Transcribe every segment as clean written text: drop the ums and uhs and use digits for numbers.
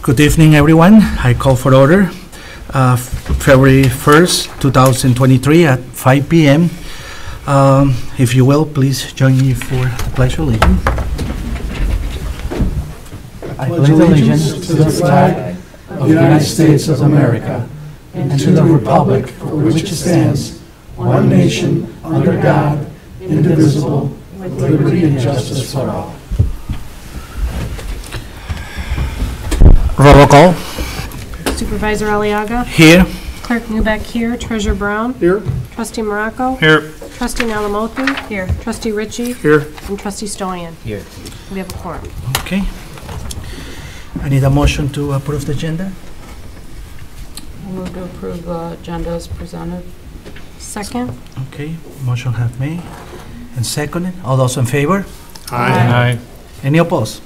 Good evening, everyone. I call for order February 1st, 2023 at 5 p.m. If you will, please join me for the Pledge of Allegiance. I pledge allegiance to the flag of the United States of America and to the republic for which it stands, one nation, under God, indivisible, with liberty and justice for all. Roll call. Supervisor Aliaga? Here. Clerk Newbeck here. Treasurer Brown? Here. Trustee Morocco? Here. Trustee Nalamotu? Here. Trustee Ritchie? Here. And Trustee Stolian? Here. We have a quorum. Okay. I need a motion to approve the agenda. I move to approve the agenda as presented. Second? Okay, motion have made and seconded. All those in favor? Aye. Any opposed?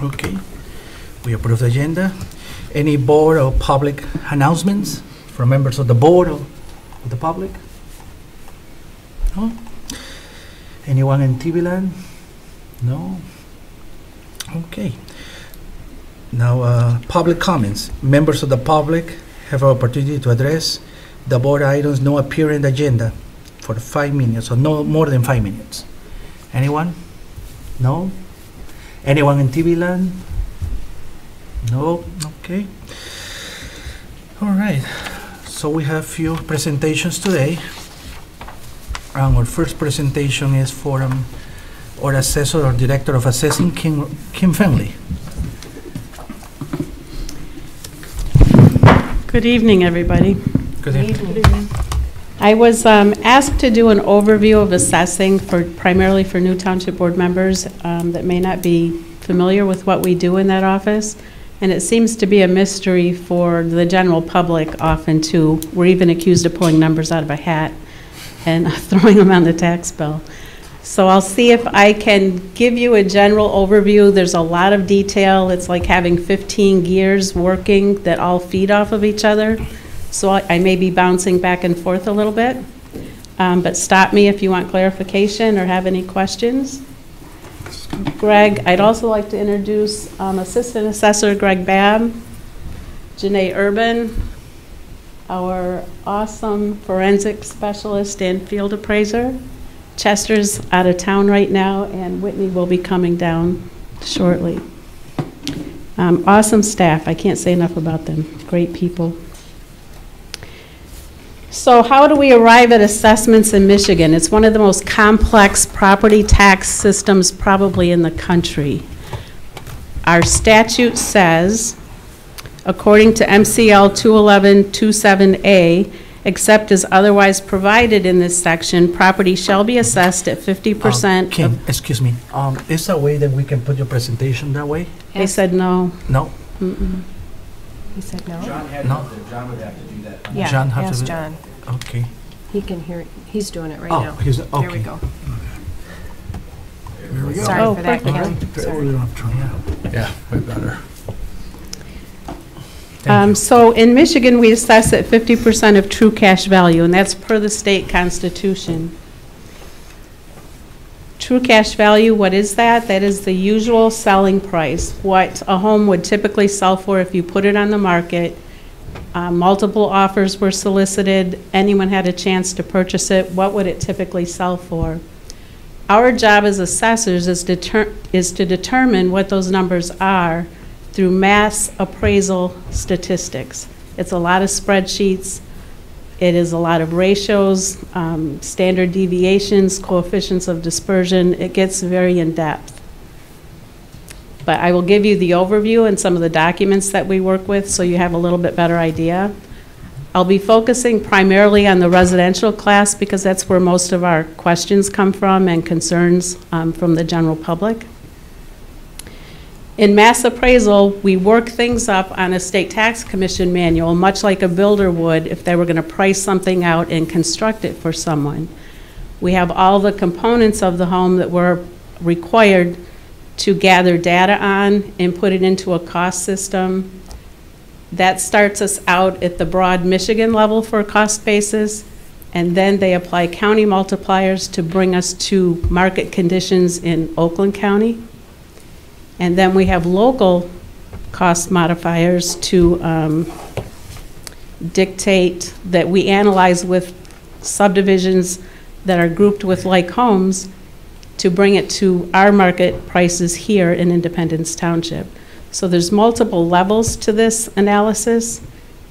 Okay, we approve the agenda. Any board or public announcements from members of the board or the public? No? Anyone in TV land? No? Okay. Now, public comments. Members of the public have an opportunity to address the board items no appear in the agenda for 5 minutes, or no more than 5 minutes. Anyone? No? Anyone in TV land? No? Okay. All right. So we have few presentations today. Our first presentation is for our assessor or director of assessing, Kim Finley. Good evening, everybody. Good evening. I was asked to do an overview of assessing primarily for new township board members that may not be familiar with what we do in that office. And it seems to be a mystery for the general public often too. We're even accused of pulling numbers out of a hat and throwing them on the tax bill. So I'll see if I can give you a general overview. There's a lot of detail. It's like having 15 gears working that all feed off of each other. So I may be bouncing back and forth a little bit, but stop me if you want clarification or have any questions. Greg, I'd also like to introduce Assistant Assessor Greg Babb, Janae Urban, our awesome forensic specialist and field appraiser. Chester's out of town right now, and Whitney will be coming down shortly. Awesome staff. I can't say enough about them. Great people. So how do we arrive at assessments in Michigan? It's one of the most complex property tax systems probably in the country. Our statute says, according to MCL 211-27A, except as otherwise provided in this section, property shall be assessed at 50%. Kim, excuse me. Is there a way that we can put your presentation that way? They said no. No? Mm-mm. He said no? John had No. John would have to do that. Yeah, John have to ask do- John. Okay. He can hear it. He's doing it right Oh, now. he's, okay. There we go. There we go. Sorry Oh, for that, perfect. Kim. Sorry. Yeah, way better. So in Michigan, we assess at 50% of true cash value, and that's per the state constitution. True cash value, what is that? That is the usual selling price, what a home would typically sell for if you put it on the market. Multiple offers were solicited, anyone had a chance to purchase it, what would it typically sell for? Our job as assessors is to determine what those numbers are through mass appraisal statistics. It's a lot of spreadsheets. It is a lot of ratios, standard deviations, coefficients of dispersion. It gets very in-depth. But I will give you the overview and some of the documents that we work with so you have a little bit better idea. I'll be focusing primarily on the residential class because that's where most of our questions come from and concerns from the general public. In mass appraisal, we work things up on a state tax commission manual, much like a builder would if they were going to price something out and construct it for someone. We have all the components of the home that we're required to gather data on and put it into a cost system. That starts us out at the broad Michigan level for a cost basis, and then they apply county multipliers to bring us to market conditions in Oakland County. And then we have local cost modifiers to dictate that we analyze with subdivisions that are grouped with like homes to bring it to our market prices here in Independence Township. So there's multiple levels to this analysis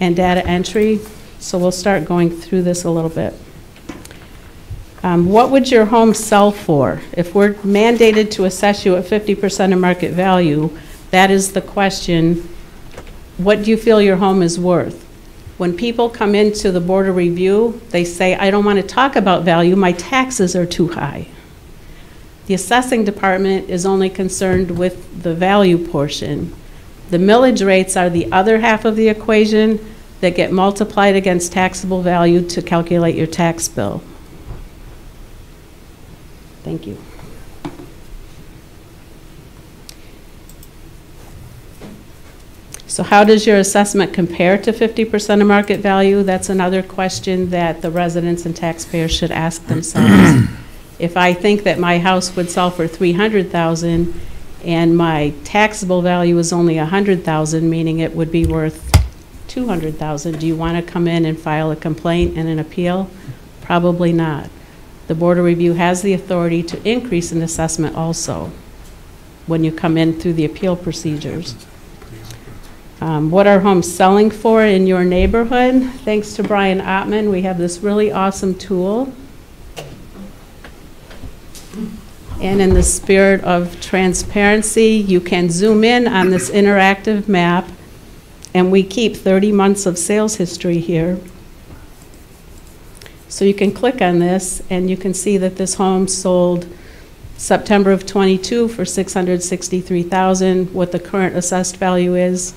and data entry, so we'll start going through this a little bit. What would your home sell for? If we're mandated to assess you at 50% of market value, that is the question, what do you feel your home is worth? When people come into the Board of Review, they say, I don't want to talk about value, my taxes are too high. The assessing department is only concerned with the value portion. The millage rates are the other half of the equation that get multiplied against taxable value to calculate your tax bill. Thank you. So how does your assessment compare to 50% of market value? That's another question that the residents and taxpayers should ask themselves. If I think that my house would sell for $300,000 and my taxable value is only $100,000, meaning it would be worth $200,000, do you want to come in and file a complaint and an appeal? Probably not. The Board of Review has the authority to increase an assessment also when you come in through the appeal procedures. What are homes selling for in your neighborhood? Thanks to Brian Ottman, we have this really awesome tool. And in the spirit of transparency, you can zoom in on this interactive map, and we keep 30 months of sales history here. So you can click on this, and you can see that this home sold September of 22 for $663,000, what the current assessed value is.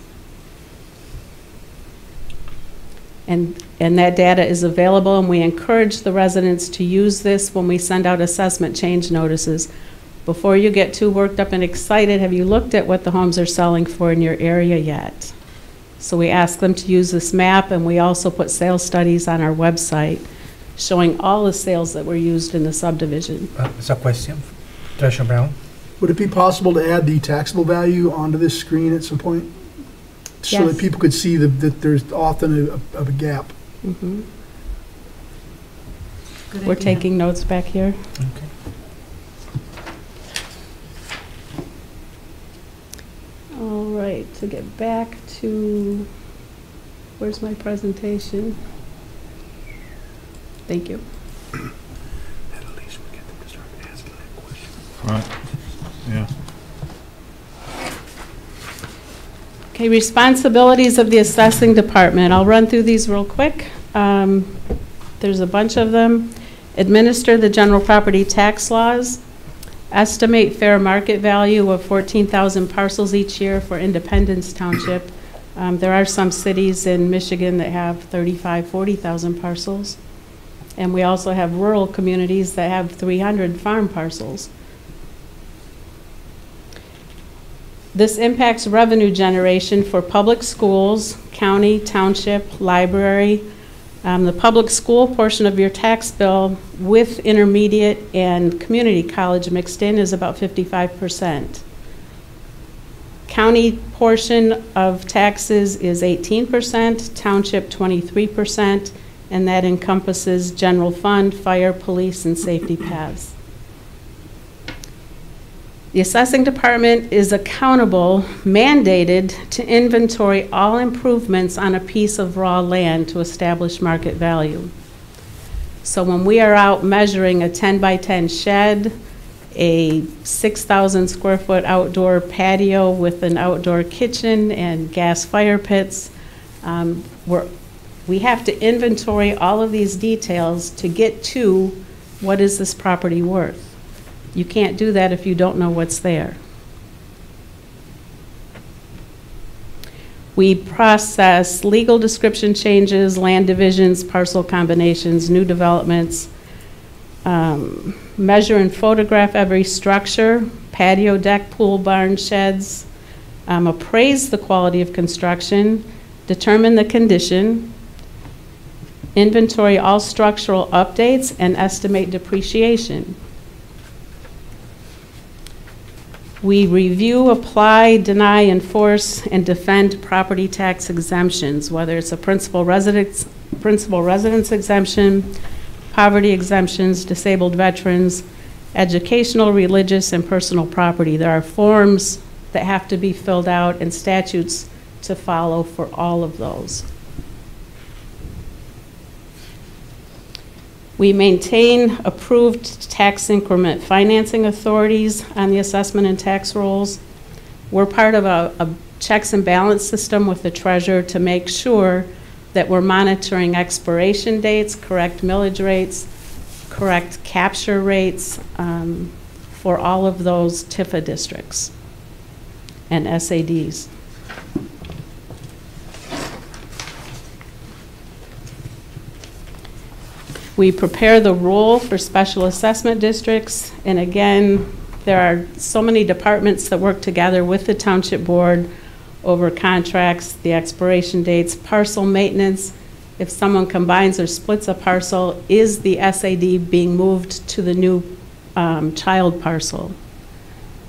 And that data is available, and we encourage the residents to use this when we send out assessment change notices. Before you get too worked up and excited, have you looked at what the homes are selling for in your area yet? So we ask them to use this map, and we also put sales studies on our website showing all the sales that were used in the subdivision. It's a question. Treasurer Brown? Would it be possible to add the taxable value onto this screen at some point? So Yes. that people could see that there's often a gap. Mm-hmm. Good We're idea. taking notes back here. Okay. All right, to get back to, where's my presentation? Thank you. At least we get them to start asking that question. Right, yeah. Okay, responsibilities of the assessing department. I'll run through these real quick. There's a bunch of them. Administer the general property tax laws. Estimate fair market value of 14,000 parcels each year for Independence Township. There are some cities in Michigan that have 35,000, 40,000 parcels. And we also have rural communities that have 300 farm parcels. This impacts revenue generation for public schools, county, township, library. The public school portion of your tax bill with intermediate and community college mixed in is about 55%. County portion of taxes is 18%, township 23%, and that encompasses general fund, fire, police, and safety paths. The assessing department is accountable, mandated to inventory all improvements on a piece of raw land to establish market value. So when we are out measuring a 10 by 10 shed, a 6,000 square foot outdoor patio with an outdoor kitchen and gas fire pits, we have to inventory all of these details to get to what is this property worth. You can't do that if you don't know what's there. We process legal description changes, land divisions, parcel combinations, new developments, measure and photograph every structure, patio, deck, pool, barn, sheds, appraise the quality of construction, determine the condition, inventory all structural updates, and estimate depreciation. We review, apply, deny, enforce, and defend property tax exemptions, whether it's a principal residence exemption, poverty exemptions, disabled veterans, educational, religious, and personal property. There are forms that have to be filled out and statutes to follow for all of those. We maintain approved tax increment financing authorities on the assessment and tax rolls. We're part of a checks and balance system with the treasurer to make sure that we're monitoring expiration dates, correct millage rates, correct capture rates for all of those TIFA districts and SADs. We prepare the roll for special assessment districts, and again, there are so many departments that work together with the township board over contracts, the expiration dates, parcel maintenance. If someone combines or splits a parcel, is the SAD being moved to the new child parcel?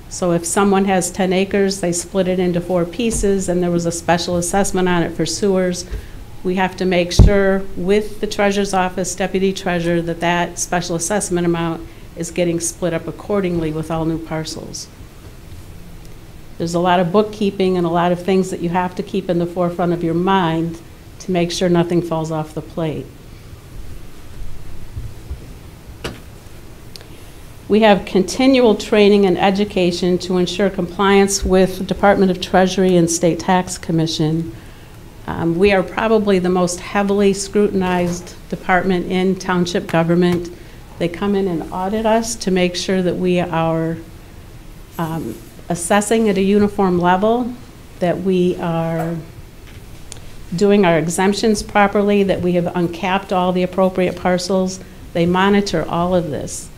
So if someone has 10 acres, they split it into 4 pieces, and there was a special assessment on it for sewers, we have to make sure with the treasurer's office, deputy treasurer, that that special assessment amount is getting split up accordingly with all new parcels. There's a lot of bookkeeping and a lot of things that you have to keep in the forefront of your mind to make sure nothing falls off the plate. We have continual training and education to ensure compliance with the Department of Treasury and State Tax Commission. We are probably the most heavily scrutinized department in township government. They come in and audit us to make sure that we are assessing at a uniform level, that we are doing our exemptions properly, that we have uncapped all the appropriate parcels. They monitor all of this.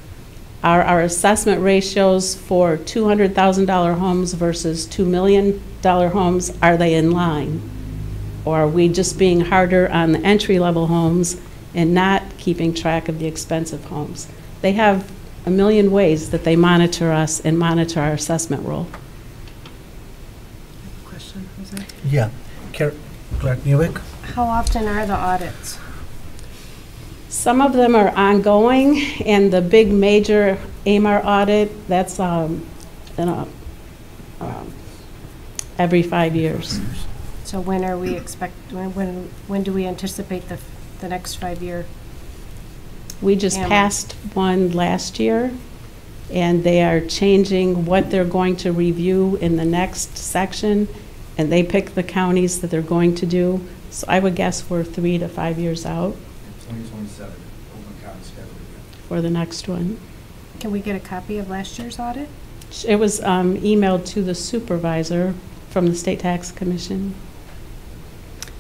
Our assessment ratios for $200,000 homes versus $2 million homes, are they in line? Or are we just being harder on the entry-level homes and not keeping track of the expensive homes? They have a million ways that they monitor us and monitor our assessment roll. Question, Jose? Yeah. Clark Newick? How often are the audits? Some of them are ongoing, and the big major AMAR audit, that's every 5 years. So when are we when do we anticipate the next 5-year? We just AMAR. passed one last year, and they are changing what they're going to review in the next section, and they pick the counties that they're going to do. So I would guess we're 3 to 5 years out 2027, Oakland County schedule again. for the next one. Can we get a copy of last year's audit? It was emailed to the supervisor from the State Tax Commission.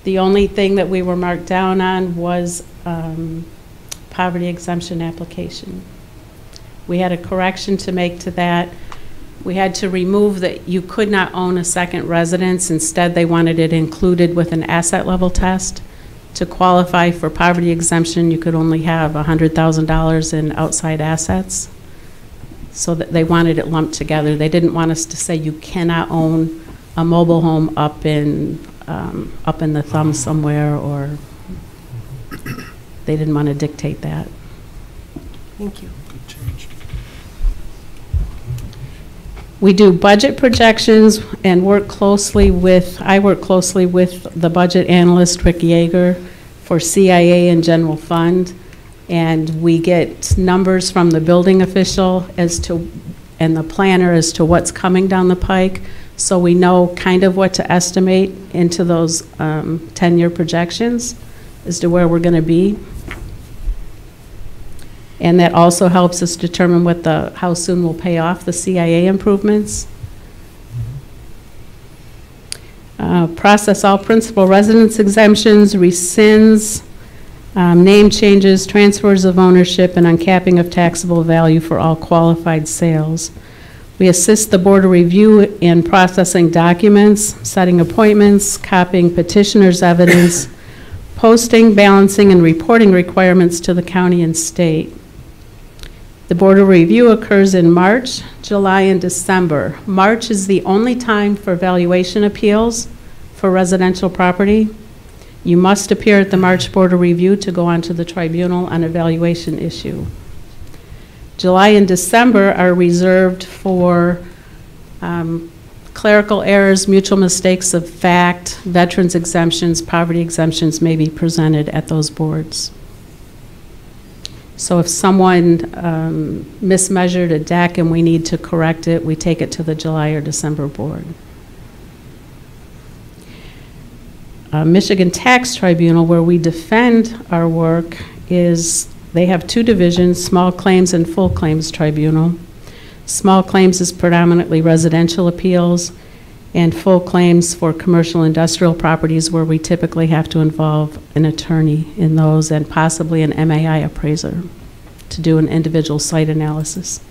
The only thing that we were marked down on was poverty exemption application. We had a correction to make to that. We had to remove that you could not own a second residence. Instead, they wanted it included with an asset level test. To qualify for poverty exemption, you could only have $100,000 in outside assets. So that they wanted it lumped together. They didn't want us to say you cannot own a mobile home up in the thumb somewhere, or they didn't want to dictate that. Thank you. We do budget projections and I work closely with the budget analyst, Rick Yeager, for CIA and general fund. And we get numbers from the building official and the planner as to what's coming down the pike. So we know kind of what to estimate into those 10-year projections as to where we're going to be. And that also helps us determine how soon we'll pay off the CIA improvements. Process all principal residence exemptions, rescinds, name changes, transfers of ownership, and uncapping of taxable value for all qualified sales. We assist the Board of Review in processing documents, setting appointments, copying petitioner's evidence, posting, balancing, and reporting requirements to the county and state. The Board of Review occurs in March, July, and December. March is the only time for valuation appeals for residential property. You must appear at the March Board of Review to go onto the tribunal on a valuation issue. July and December are reserved for clerical errors, mutual mistakes of fact, veterans exemptions, poverty exemptions may be presented at those boards. So if someone mismeasured a deck and we need to correct it, we take it to the July or December board. Michigan Tax Tribunal, where we defend our work, they have two divisions, small claims and full claims tribunal. Small claims is predominantly residential appeals, and full claims for commercial industrial properties, where we typically have to involve an attorney in those and possibly an MAI appraiser to do an individual site analysis.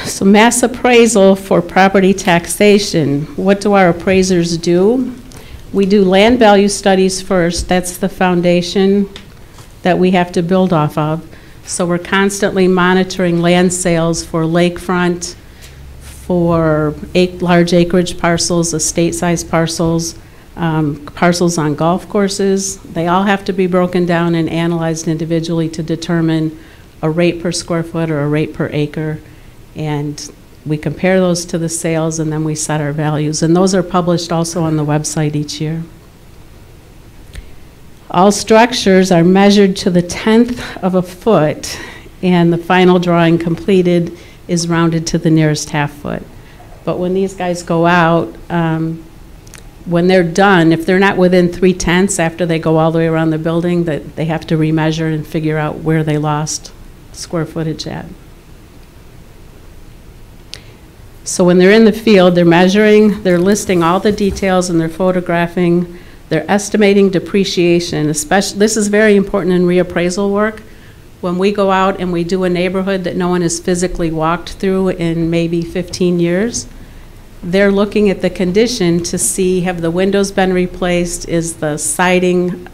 So mass appraisal for property taxation. What do our appraisers do? We do land value studies first. That's the foundation that we have to build off of. So we're constantly monitoring land sales for lakefront, for large acreage parcels, estate-sized parcels, parcels on golf courses. They all have to be broken down and analyzed individually to determine a rate per square foot or a rate per acre. And we compare those to the sales, and then we set our values. And those are published also on the website each year. All structures are measured to the 1/10 of a foot, and the final drawing completed is rounded to the nearest half foot. But when these guys go out, when they're done, if they're not within 3/10 after they go all the way around the building, that they have to remeasure and figure out where they lost square footage at. So when they're in the field, they're measuring, they're listing all the details, and they're photographing, they're estimating depreciation. Especially, this is very important in reappraisal work. When we go out and we do a neighborhood that no one has physically walked through in maybe 15 years, they're looking at the condition to see, have the windows been replaced? Is the siding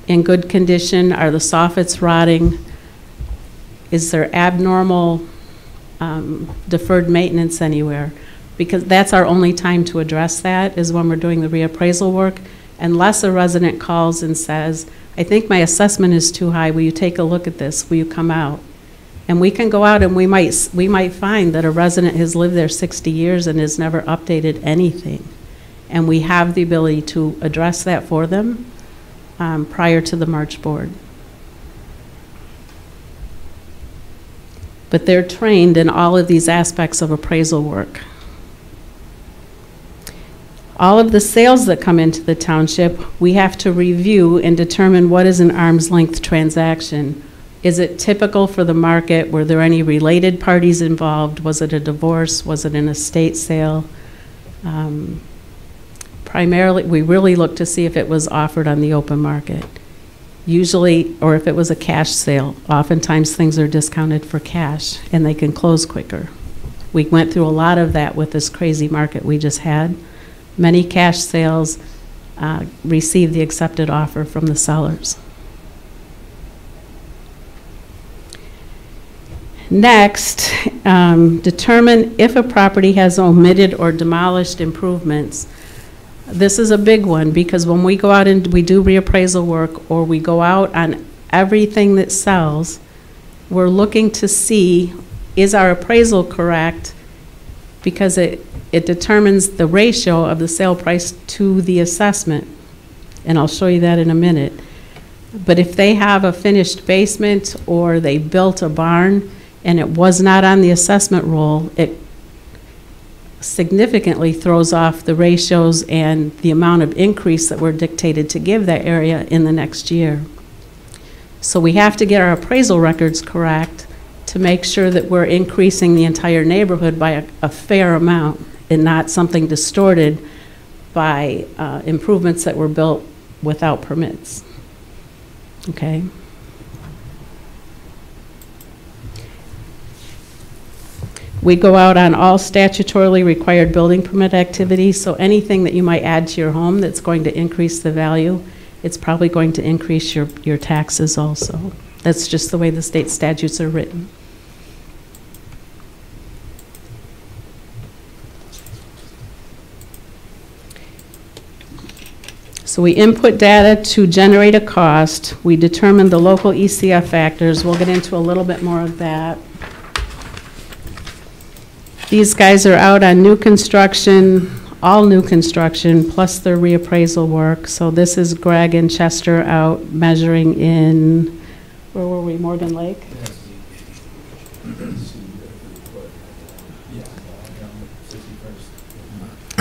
in good condition? Are the soffits rotting? Is there abnormal deferred maintenance anywhere? Because that's our only time to address that, is when we're doing the reappraisal work, unless a resident calls and says, I think my assessment is too high, will you take a look at this, will you come out? And we can go out and we might find that a resident has lived there 60 years and has never updated anything. And we have the ability to address that for them prior to the March board. But they're trained in all of these aspects of appraisal work. All of the sales that come into the township, we have to review and determine what is an arm's length transaction. Is it typical for the market? Were there any related parties involved? Was it a divorce? Was it an estate sale? Primarily, we really look to see if it was offered on the open market. Usually, or if it was a cash sale. Oftentimes things are discounted for cash and they can close quicker. We went through a lot of that with this crazy market we just had. Many cash sales receive the accepted offer from the sellers. Next, determine if a property has omitted or demolished improvements. This is a big one, because when we go out and we do reappraisal work, or we go out on everything that sells, we're looking to see, is our appraisal correct? Because it determines the ratio of the sale price to the assessment. And I'll show you that in a minute. But if they have a finished basement, or they built a barn and it was not on the assessment roll, it significantly throws off the ratios and the amount of increase that we're dictated to give that area in the next year. So we have to get our appraisal records correct to make sure that we're increasing the entire neighborhood by a fair amount, and not something distorted by improvements that were built without permits. Okay? We go out on all statutorily required building permit activities, so anything that you might add to your home that's going to increase the value, it's probably going to increase your taxes also. That's just the way the state statutes are written. So we input data to generate a cost. We determine the local ECF factors. We'll get into a little bit more of that. These guys are out on new construction, all new construction, plus their reappraisal work. So this is Greg and Chester out measuring in, where were we, Morgan Lake?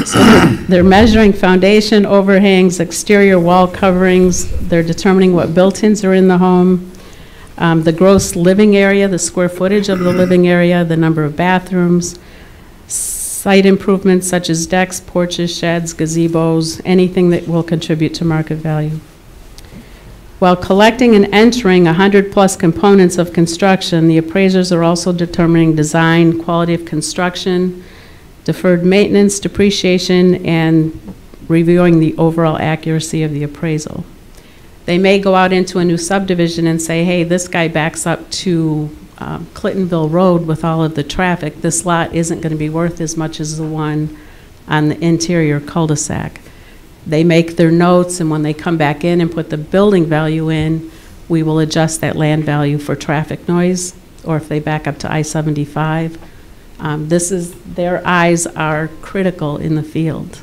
So they're measuring foundation, overhangs, exterior wall coverings. They're determining what built-ins are in the home, the gross living area, the square footage of the living area, the number of bathrooms, site improvements such as decks, porches, sheds, gazebos, anything that will contribute to market value. While collecting and entering 100+ components of construction, the appraisers are also determining design, quality of construction, deferred maintenance, depreciation, and reviewing the overall accuracy of the appraisal. They may go out into a new subdivision and say, hey, this guy backs up to Clintonville Road with all of the traffic. This lot isn't going to be worth as much as the one on the interior cul-de-sac. They make their notes, and when they come back in and put the building value in, we will adjust that land value for traffic noise, or if they back up to I-75. Their eyes are critical in the field.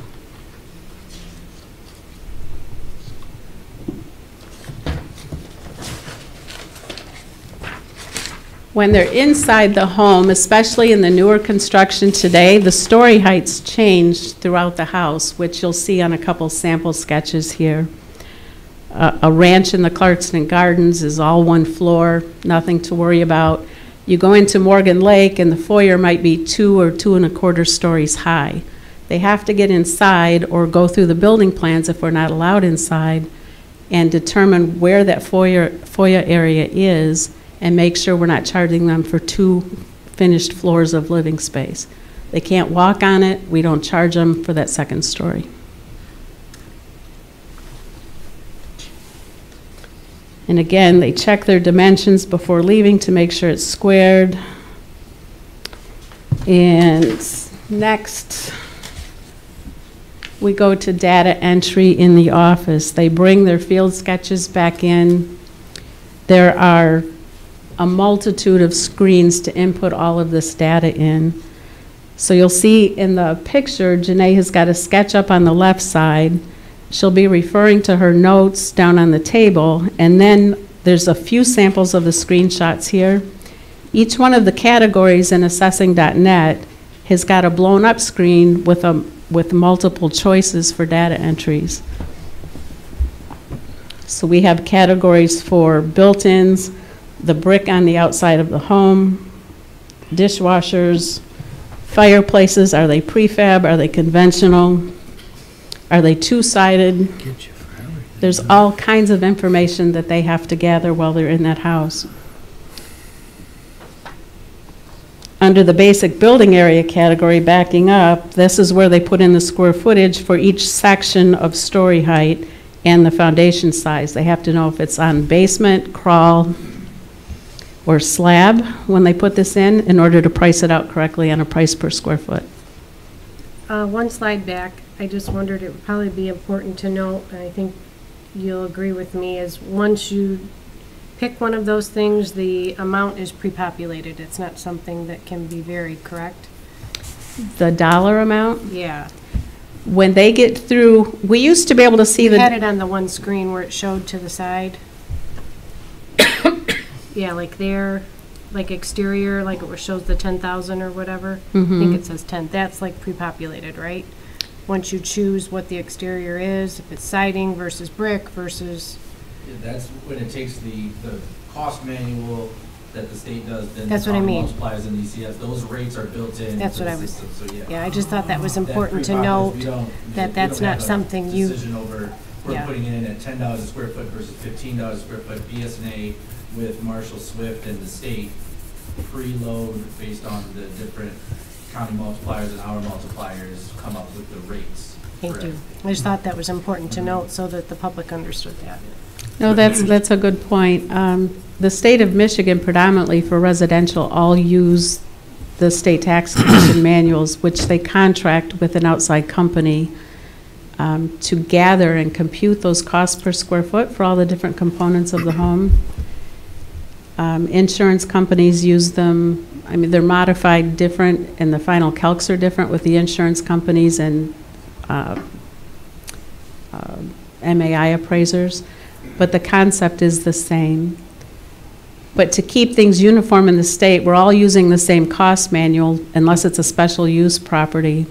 When they're inside the home, especially in the newer construction today, the story heights change throughout the house, which you'll see on a couple sample sketches here. A ranch in the Clarkston Gardens is all one floor, nothing to worry about. You go into Morgan Lake and the foyer might be 2 or 2 1/4 stories high. They have to get inside or go through the building plans if we're not allowed inside and determine where that foyer area is and make sure we're not charging them for 2 finished floors of living space. They can't walk on it. We don't charge them for that second story. And again, they check their dimensions before leaving to make sure it's squared. And next, we go to data entry in the office. They bring their field sketches back in. There are a multitude of screens to input all of this data in. So you'll see in the picture, Janae has got a sketch up on the left side. She'll be referring to her notes down on the table, and then there's a few samples of the screenshots here. Each one of the categories in assessing.net has got a blown up screen with multiple choices for data entries. So we have categories for built-ins, the brick on the outside of the home, dishwashers, fireplaces, are they prefab, are they conventional? Are they two-sided? There's all kinds of information that they have to gather while they're in that house. Under the basic building area category, backing up, this is where they put in the square footage for each section of story height and the foundation size. They have to know if it's on basement, crawl, or slab when they put this in order to price it out correctly on a price per square foot. One slide back, I just wondered, it would probably be important to note, and I think you'll agree with me, is once you pick one of those things, the amount is pre-populated. It's not something that can be varied, correct? The dollar amount? Yeah. When they get through, we used to be able to see You had it on the one screen where it showed to the side. Yeah, like there, like exterior, like it shows the 10,000 or whatever. I think it says 10. That's like pre-populated, right? Once you choose what the exterior is, if it's siding versus brick versus. Yeah, that's when it takes the cost manual that the state does, then That's what I mean. multiplies in ECS. Those rates are built in. That's to what the I was. system, so Yeah, I just thought that was important to note that that's not something you. Decision over. We're putting it in at $10 a square foot versus $15 a square foot. BS&A with Marshall Swift and the state preload based on the different county multipliers and our multipliers, come up with the rates. Thank for you. everything. I just thought that was important to note so that the public understood that. No, that's a good point. The state of Michigan predominantly for residential all use the state tax commission manuals, which they contract with an outside company to gather and compute those costs per square foot for all the different components of the home. Insurance companies use them. I mean, they're modified different, and the final calcs are different with the insurance companies and MAI appraisers, but the concept is the same. But to keep things uniform in the state, we're all using the same cost manual unless it's a special use property.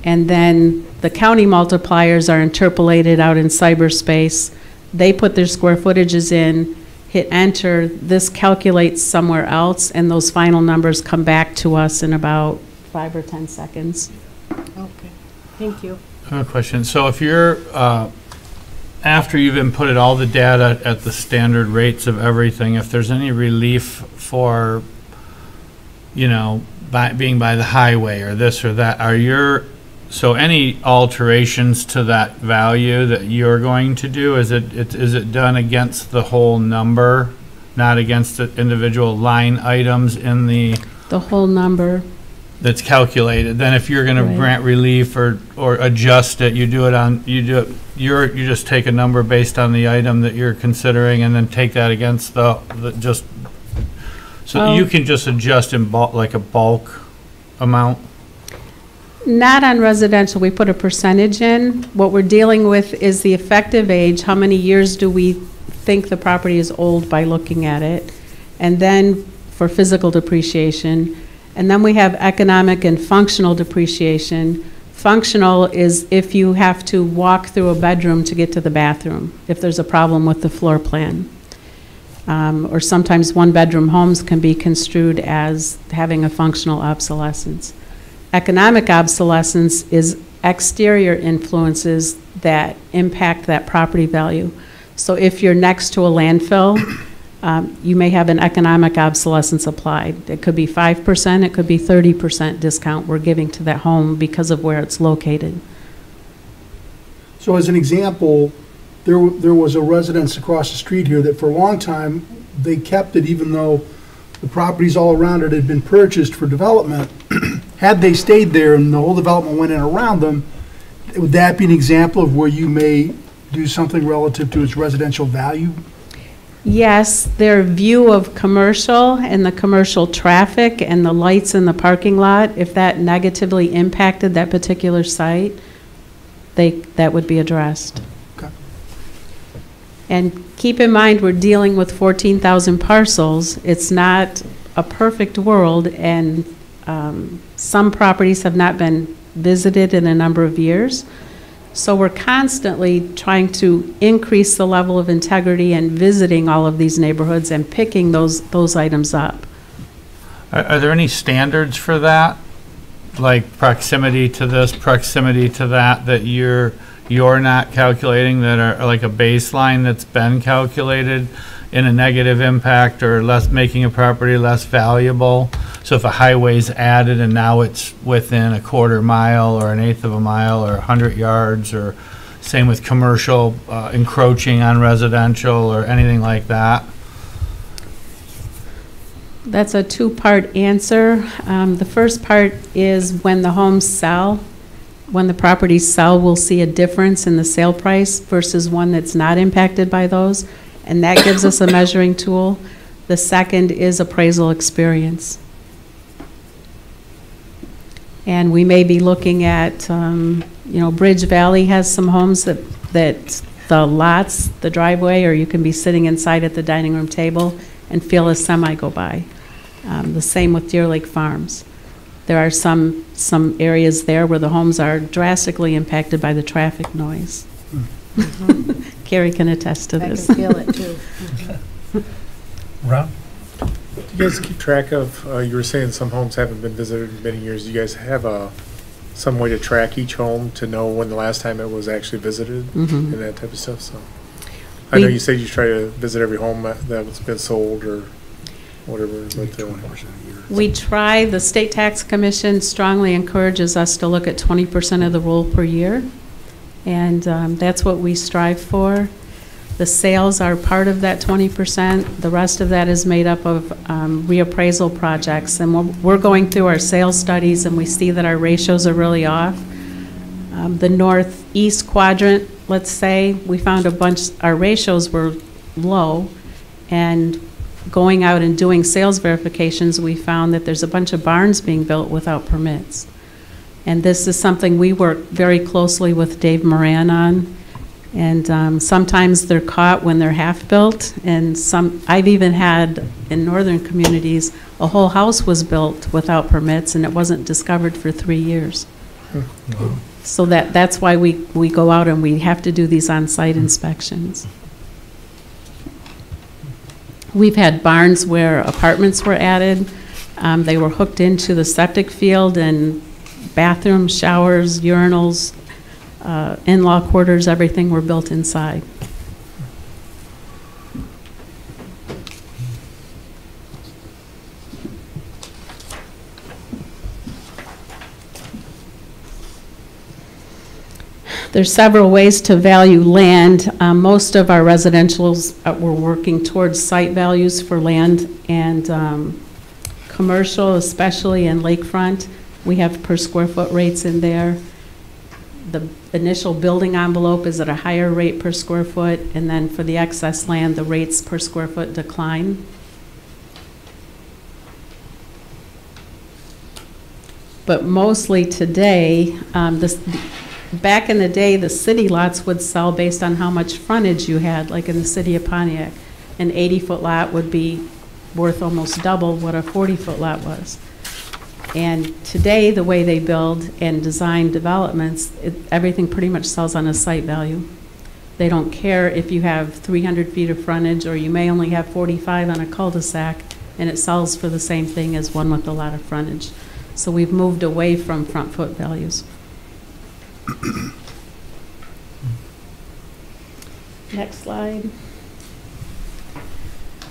And then the county multipliers are interpolated out in cyberspace. They put their square footages in, hit enter, this calculates somewhere else, and those final numbers come back to us in about 5 or 10 seconds. Okay, thank you. I have a question. So if you're, after you've inputted all the data at the standard rates of everything, if there's any relief for, you know, being by the highway or this or that, so any alterations to that value that you're going to do, is it done against the whole number, not against the individual line items in the whole number. That's calculated? Then if you're going to Right. grant relief or adjust it, you just take a number based on the item that you're considering and then take that against so you can just adjust in bulk, like a bulk amount? Not on residential, we put a percentage in. What we're dealing with is the effective age, how many years do we think the property is old by looking at it, and then for physical depreciation. And then we have economic and functional depreciation. Functional is if you have to walk through a bedroom to get to the bathroom, if there's a problem with the floor plan. Or sometimes one-bedroom homes can be construed as having a functional obsolescence. Economic obsolescence is exterior influences that impact that property value. So if you're next to a landfill, you may have an economic obsolescence applied. It could be 5%, it could be 30% discount we're giving to that home because of where it's located. So as an example, there was a residence across the street here that for a long time, they kept it even though the properties all around it had been purchased for development. Had they stayed there and the whole development went in around them, would that be an example of where you may do something relative to its residential value? Yes, their view of commercial and the commercial traffic and the lights in the parking lot, if that negatively impacted that particular site, that would be addressed. Okay. And keep in mind, we're dealing with 14,000 parcels. It's not a perfect world, and some properties have not been visited in a number of years. So we're constantly trying to increase the level of integrity and visiting all of these neighborhoods and picking those items up. Are there any standards for that? Like proximity to this, proximity to that you're not calculating, that are like a baseline that's been calculated in a negative impact or making a property less valuable? So if a highway's added and now it's within a quarter mile or an eighth of a mile or 100 yards, or same with commercial encroaching on residential or anything like that? That's a two-part answer. The first part is when the homes sell, when the properties sell, we'll see a difference in the sale price versus one that's not impacted by those, and that gives us a measuring tool. The second is appraisal experience. And we may be looking at, Bridge Valley has some homes that the lots, the driveway, or you can be sitting inside at the dining room table and feel a semi go by. The same with Deer Lake Farms. There are some areas there where the homes are drastically impacted by the traffic noise. Carrie can attest to I this. can feel it too. Ron? Do you guys keep track of, you were saying some homes haven't been visited in many years. Do you guys have some way to track each home to know when the last time it was actually visited and that type of stuff? So I know you said you try to visit every home that's been sold or... whatever, but, 20% a year. We try, the State Tax Commission strongly encourages us to look at 20% of the roll per year, and that's what we strive for. The sales are part of that 20%. The rest of that is made up of reappraisal projects, and we're going through our sales studies, and we see that our ratios are really off. The northeast quadrant, let's say, we found our ratios were low, and going out and doing sales verifications, we found that there's a bunch of barns being built without permits. And this is something we work very closely with Dave Moran on. And sometimes they're caught when they're half-built. And I've even had, in northern communities, a whole house was built without permits, and it wasn't discovered for 3 years. So that's why we go out and we have to do these on-site inspections. We've had barns where apartments were added. They were hooked into the septic field, and bathrooms, showers, urinals, in-law quarters, everything were built inside. There's several ways to value land. Most of our residentials, we're working towards site values for land, and commercial, especially in lakefront, we have per square foot rates in there. The initial building envelope is at a higher rate per square foot, and then for the excess land, the rates per square foot decline. But mostly today, back in the day, the city lots would sell based on how much frontage you had, like in the city of Pontiac. An 80-foot lot would be worth almost double what a 40-foot lot was. And today, the way they build and design developments, everything pretty much sells on a site value. They don't care if you have 300 feet of frontage, or you may only have 45 on a cul-de-sac, and it sells for the same thing as one with a lot of frontage. So we've moved away from front foot values. Next slide.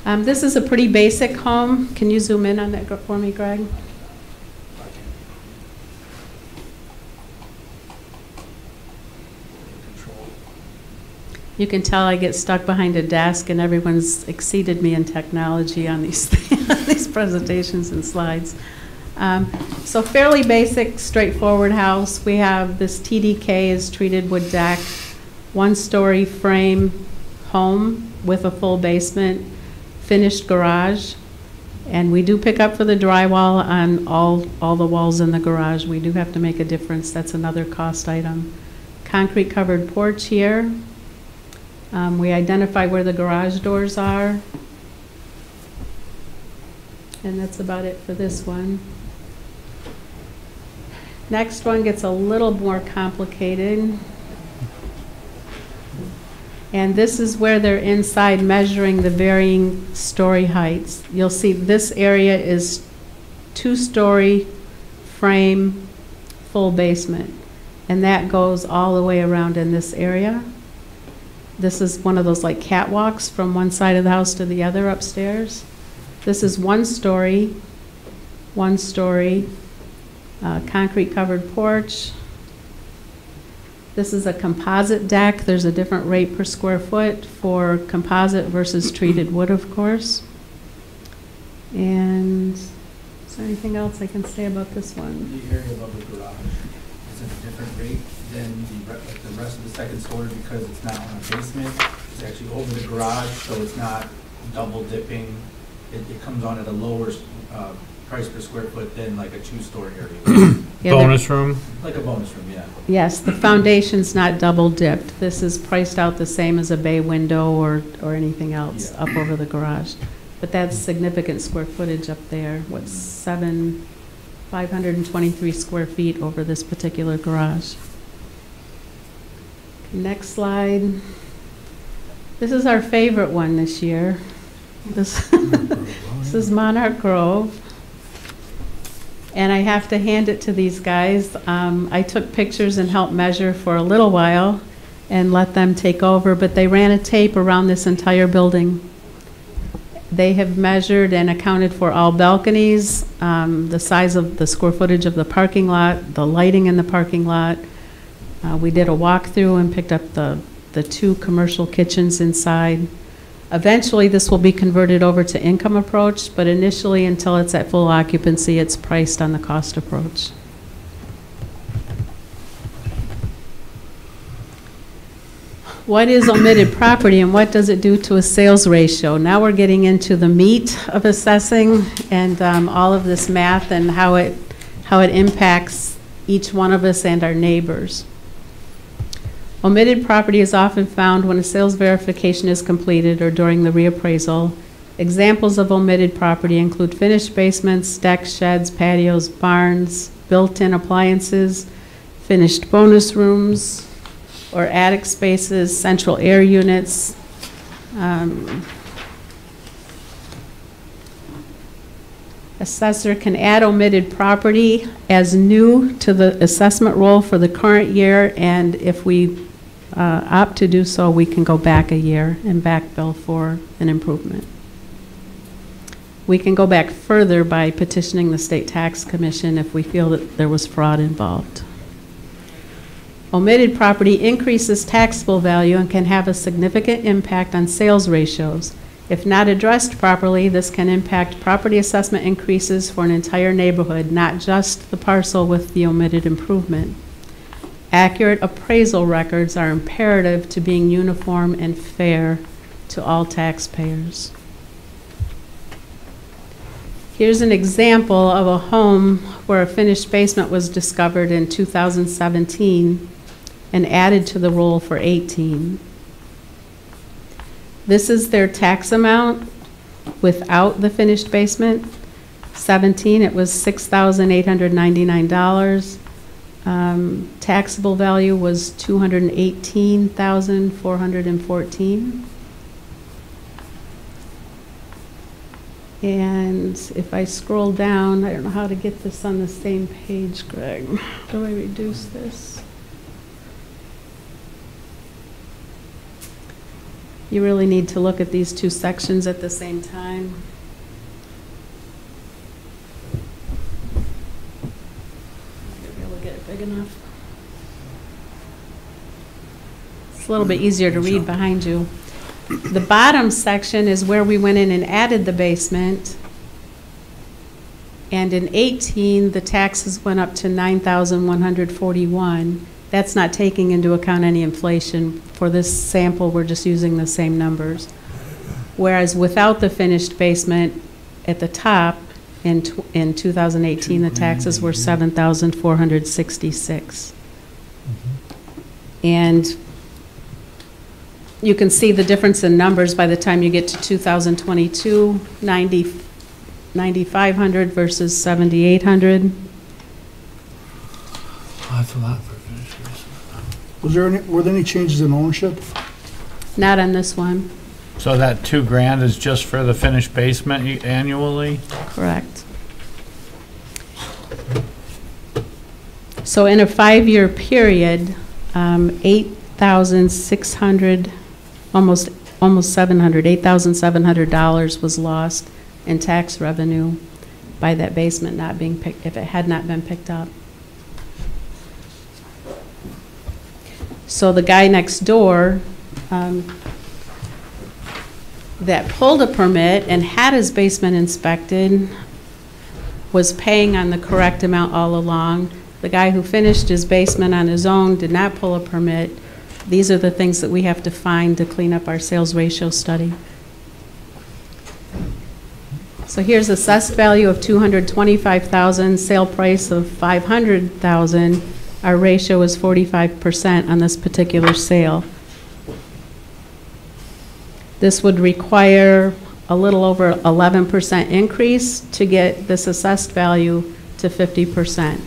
This is a pretty basic home. Can you zoom in on that for me, Greg? You can tell I get stuck behind a desk, and everyone's exceeded me in technology on these these presentations and slides. So fairly basic, straightforward house. We have this TDK is treated wood deck, one-story frame home with a full basement, finished garage, and we do pick up for the drywall on all the walls in the garage. We do have to make a difference. That's another cost item. Concrete covered porch here. We identify where the garage doors are. And that's about it for this one. Next one gets a little more complicated. And this is where they're inside measuring the varying story heights. You'll see this area is 2-story frame, full basement. And that goes all the way around in this area. This is one of those like catwalks from one side of the house to the other upstairs. This is 1-story, concrete covered porch. This is a composite deck. There's a different rate per square foot for composite versus treated wood, of course. And is there anything else I can say about this one? The area above the garage is at a different rate than the rest of the second story because it's not on a basement. It's actually over the garage, so it's not double dipping. It comes on at a lower price per square foot than like a 2-story area. Yeah, Bonus room? Like a bonus room, yeah. Yes, the foundation's not double dipped. This is priced out the same as a bay window or anything else up over the garage. But that's significant square footage up there. What's 523 square feet over this particular garage. Next slide. This is our favorite one this year. This is Monarch Grove. And I have to hand it to these guys. I took pictures and helped measure for a little while and let them take over, but they ran a tape around this entire building. They have measured and accounted for all balconies, the size of the square footage of the parking lot, the lighting in the parking lot. We did a walkthrough and picked up the 2 commercial kitchens inside. Eventually, this will be converted over to income approach, but initially, until it's at full occupancy, it's priced on the cost approach. What is omitted property and what does it do to a sales ratio? Now we're getting into the meat of assessing and all of this math and how it impacts each one of us and our neighbors. Omitted property is often found when a sales verification is completed or during the reappraisal. Examples of omitted property include finished basements, decks, sheds, patios, barns, built-in appliances, finished bonus rooms, or attic spaces, central air units. Assessor can add omitted property as new to the assessment roll for the current year, and if we opt to do so, we can go back a year and back bill for an improvement. We can go back further by petitioning the State Tax Commission if we feel that there was fraud involved. Omitted property increases taxable value and can have a significant impact on sales ratios. If not addressed properly, this can impact property assessment increases for an entire neighborhood, not just the parcel with the omitted improvement. Accurate appraisal records are imperative to being uniform and fair to all taxpayers. Here's an example of a home where a finished basement was discovered in 2017 and added to the roll for 18. This is their tax amount without the finished basement. 17, it was $6,899. Taxable value was $218,414. And if I scroll down, I don't know how to get this on the same page, Greg. How do I reduce this? You really need to look at these 2 sections at the same time. I'll be able to get it big enough. It's a little bit easier to read behind you. The bottom section is where we went in and added the basement. And in 18, the taxes went up to $9,141. That's not taking into account any inflation. For this sample, we're just using the same numbers. Whereas without the finished basement at the top, in 2018, the taxes were $7,466. And you can see the difference in numbers by the time you get to 2022, 9,500 versus 7,800. That's a lot for finished basement. Were there any changes in ownership? Not on this one. So that $2,000 is just for the finished basement annually? Correct. So in a 5-year period, 8,600, almost $8,700 was lost in tax revenue by that basement not being picked, if it had not been picked up. So the guy next door that pulled a permit and had his basement inspected was paying on the correct amount all along. The guy who finished his basement on his own did not pull a permit. These are the things that we have to find to clean up our sales ratio study. So here's assessed value of $225,000, sale price of $500,000. Our ratio is 45% on this particular sale. This would require a little over 11% increase to get this assessed value to 50%.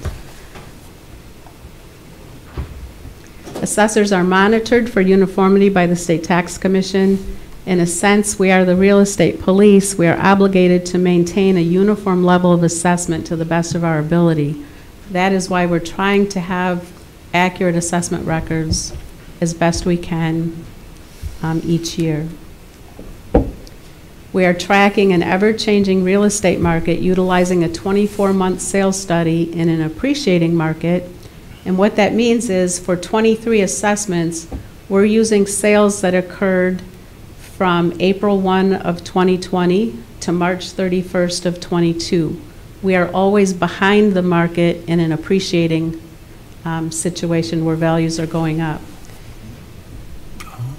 Assessors are monitored for uniformity by the State Tax Commission. In a sense, we are the real estate police. We are obligated to maintain a uniform level of assessment to the best of our ability. That is why we're trying to have accurate assessment records as best we can each year. We are tracking an ever-changing real estate market utilizing a 24-month sales study in an appreciating market. And what that means is for 23 assessments, we're using sales that occurred from April 1 of 2020 to March 31st of 22. We are always behind the market in an appreciating situation where values are going up.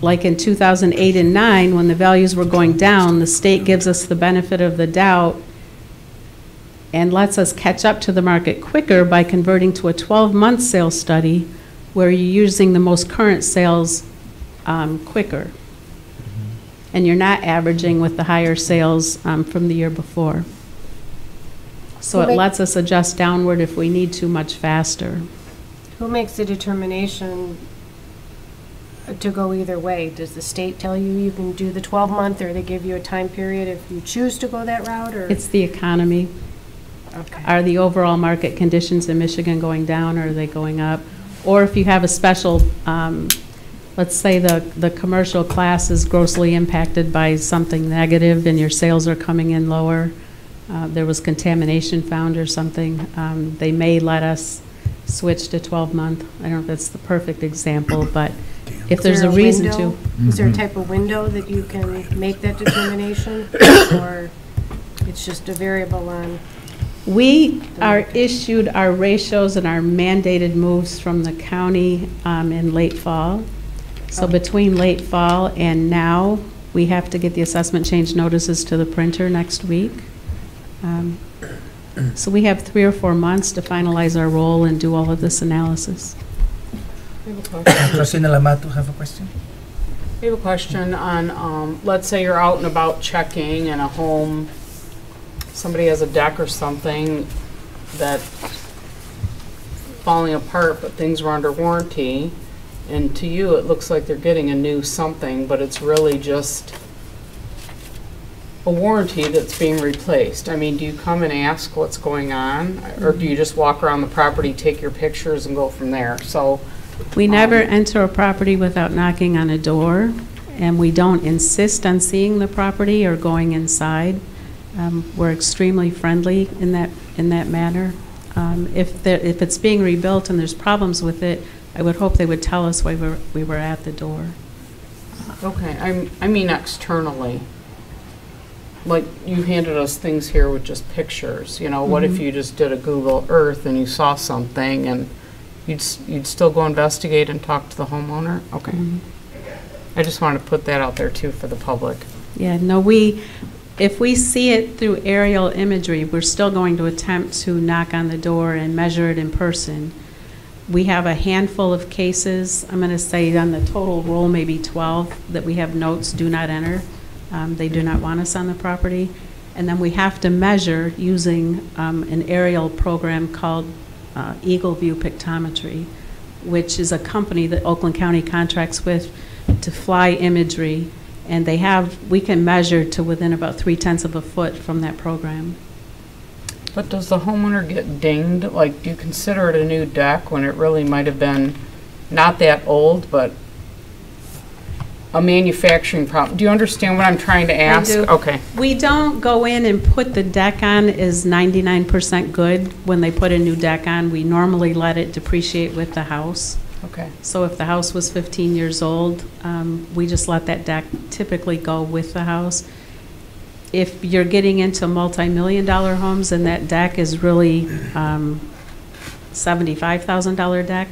Like in 2008 and 9, when the values were going down, the state gives us the benefit of the doubt and lets us catch up to the market quicker by converting to a 12-month sales study where you're using the most current sales quicker. And you're not averaging with the higher sales from the year before. So it lets us adjust downward if we need to much faster. Who makes the determination to go either way? Does the state tell you you can do the 12-month, or they give you a time period if you choose to go that route? Or it's the economy. Okay. Are the overall market conditions in Michigan going down, or are they going up? Or if you have a special, let's say the commercial class is grossly impacted by something negative and your sales are coming in lower, there was contamination found or something, they may let us switch to 12-month. I don't know if that's the perfect example, but if there's a reason to. Is there a type of window that you can make that determination? Or it's just a variable on? We are issued our ratios and our mandated moves from the county in late fall. So between late fall and now, we have to get the assessment change notices to the printer next week. So we have 3 or 4 months to finalize our role and do all of this analysis. Trustee Nalamato have a question? I have a question on, let's say you're out and about checking in a home, somebody has a deck or something that's falling apart, but things were under warranty, and to you it looks like they're getting a new something, but it's really just a warranty that's being replaced. I mean, do you come and ask what's going on, or do you just walk around the property, take your pictures, and go from there? So we never enter a property without knocking on a door, and we don't insist on seeing the property or going inside. We're extremely friendly in that manner. If it's being rebuilt and there's problems with it, I would hope they would tell us we were at the door. okay, I mean externally. Like, you handed us things here with just pictures, you know, what if you just did a Google Earth and you saw something and you'd still go investigate and talk to the homeowner? Okay. I just wanted to put that out there too for the public. Yeah, no, if we see it through aerial imagery, we're still going to attempt to knock on the door and measure it in person. We have a handful of cases, I'm going to say on the total roll, maybe 12, that we have notes, do not enter. They do not want us on the property. And then we have to measure using an aerial program called Eagle View Pictometry, which is a company that Oakland County contracts with to fly imagery. And we can measure to within about 3/10 of a foot from that program. But does the homeowner get dinged? Like, do you consider it a new deck when it really might have been not that old, but a manufacturing problem? Do you understand what I'm trying to ask? I do. Okay. We don't go in and put the deck on as 99% good when they put a new deck on. We normally let it depreciate with the house. Okay. So if the house was 15 years old, we just let that deck typically go with the house. If you're getting into multi-million-dollar homes and that deck is really $75,000 deck,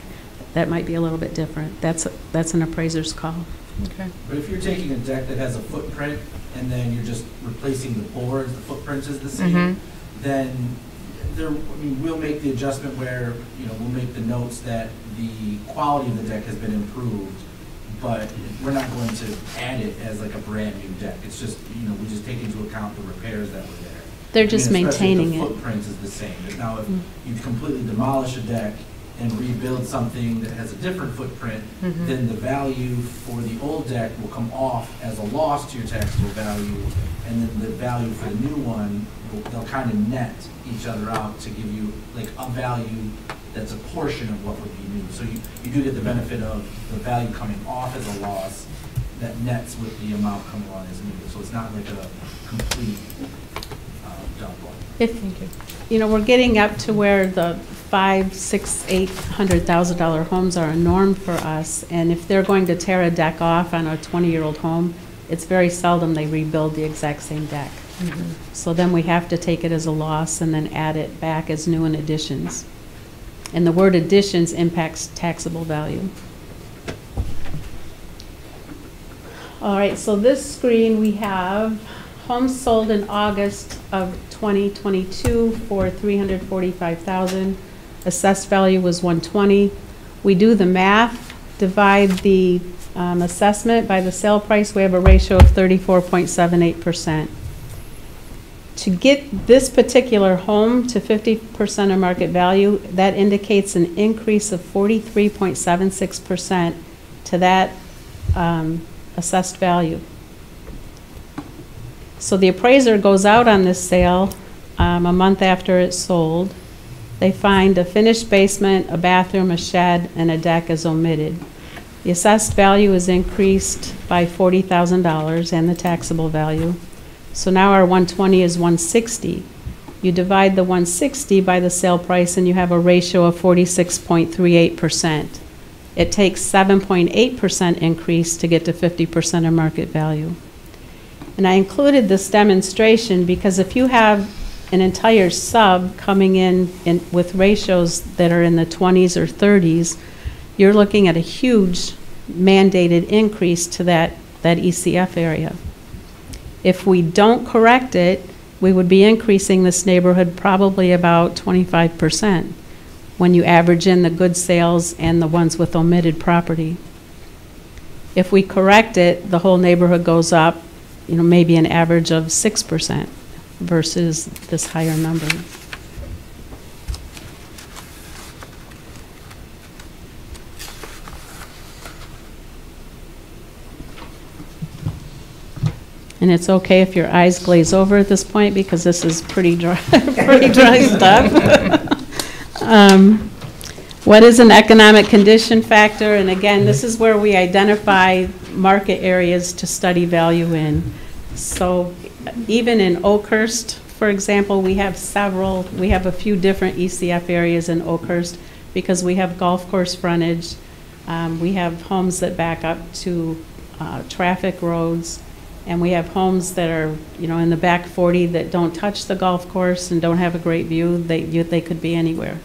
that might be a little bit different. That's an appraiser's call. Okay. But if you're taking a deck that has a footprint and then you're just replacing the boards, the footprint is the same, then we'll make the adjustment where, we'll make the notes that the quality of the deck has been improved, but we're not going to add it as like a brand new deck. It's just, we just take into account the repairs that were there. They're just maintaining it. The footprint is the same. Now, if you completely demolish a deck and rebuild something that has a different footprint, then the value for the old deck will come off as a loss to your taxable value, and then the value for the new one, they'll kind of net each other out to give you like a value that's a portion of what would be new. So you do get the benefit of the value coming off as a loss, that nets with the amount coming on as needed, so it's not like a complete double. If, you know, we're getting up to where the $500,000, $600,000, $800,000 homes are a norm for us, and if they're going to tear a deck off on a 20-year-old home, it's very seldom they rebuild the exact same deck. So then we have to take it as a loss and then add it back as new and additions. And the word additions impacts taxable value. All right, so this screen we have homes sold in August of 2022 for $345,000. Assessed value was $120,000. We do the math, divide the assessment by the sale price. We have a ratio of 34.78%. To get this particular home to 50% of market value, that indicates an increase of 43.76% to that assessed value. So the appraiser goes out on this sale a month after it's sold. They find a finished basement, a bathroom, a shed, and a deck is omitted. The assessed value is increased by $40,000 and the taxable value. So now our 120 is 160. You divide the 160 by the sale price and you have a ratio of 46.38%. It takes 7.8% increase to get to 50% of market value. And I included this demonstration because if you have an entire sub coming in with ratios that are in the 20s or 30s, you're looking at a huge mandated increase to that ECF area. If we don't correct it, we would be increasing this neighborhood probably about 25% when you average in the good sales and the ones with omitted property. If we correct it, the whole neighborhood goes up, you know, maybe an average of 6% versus this higher number. And it's okay if your eyes glaze over at this point because this is pretty dry, pretty dry stuff. What is an economic condition factor? And again, this is where we identify market areas to study value in. So even in Oakhurst, for example, we have a few different ECF areas in Oakhurst because we have golf course frontage. We have homes that back up to traffic roads. And we have homes that are, you know, in the back 40 that don't touch the golf course and don't have a great view. They could be anywhere.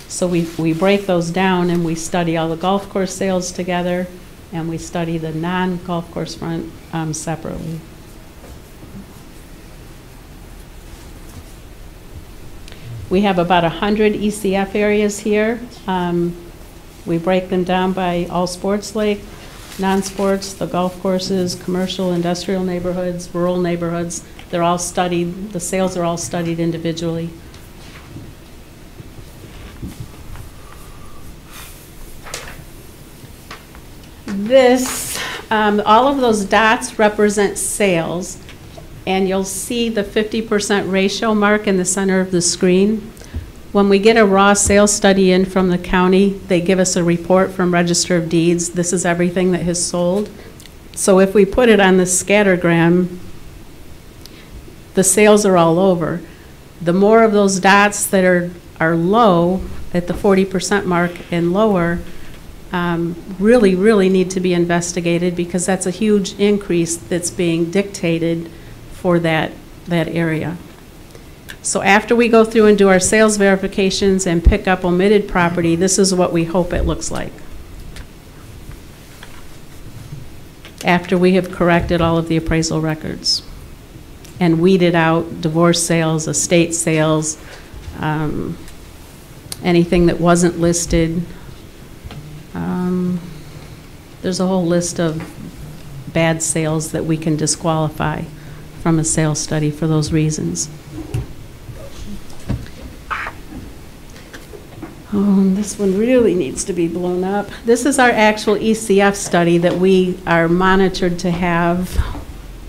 So we break those down and we study all the golf course sales together and we study the non-golf course front separately. We have about 100 ECF areas here. We break them down by all sports lake, non-sports, the golf courses, commercial, industrial neighborhoods, rural neighborhoods. They're all studied, the sales are all studied individually. This, all of those dots represent sales, and you'll see the 50% ratio mark in the center of the screen. When we get a raw sales study in from the county, they give us a report from Register of Deeds. This is everything that has sold. So if we put it on the scattergram, the sales are all over. The more of those dots that are low, at the 40% mark and lower, really need to be investigated because that's a huge increase that's being dictated for that area. So after we go through and do our sales verifications and pick up omitted property, this is what we hope it looks like. After we have corrected all of the appraisal records and weeded out divorce sales, estate sales, anything that wasn't listed. There's a whole list of bad sales that we can disqualify from a sales study for those reasons. Oh, this one really needs to be blown up. This is our actual ECF study that we are monitored to have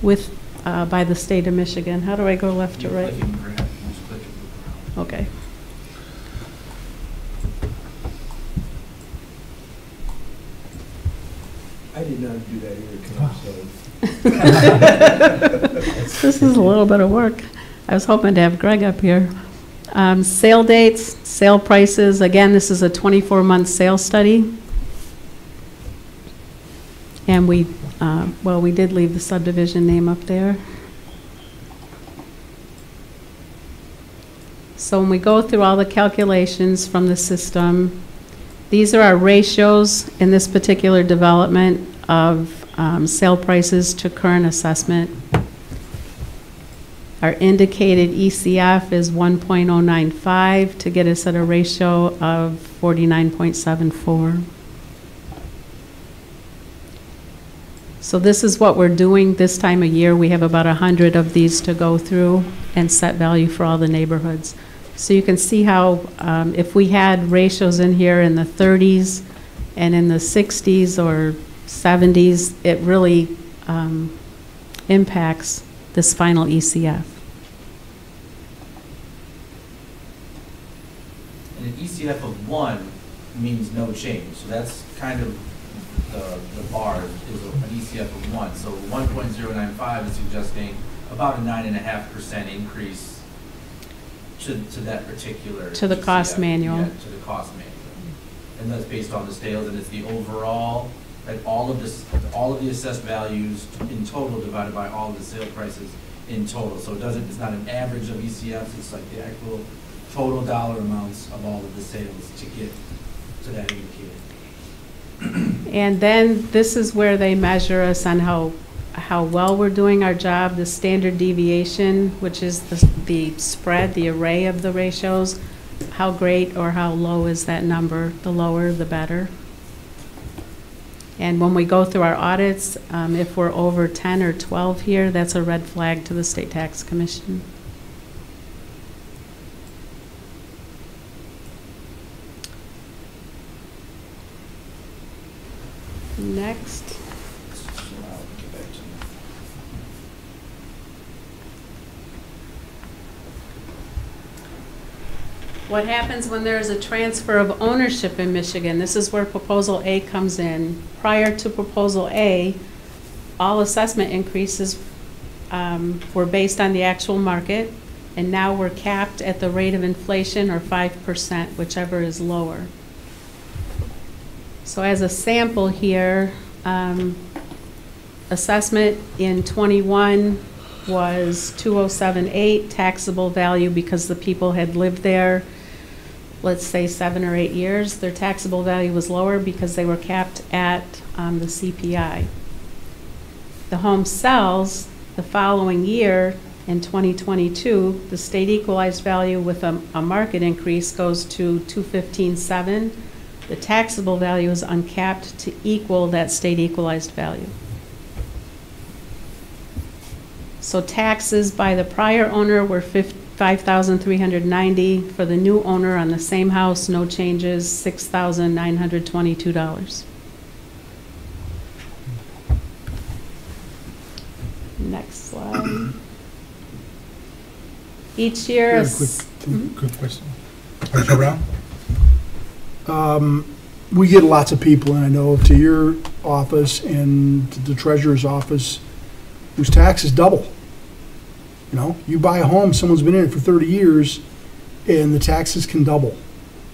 with by the state of Michigan. How do I go left to right? Okay. I did know how to do that either, Kim, so. This is a little bit of work. I was hoping to have Greg up here. Sale dates, sale prices, again, this is a 24-month sale study. And we did leave the subdivision name up there. So when we go through all the calculations from the system, these are our ratios in this particular development of sale prices to current assessment. Our indicated ECF is 1.095 to get us at a ratio of 49.74. So this is what we're doing this time of year. We have about 100 of these to go through and set value for all the neighborhoods. So you can see how if we had ratios in here in the 30s and in the 60s or 70s, it really impacts this final ECF. And an ECF of 1 means no change, so that's kind of the bar is an ECF of 1. So 1.095 is suggesting about a 9.5% increase to that particular To the ECF. cost manual. Yeah, to the cost manual. And that's based on the sales, and it's the overall, like all of the assessed values in total divided by all of the sale prices in total. So it's not an average of ECFs, it's like the actual total dollar amounts of all of the sales to get to that indicator. And then this is where they measure us on how well we're doing our job, the standard deviation, which is the spread, the array of the ratios. How great or how low is that number? The lower, the better. And when we go through our audits, if we're over 10 or 12 here, that's a red flag to the State Tax Commission. Next. What happens when there is a transfer of ownership in Michigan? This is where Proposal A comes in. Prior to Proposal A, all assessment increases were based on the actual market, and now we're capped at the rate of inflation or 5%, whichever is lower. So as a sample here, assessment in 21 was 2078, taxable value because the people had lived there, let's say 7 or 8 years. Their taxable value was lower because they were capped at the CPI. The home sells the following year in 2022, the state equalized value with a market increase goes to 215.7. The taxable value is uncapped to equal that state equalized value. So taxes by the prior owner were $5,390. For the new owner on the same house, no changes, $6,922. Next slide. Each year, Quick question. Commissioner Brown? We get lots of people, and I know to your office and to the treasurer's office, whose taxes double. You know, you buy a home, someone's been in it for 30 years, and the taxes can double.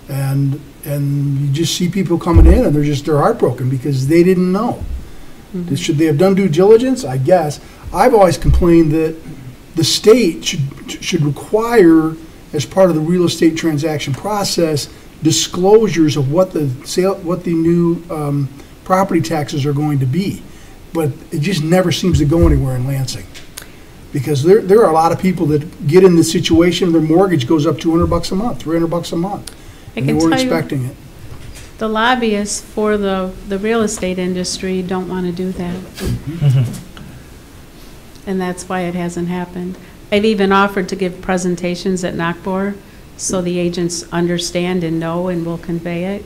And you just see people coming in, and they're heartbroken because they didn't know. Mm-hmm. Should they have done due diligence? I guess. I've always complained that the state should require, as part of the real estate transaction process, disclosures of what the new property taxes are going to be. But it just never seems to go anywhere in Lansing. Because there are a lot of people that get in this situation, their mortgage goes up $200 a month, $300 a month. And they weren't expecting it. The lobbyists for the real estate industry don't want to do that. Mm-hmm. And that's why it hasn't happened. I've even offered to give presentations at NACBOR so the agents understand and know and will convey it.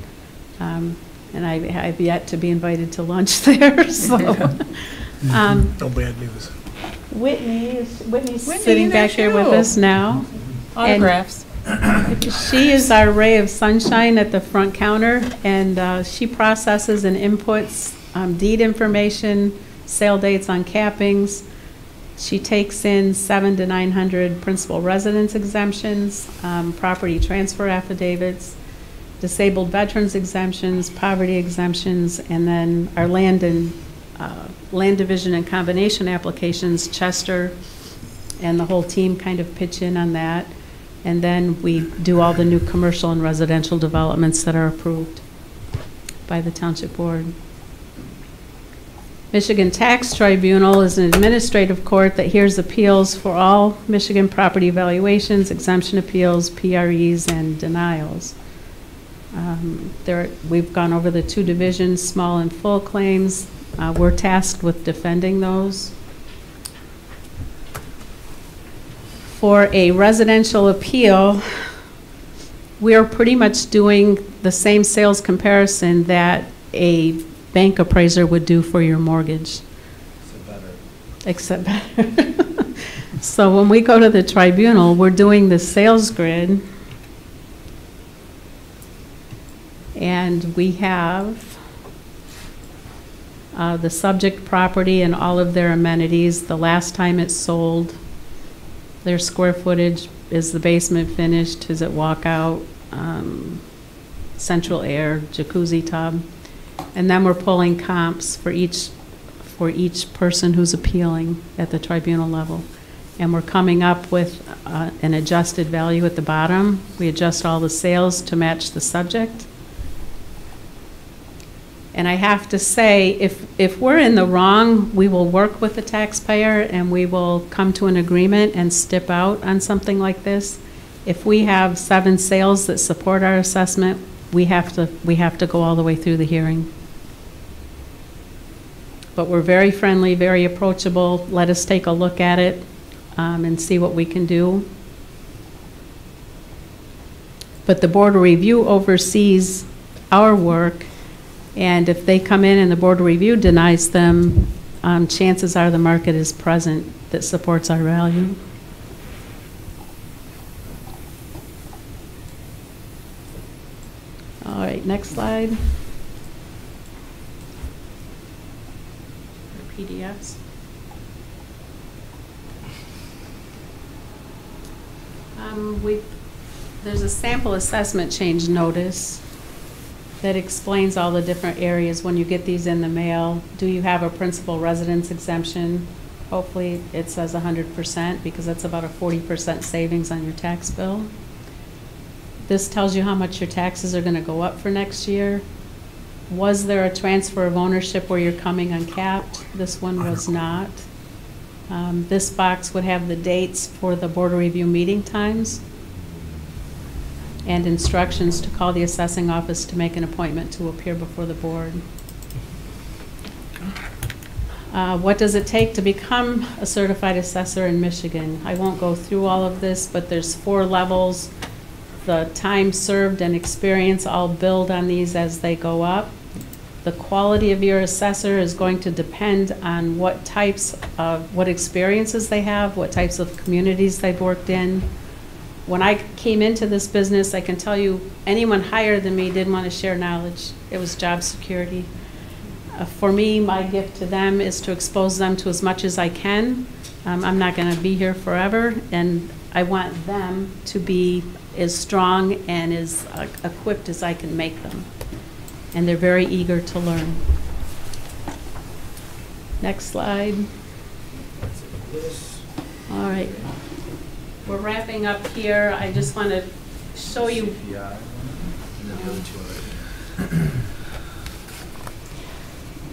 And I've yet to be invited to lunch there. So, no bad news. Whitney's sitting back here with us now. Autographs. She is our ray of sunshine at the front counter, and she processes and inputs deed information, sale dates on cappings. She takes in 700 to 900 principal residence exemptions, property transfer affidavits, disabled veterans exemptions, poverty exemptions, and then our land division and combination applications. Chester and the whole team kind of pitch in on that. And then we do all the new commercial and residential developments that are approved by the Township Board. Michigan Tax Tribunal is an administrative court that hears appeals for all Michigan property valuations, exemption appeals, PREs, and denials. We've gone over the 2 divisions, small and full claims. We're tasked with defending those. For a residential appeal, we are pretty much doing the same sales comparison that a bank appraiser would do for your mortgage. Except better. So when we go to the tribunal, we're doing the sales grid. And we have the subject property and all of their amenities, the last time it's sold, their square footage, is the basement finished, is it walkout, central air, jacuzzi tub. And then we're pulling comps for each person who's appealing at the tribunal level. And we're coming up with an adjusted value at the bottom. We adjust all the sales to match the subject. And I have to say, if we're in the wrong, we will work with the taxpayer and we will come to an agreement and stip out on something like this. If we have 7 sales that support our assessment, we have to go all the way through the hearing. But we're very friendly, very approachable. Let us take a look at it and see what we can do. But the Board of Review oversees our work. And if they come in and the Board of Review denies them, chances are the market is present that supports our value. All right, next slide. PDFs. There's a sample assessment change notice that explains all the different areas when you get these in the mail. Do you have a principal residence exemption? Hopefully it says 100% because that's about a 40% savings on your tax bill. This tells you how much your taxes are going to go up for next year. Was there a transfer of ownership where you're coming uncapped? This one was not. This box would have the dates for the Board of Review meeting times and instructions to call the assessing office to make an appointment to appear before the board. What does it take to become a certified assessor in Michigan? I won't go through all of this, but there's 4 levels. The time served and experience all build on these as they go up. The quality of your assessor is going to depend on what experiences they have, what types of communities they've worked in. When I came into this business, I can tell you anyone higher than me didn't want to share knowledge. It was job security. For me, my gift to them is to expose them to as much as I can. I'm not going to be here forever, and I want them to be as strong and as equipped as I can make them. And they're very eager to learn. Next slide. All right. We're wrapping up here. I just want to show you.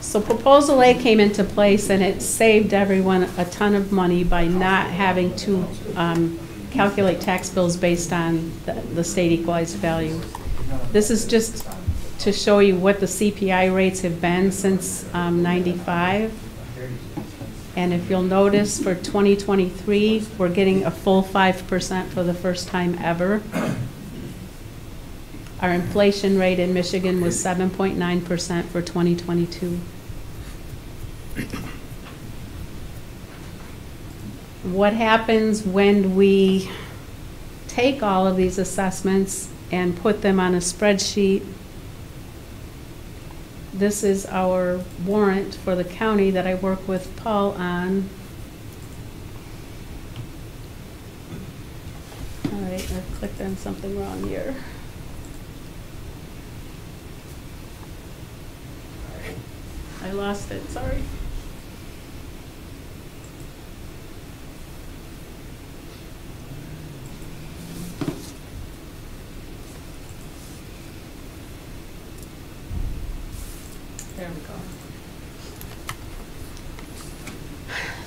So Proposal A came into place and it saved everyone a ton of money by not having to calculate tax bills based on the state equalized value. This is just to show you what the CPI rates have been since 95. And if you'll notice, for 2023, we're getting a full 5% for the first time ever. Our inflation rate in Michigan was 7.9% for 2022. What happens when we take all of these assessments and put them on a spreadsheet? this is our warrant for the county that I work with Paul on. All right, I clicked on something wrong here. I lost it, sorry. There we go.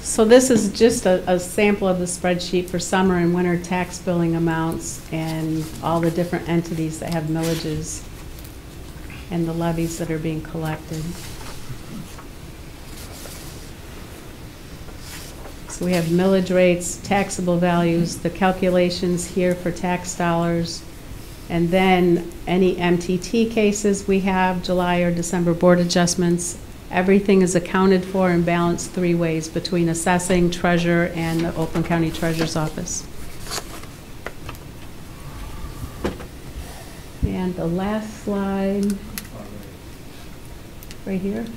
So this is just a sample of the spreadsheet for summer and winter tax billing amounts and all the different entities that have millages and the levies that are being collected. So we have millage rates, taxable values, the calculations here for tax dollars, and then any MTT cases we have, July or December board adjustments. Everything is accounted for and balanced 3 ways between assessing, treasurer, and the Oakland County Treasurer's Office. And the last slide, right here.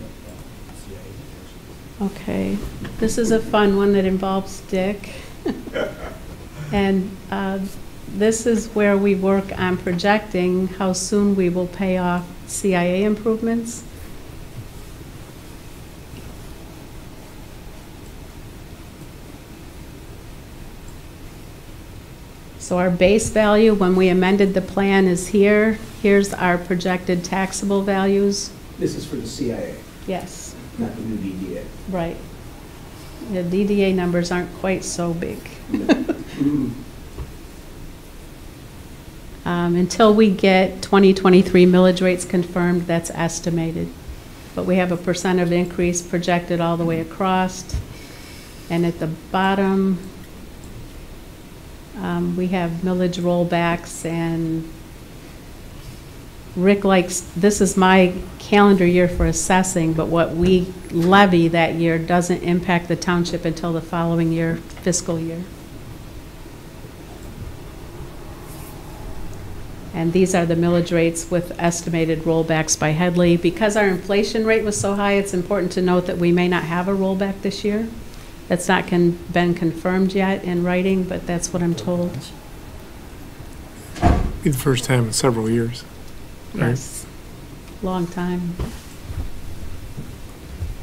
Okay, this is a fun one that involves Dick. And this is where we work on projecting how soon we will pay off CIA improvements. So our base value when we amended the plan is here. Here's our projected taxable values. This is for the CIA, Yes, not the new DDA. right. The DDA numbers aren't quite so big. Until we get 2023 millage rates confirmed, that's estimated. But we have a % of increase projected all the way across. And at the bottom, we have millage rollbacks, and Rick likes, this is my calendar year for assessing, but what we levy that year doesn't impact the township until the following year, fiscal year. And these are the millage rates with estimated rollbacks by Headley. Because our inflation rate was so high, it's important to note that we may not have a rollback this year. That's not been confirmed yet in writing, but that's what I'm told. Be the first time in several years. Right. Yes, long time.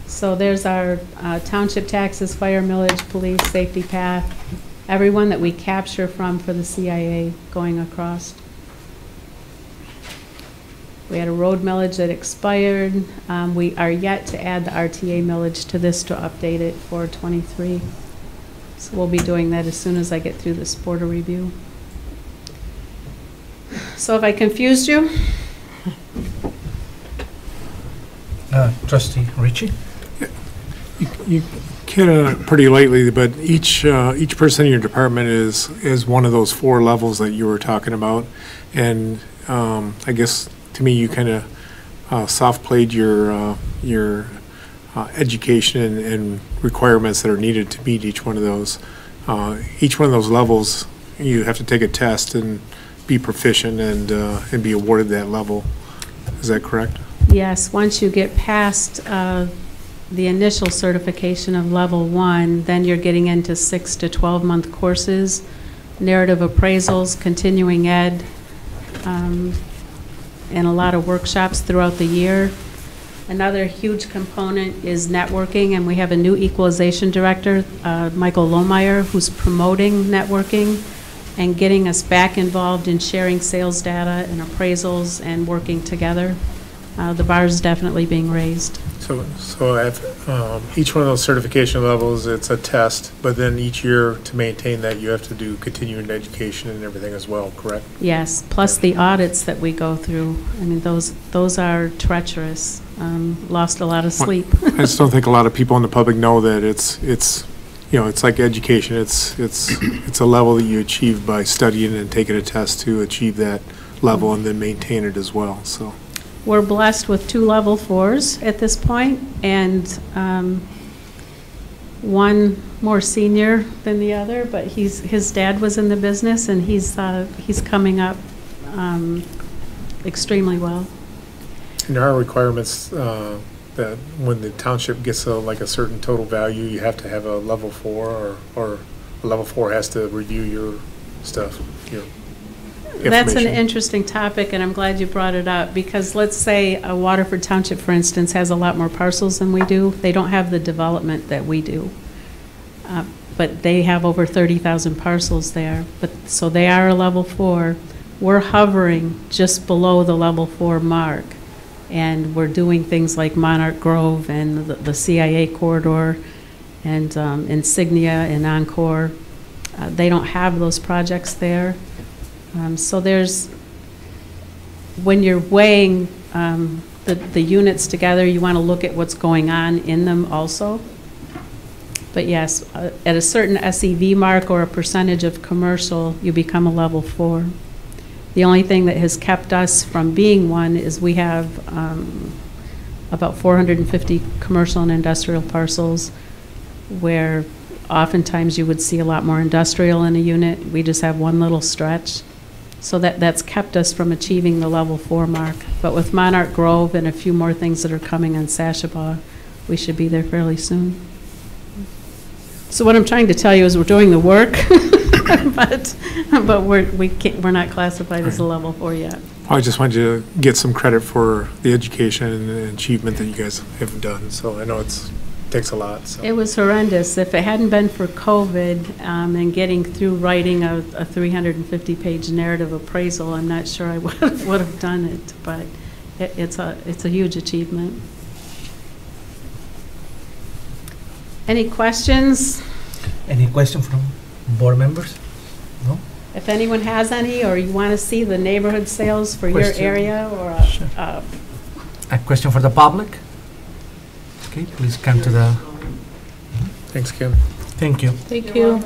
So there's our township taxes, fire millage, police, safety path, everyone that we capture from for the CIA going across. We had a road millage that expired. We are yet to add the RTA millage to this to update it for '23. So we'll be doing that as soon as I get through this border review. So have I confused you? Trustee Ritchie? You kind of pretty lightly, but each person in your department is one of those 4 levels that you were talking about. And I guess to me, you kind of soft played your education and requirements that are needed to meet each one of those. Each one of those levels, you have to take a test and be proficient and be awarded that level. Is that correct? Yes, once you get past the initial certification of level 1, then you're getting into 6 to 12-month courses, narrative appraisals, continuing ed, and a lot of workshops throughout the year. Another huge component is networking, and we have a new equalization director, Michael Lohmeyer, who's promoting networking and getting us back involved in sharing sales data and appraisals and working together. The bar is definitely being raised. So at each one of those certification levels, it's a test, but then each year to maintain that, you have to do continuing education and everything as well, correct? Yes, plus the audits that we go through. I mean, those are treacherous. Lost a lot of sleep. I just don't think a lot of people in the public know that it's like education. It's a level that you achieve by studying and taking a test to achieve that level and then maintain it as well. So. We're blessed with 2 level 4s at this point, and one more senior than the other, but his dad was in the business, and he's coming up extremely well. And there are requirements that when the township gets like a certain total value, you have to have a level 4, or a level 4 has to review your stuff, your That's an information. interesting topic, and I'm glad you brought it up, because let's say Waterford Township, for instance, has a lot more parcels than we do. They don't have the development that we do. But they have over 30,000 parcels there. So they are a level 4. We're hovering just below the level 4 mark. And we're doing things like Monarch Grove and the CIA corridor and Insignia and Encore. They don't have those projects there. So when you're weighing the units together, you want to look at what's going on in them also. But yes, at a certain SEV mark or a percentage of commercial, you become a level 4. The only thing that has kept us from being one is we have about 450 commercial and industrial parcels, where oftentimes you would see a lot more industrial in a unit. We just have one little stretch. So that's kept us from achieving the level 4 mark. But with Monarch Grove and a few more things that are coming on Sashabaw, we should be there fairly soon. So what I'm trying to tell you is we're doing the work, but we're not classified as a level 4 yet. I just wanted to get some credit for the education and achievement that you guys have done. So I know it takes a lot. So. It was horrendous. If it hadn't been for COVID and getting through writing a 350-page narrative appraisal, I'm not sure I would have done it. But it's a huge achievement. Any questions? Any question from board members? No? If anyone has any, or you want to see the neighborhood sales for your Question? area, or Sure. A question for the public? Okay, please come to the, Thanks, Kim. thank you. Thank you.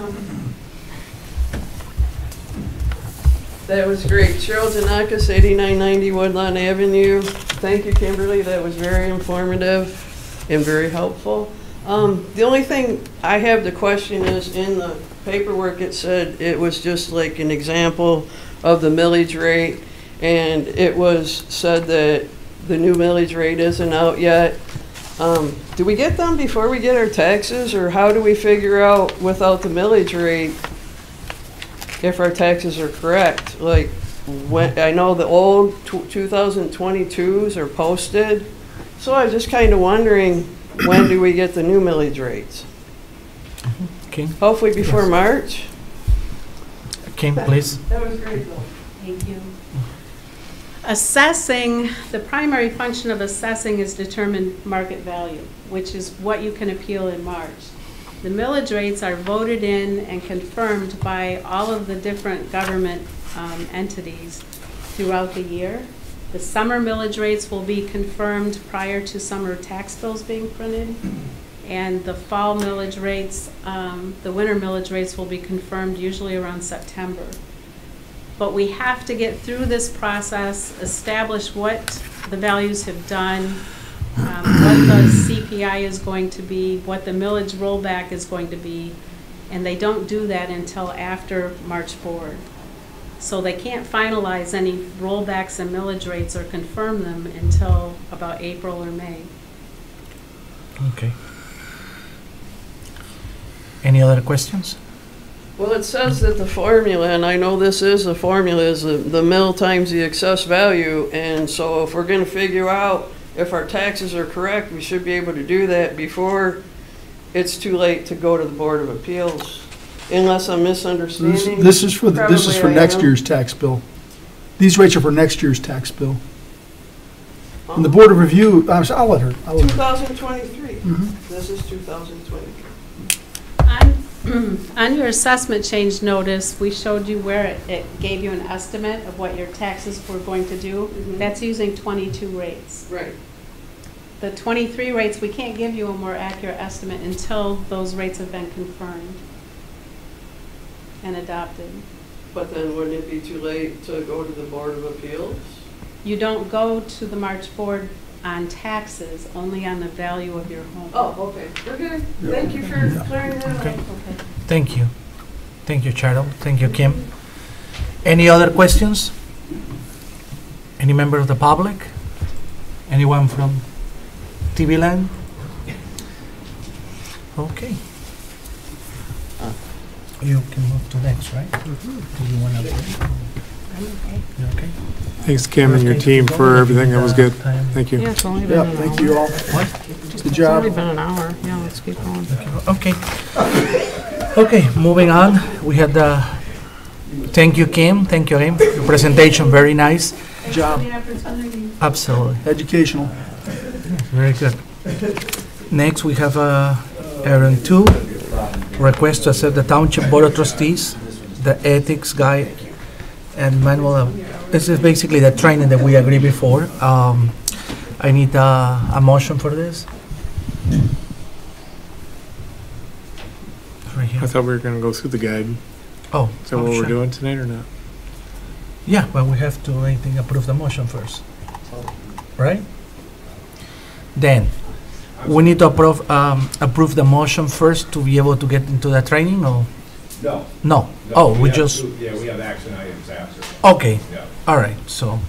That was great. Cheryl Janakis, 8990 Woodlawn Avenue. Thank you, Kimberly. That was very informative and very helpful. The only thing I have to question is, in the paperwork it said it was just like an example of the millage rate, and it was said that the new millage rate isn't out yet. Do we get them before we get our taxes, or how do we figure out without the millage rate if our taxes are correct? Like, when I know the old 2022s are posted, so I was just kind of wondering, when do we get the new millage rates? Okay, Hopefully before March? Kim, please. That was great, though. Thank you. Assessing, the primary function of assessing is determine market value, which is what you can appeal in March. The millage rates are voted in and confirmed by all of the different government entities throughout the year. The summer millage rates will be confirmed prior to summer tax bills being printed, and the fall millage rates, the winter millage rates will be confirmed usually around September. But we have to get through this process, establish what the values have done, what the CPI is going to be, what the millage rollback is going to be, and they don't do that until after March board. So they can't finalize any rollbacks and millage rates or confirm them until about April or May. Okay. Any other questions? Well, it says that the formula, and I know this is the formula, is the mill times the excess value, and so if we're going to figure out if our taxes are correct, we should be able to do that before it's too late to go to the Board of Appeals, unless I'm misunderstanding. This is for Probably I next am. year's tax bill. These rates are for next year's tax bill. And the Board of Review, I'll let her. 2023. Mhm. This is 2023. On your assessment change notice, we showed you where it gave you an estimate of what your taxes were going to do. Mhm. That's using 22 rates. Right. The 23 rates, we can't give you a more accurate estimate until those rates have been confirmed and adopted. But then wouldn't it be too late to go to the Board of Appeals? You don't go to the March board on taxes, only on the value of your home. Oh, okay. Okay. Thank you for clearing that Okay. up. Okay. Thank you. Thank you, Cheryl. Thank you, Kim. Any other questions? Any member of the public? Anyone from TV Land? Okay. You can move to next, right? Do you want to? You okay? Thanks, Kim, and your team for everything. That was good. Thank you. Yeah, it's only been Yeah, an hour. thank you all. What? Good It's job. only been an hour. Yeah, let's keep going. Okay. Okay, moving on. We had the, thank you, Kim. Thank you, Kim. Your presentation, very nice. Good job. Absolutely. Educational. Very good. Next, we have Aaron 2, request to accept the Township Board of Trustees, the ethics guide and manual. This is basically the training that we agreed before. I need a motion for this. Right here. I thought we were gonna go through the guide. Oh, Is that what we're sure. doing tonight or not? Yeah, but we have to, I think, approve the motion first, right? Then, we need to approve the motion first to be able to get into the training, or? No. No? No, Oh, we have just, to- Yeah, we have action items after. okay, Yeah. all right, so,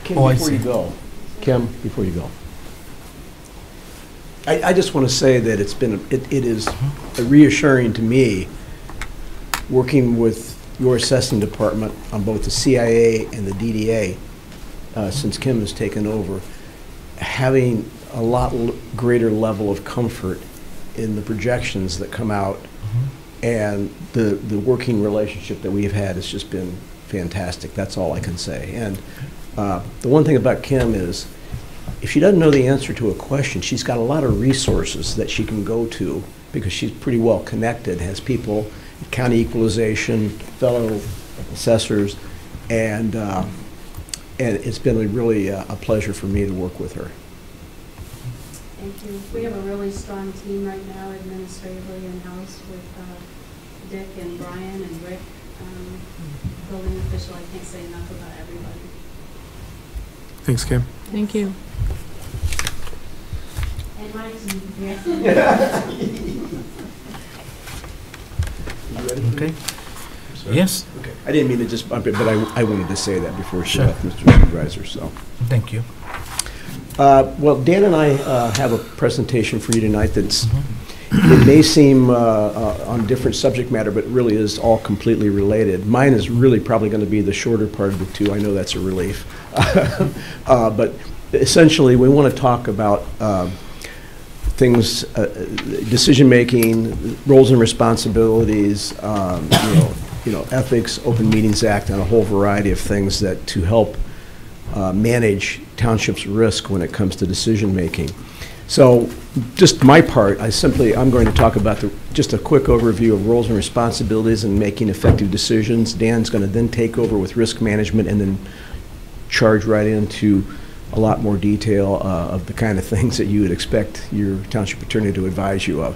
Kim, Oh, I before you see. go, Kim, before you go, I just want to say that it is reassuring to me, working with your assessing department on both the CIA and the DDA, since Kim has taken over, having a lot greater level of comfort in the projections that come out, and the working relationship that we've had has just been fantastic. That's all I can say. And the one thing about Kim is, if she doesn't know the answer to a question, she's got a lot of resources that she can go to, because she's pretty well connected, has people, county equalization, fellow assessors, and it's been really a pleasure for me to work with her. Thank you. We have a really strong team right now administratively in-house with Dick and Brian and Rick, building official. I can't say enough about everybody. Thanks, Kim. Thank you. And my team, yeah. okay? Yes, I didn't mean to just bump it, but I wanted to say that before she Sure. left, Mr. Supervisor, so. thank you. Well, Dan and I have a presentation for you tonight that's, it may seem on different subject matter, but really is all completely related. Mine is really probably going to be the shorter part of the two. I know that's a relief. But essentially, we want to talk about things, decision-making, roles and responsibilities, ethics, Open Meetings Act, and a whole variety of things that to help manage township's risk when it comes to decision-making. So just my part, I'm going to talk about just a quick overview of roles and responsibilities and making effective decisions. Dan's going to then take over with risk management and then charge right into a lot more detail of the kind of things that you would expect your township attorney to advise you of.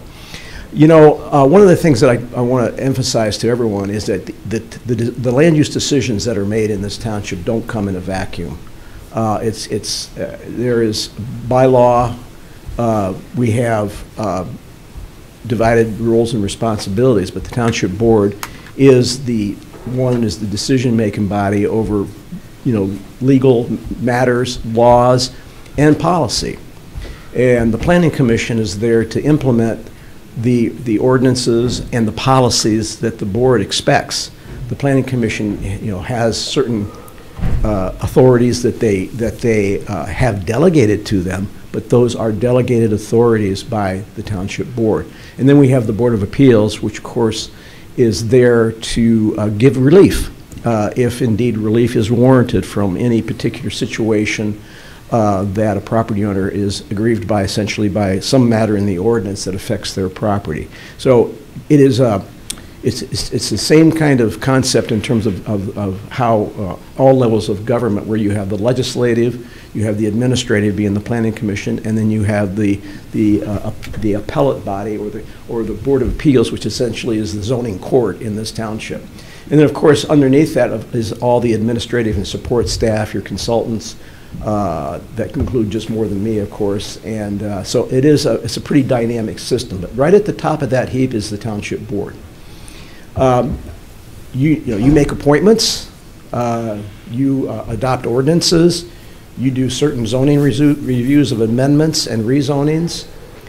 You know, one of the things that I want to emphasize to everyone is that the land use decisions that are made in this township don't come in a vacuum. There is, by law, we have divided roles and responsibilities, but the township board is the decision-making body over, legal matters, laws, and policy. And the Planning Commission is there to implement the ordinances and the policies that the board expects. The Planning Commission, has certain authorities that they have delegated to them, but those are delegated authorities by the township board. And then we have the Board of Appeals, which of course is there to give relief, if indeed relief is warranted from any particular situation that a property owner is aggrieved by, essentially by some matter in the ordinance that affects their property. So it is it's the same kind of concept in terms of how all levels of government, where you have the legislative, you have the administrative being the Planning Commission, and then you have the appellate body or the Board of Appeals, which essentially is the zoning court in this township. And then of course underneath that is all the administrative and support staff, your consultants, that include just more than me, of course, and so it's a pretty dynamic system. But right at the top of that heap is the township board. You make appointments, you adopt ordinances, You do certain zoning reviews of amendments and rezonings.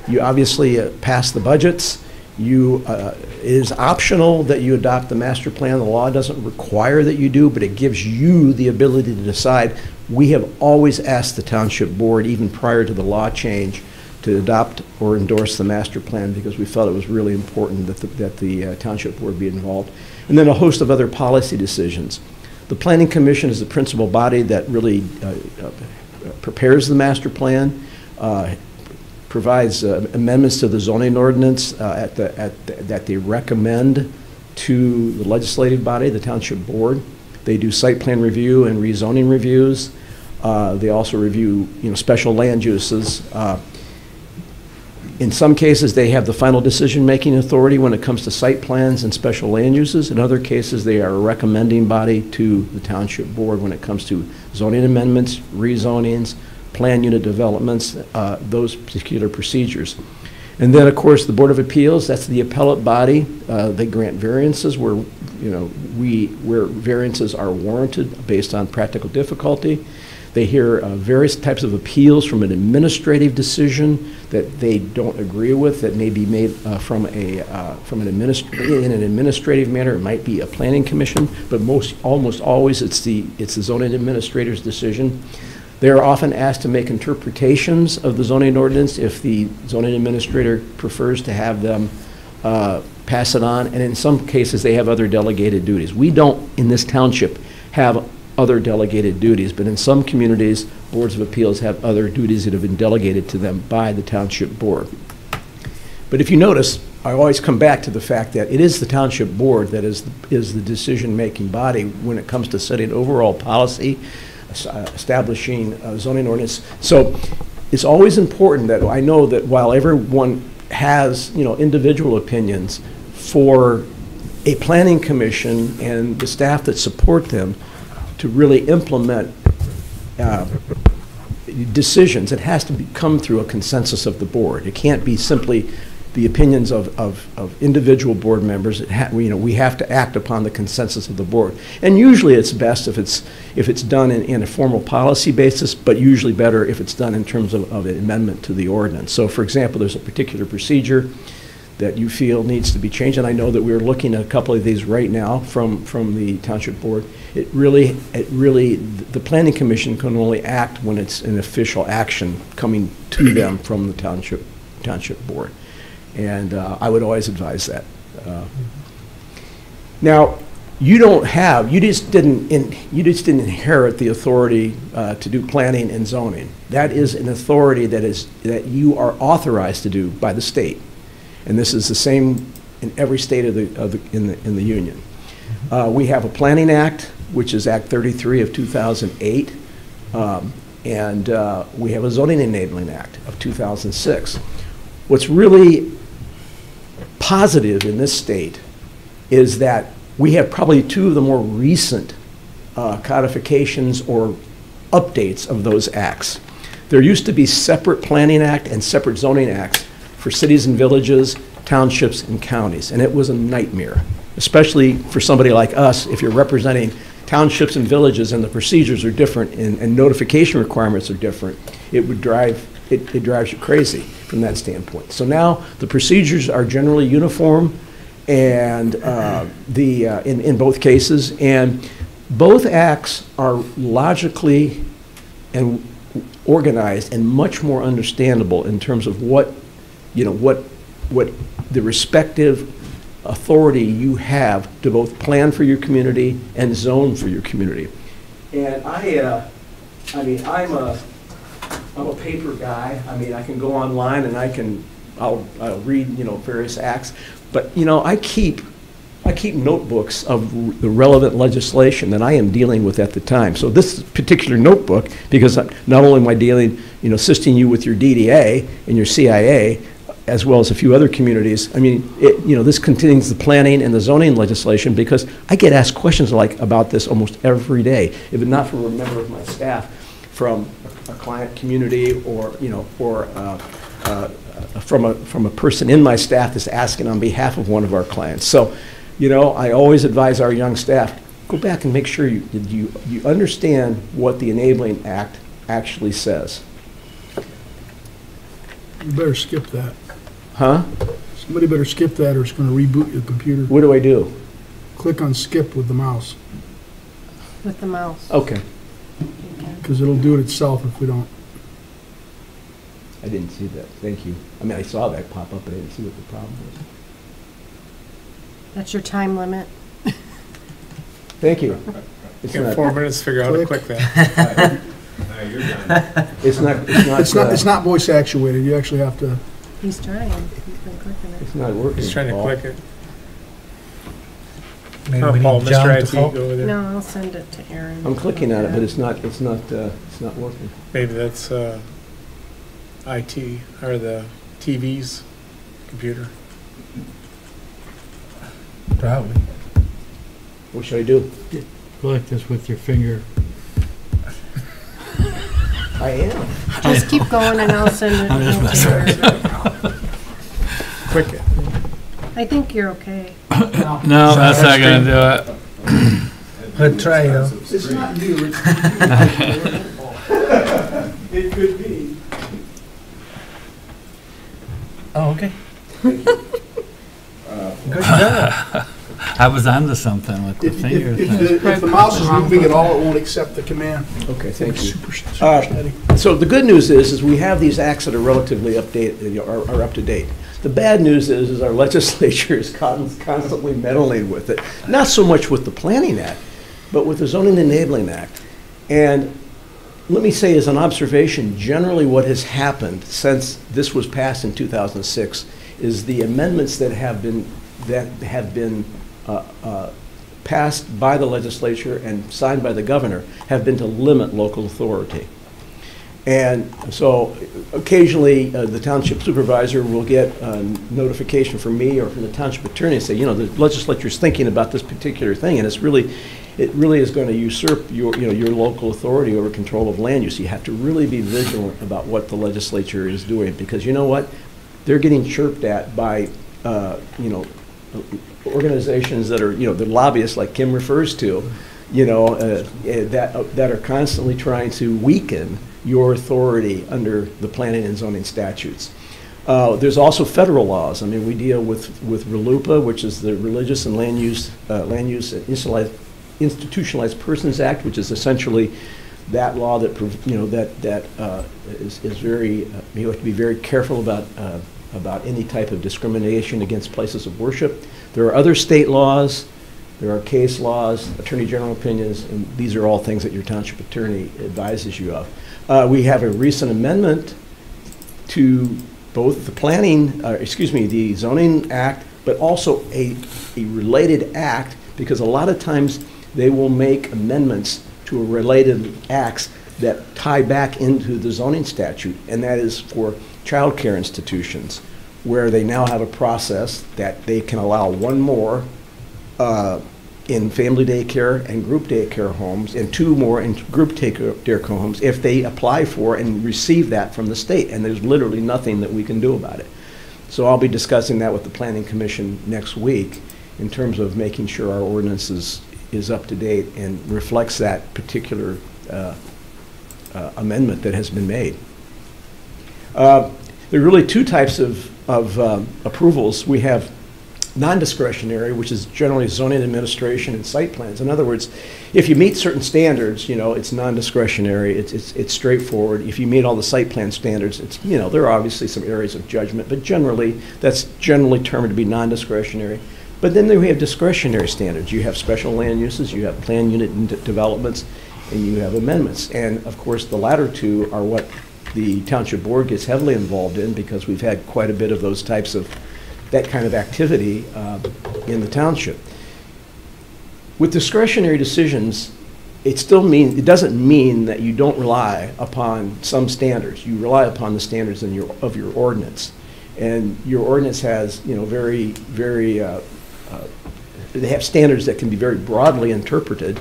You obviously pass the budgets. It is optional that you adopt the master plan. The law doesn't require that you do, but it gives you the ability to decide. We have always asked the township board, even prior to the law change, to adopt or endorse the master plan because we felt it was really important that the township board be involved. And then a host of other policy decisions. The Planning Commission is the principal body that really prepares the master plan, provides amendments to the zoning ordinance that they recommend to the legislative body, the township board. They do site plan review and rezoning reviews. They also review, special land uses. In some cases, they have the final decision-making authority when it comes to site plans and special land uses. In other cases, they are a recommending body to the township board when it comes to zoning amendments, rezonings, plan unit developments, those particular procedures. And then, of course, the Board of Appeals, that's the appellate body. They grant variances where, where variances are warranted based on practical difficulty. They hear various types of appeals from an administrative decision that they don't agree with that may be made in an administrative manner. It might be a planning commission, but almost always it's the zoning administrator's decision. They are often asked to make interpretations of the zoning ordinance if the zoning administrator prefers to have them pass it on, and in some cases they have other delegated duties. We don't, in this township, have other delegated duties, but in some communities, boards of appeals have other duties that have been delegated to them by the township board. But if you notice, I always come back to the fact that it is the township board that is the decision-making body when it comes to setting overall policy, establishing zoning ordinance. So it's always important that I know that while everyone has, individual opinions, for a planning commission and the staff that support them to really implement decisions, it has to come through a consensus of the board. It can't be simply the opinions of individual board members. We have to act upon the consensus of the board. And usually it's best if it's done in a formal policy basis, but usually better if it's done in terms of an amendment to the ordinance. So for example, there's a particular procedure that you feel needs to be changed, and I know that we're looking at a couple of these right now from the township board. It really, the planning commission can only act when it's an official action coming to them from the township board. And I would always advise that. Now, you just didn't inherit the authority to do planning and zoning. That is an authority that you are authorized to do by the state, and this is the same in every state in the union. We have a Planning Act, which is Act 33 of 2008, and we have a Zoning Enabling Act of 2006. What's really positive in this state is that we have probably two of the more recent codifications or updates of those acts. There used to be separate Planning Act and separate Zoning Acts for cities and villages, townships, and counties, and it was a nightmare, especially for somebody like us. If you're representing townships and villages and the procedures are different and notification requirements are different, it drives you crazy from that standpoint. So now the procedures are generally uniform and in both cases, and both acts are logically and organized and much more understandable in terms of what the respective authority you have to both plan for your community and zone for your community. And I'm a paper guy. I mean, I can go online and I'll read, various acts, but, I keep notebooks of the relevant legislation that I am dealing with at the time. So this particular notebook, because not only am I dealing, assisting you with your DDA and your CIA, as well as a few other communities. I mean, this contains the planning and the zoning legislation because I get asked questions about this almost every day. If it's not from a member of my staff, from a client community, or from a person in my staff that's asking on behalf of one of our clients. So, I always advise our young staff, go back and make sure you understand what the Enabling Act actually says. You better skip that. Huh? Somebody better skip that or it's going to reboot your computer. What do I do? Click on skip with the mouse, With the mouse. Okay. because it'll do it itself if we don't. I didn't see that. Thank you. I mean, I saw that pop up, but I didn't see what the problem was. That's your time limit. Thank you. It's You got not, 4 minutes to figure out how to Click. click that. It's not voice actuated. You actually have to. He's trying. He's been clicking it. it's not working. He's trying to Paul. click it. Maybe Oh, we Paul, need John Mr. to IT, help. go over there. No, I'll send it to Aaron. I'm clicking on it, but it's not working. Maybe that's IT, or the TV's computer. Probably. What should I do? Go like this with your finger. I am. Just keep going and I'll send it I'm just to messing Aaron. Click it. I think you're okay. No, that's not gonna do it. Good try, though. It's not you. It could be. Oh, okay. Good job. I was onto something with the finger thing. If the mouse is moving at all, it won't accept the command. Okay, thank you. Super steady. So the good news is we have these acts that are relatively are up to date. The bad news is our legislature is constantly meddling with it. Not so much with the Planning Act, but with the Zoning Enabling Act. And let me say as an observation, generally what has happened since this was passed in 2006 is the amendments that have been passed by the legislature and signed by the governor have been to limit local authority. And so occasionally the township supervisor will get a notification from me or from the township attorney and say, you know, the legislature is thinking about this particular thing, and it really is going to usurp your local authority over control of land use. You have to really be vigilant about what the legislature is doing, because you know what? They're getting chirped at by, organizations that are, the lobbyists like Kim refers to, that are constantly trying to weaken your authority under the planning and zoning statutes. There's also federal laws. I mean, we deal with RLUIPA, which is the Religious and Land Use Institutionalized Persons Act, which is essentially that law that is very, you have to be very careful about any type of discrimination against places of worship. There are other state laws, there are case laws, attorney general opinions, and these are all things that your township attorney advises you of. We have a recent amendment to both the Zoning Act, but also a related act, because a lot of times they will make amendments to a related acts that tie back into the zoning statute, and that is for child care institutions, where they now have a process that they can allow one more in family daycare and group daycare homes, and two more in group daycare homes if they apply for and receive that from the state, and there's literally nothing that we can do about it. So I'll be discussing that with the Planning Commission next week in terms of making sure our ordinance is up to date and reflects that particular amendment that has been made. There are really two types of approvals. We have non-discretionary, which is generally zoning administration and site plans. In other words, if you meet certain standards, it's non-discretionary, it's straightforward. If you meet all the site plan standards, there are obviously some areas of judgment, but generally, that's generally termed to be non-discretionary. But then we have discretionary standards. You have special land uses, you have plan unit developments, and you have amendments. And of course, the latter two are what the township board gets heavily involved in, because we've had quite a bit of that kind of activity in the township. With discretionary decisions, it doesn't mean that you don't rely upon some standards. You rely upon the standards of your ordinance. And your ordinance has, very, very, they have standards that can be very broadly interpreted,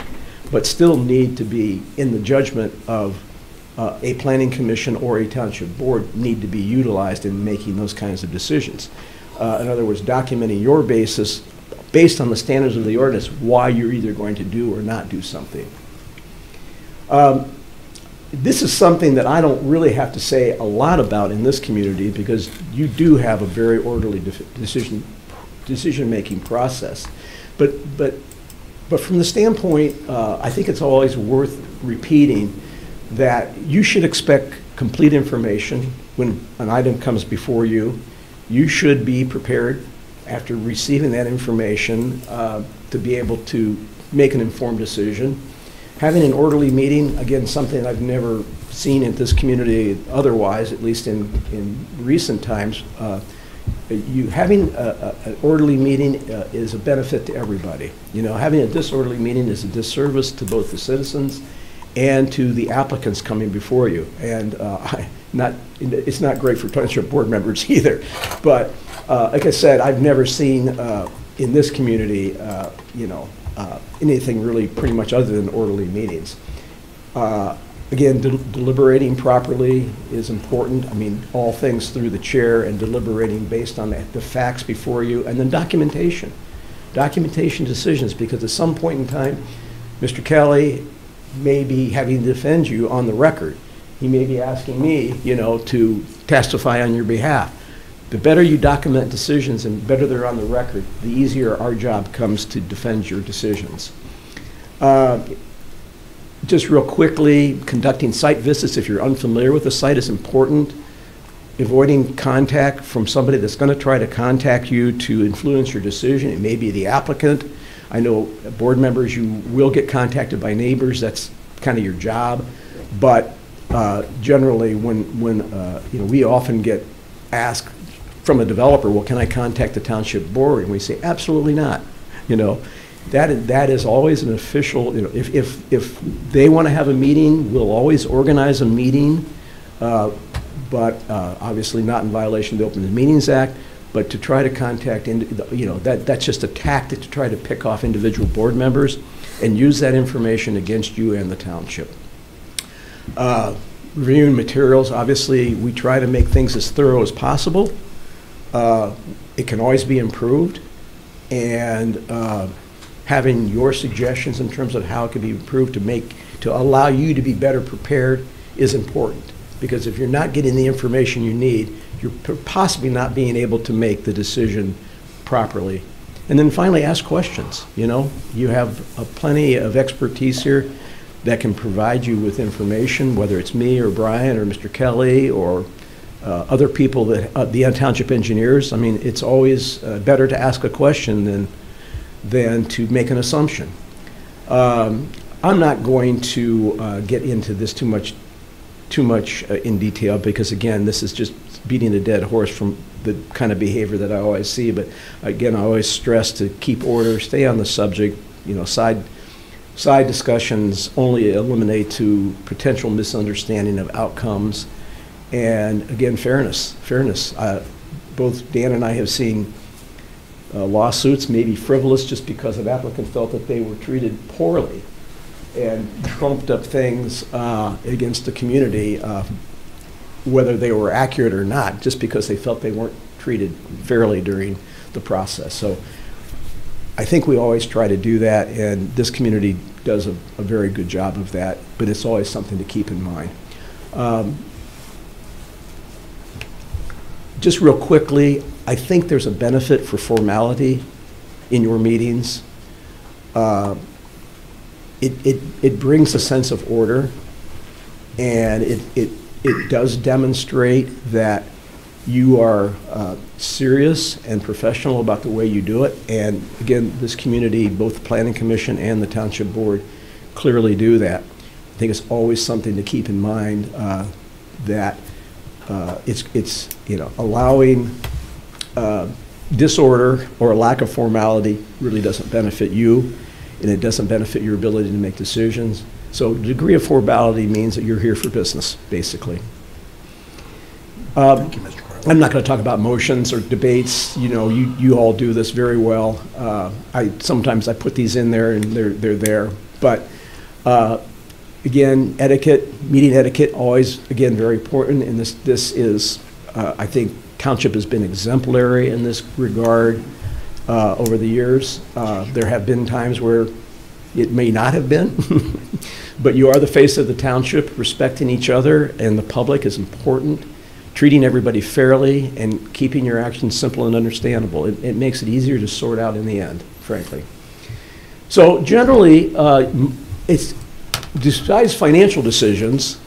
but still need to be, in the judgment of a planning commission or a township board, need to be utilized in making those kinds of decisions. In other words, documenting your basis based on the standards of the ordinance, why you're either going to do or not do something. this is something that I don't really have to say a lot about in this community because you do have a very orderly decision-making process. But from the standpoint, I think it's always worth repeating that you should expect complete information when an item comes before you. You should be prepared after receiving that information to be able to make an informed decision. Having an orderly meeting, again, something I've never seen in this community otherwise, at least in recent times. Having an orderly meeting is a benefit to everybody. You know, having a disorderly meeting is a disservice to both the citizens and to the applicants coming before you. And it's not great for township board members either. But like I said, I've never seen in this community, anything really pretty much other than orderly meetings. Again, deliberating properly is important. I mean, all things through the chair and deliberating based on the facts before you, and then documentation. Documentation decisions, because at some point in time, Mr. Kelly may be having to defend you on the record. He may be asking me, to testify on your behalf. The better you document decisions and better they're on the record, the easier our job comes to defend your decisions. Just real quickly, conducting site visits if you're unfamiliar with the site is important. Avoiding contact from somebody that's going to try to contact you to influence your decision. It may be the applicant. I know board members, you will get contacted by neighbors. That's kind of your job. But generally, when we often get asked from a developer, well, can I contact the township board? And we say, absolutely not. That is always an official, if they want to have a meeting, we'll always organize a meeting, but obviously not in violation of the Open Meetings Act, but to try to contact, that's just a tactic to try to pick off individual board members and use that information against you and the township. Reviewing materials, obviously, we try to make things as thorough as possible. It can always be improved, and having your suggestions in terms of how it can be improved to allow you to be better prepared is important. Because if you're not getting the information you need, you're possibly not being able to make the decision properly. And then finally, ask questions. You have plenty of expertise here that can provide you with information, whether it's me or Brian or Mr. Kelly or other people, the township engineers. I mean, it's always better to ask a question than to make an assumption. I'm not going to get into this too much in detail because, again, this is just beating a dead horse from the kind of behavior that I always see. But again, I always stress to keep order, stay on the subject. Side discussions only eliminate to potential misunderstanding of outcomes. And again, fairness. Both Dan and I have seen lawsuits, maybe frivolous, just because an applicant felt that they were treated poorly and trumped up things against the community, whether they were accurate or not, just because they felt they weren't treated fairly during the process. So I think we always try to do that, and this community does a very good job of that, but it's always something to keep in mind. Just real quickly, I think there's a benefit for formality in your meetings. It brings a sense of order, and it does demonstrate that you are serious and professional about the way you do it. And again, this community, both the Planning Commission and the Township Board, clearly do that. I think it's always something to keep in mind that it's allowing disorder or a lack of formality really doesn't benefit you, and it doesn't benefit your ability to make decisions. So the degree of formality means that you're here for business, basically. Thank you, Mr. Carter. I'm not going to talk about motions or debates. You all do this very well. Sometimes I put these in there and they're there. But again, meeting etiquette, always, again, very important. And this is, I think, Township has been exemplary in this regard over the years. There have been times where it may not have been, But you are the face of the township. Respecting each other and the public is important. Treating everybody fairly and keeping your actions simple and understandable. It makes it easier to sort out in the end, frankly. So generally, it's besides financial decisions,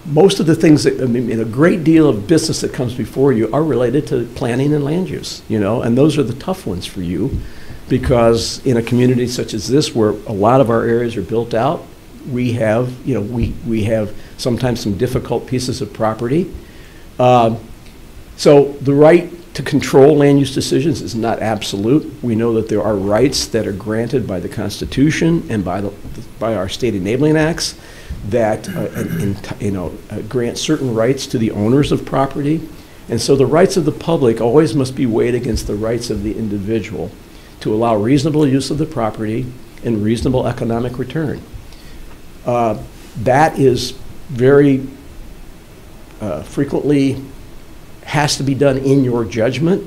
most of the things that, I mean, a great deal of business that comes before you are related to planning and land use, and those are the tough ones for you, because in a community such as this, where a lot of our areas are built out, we have, we have sometimes some difficult pieces of property. So the right to control land use decisions is not absolute. We know that there are rights that are granted by the Constitution and by our state enabling acts that grant certain rights to the owners of property. And so the rights of the public always must be weighed against the rights of the individual to allow reasonable use of the property and reasonable economic return. That is very frequently has to be done in your judgment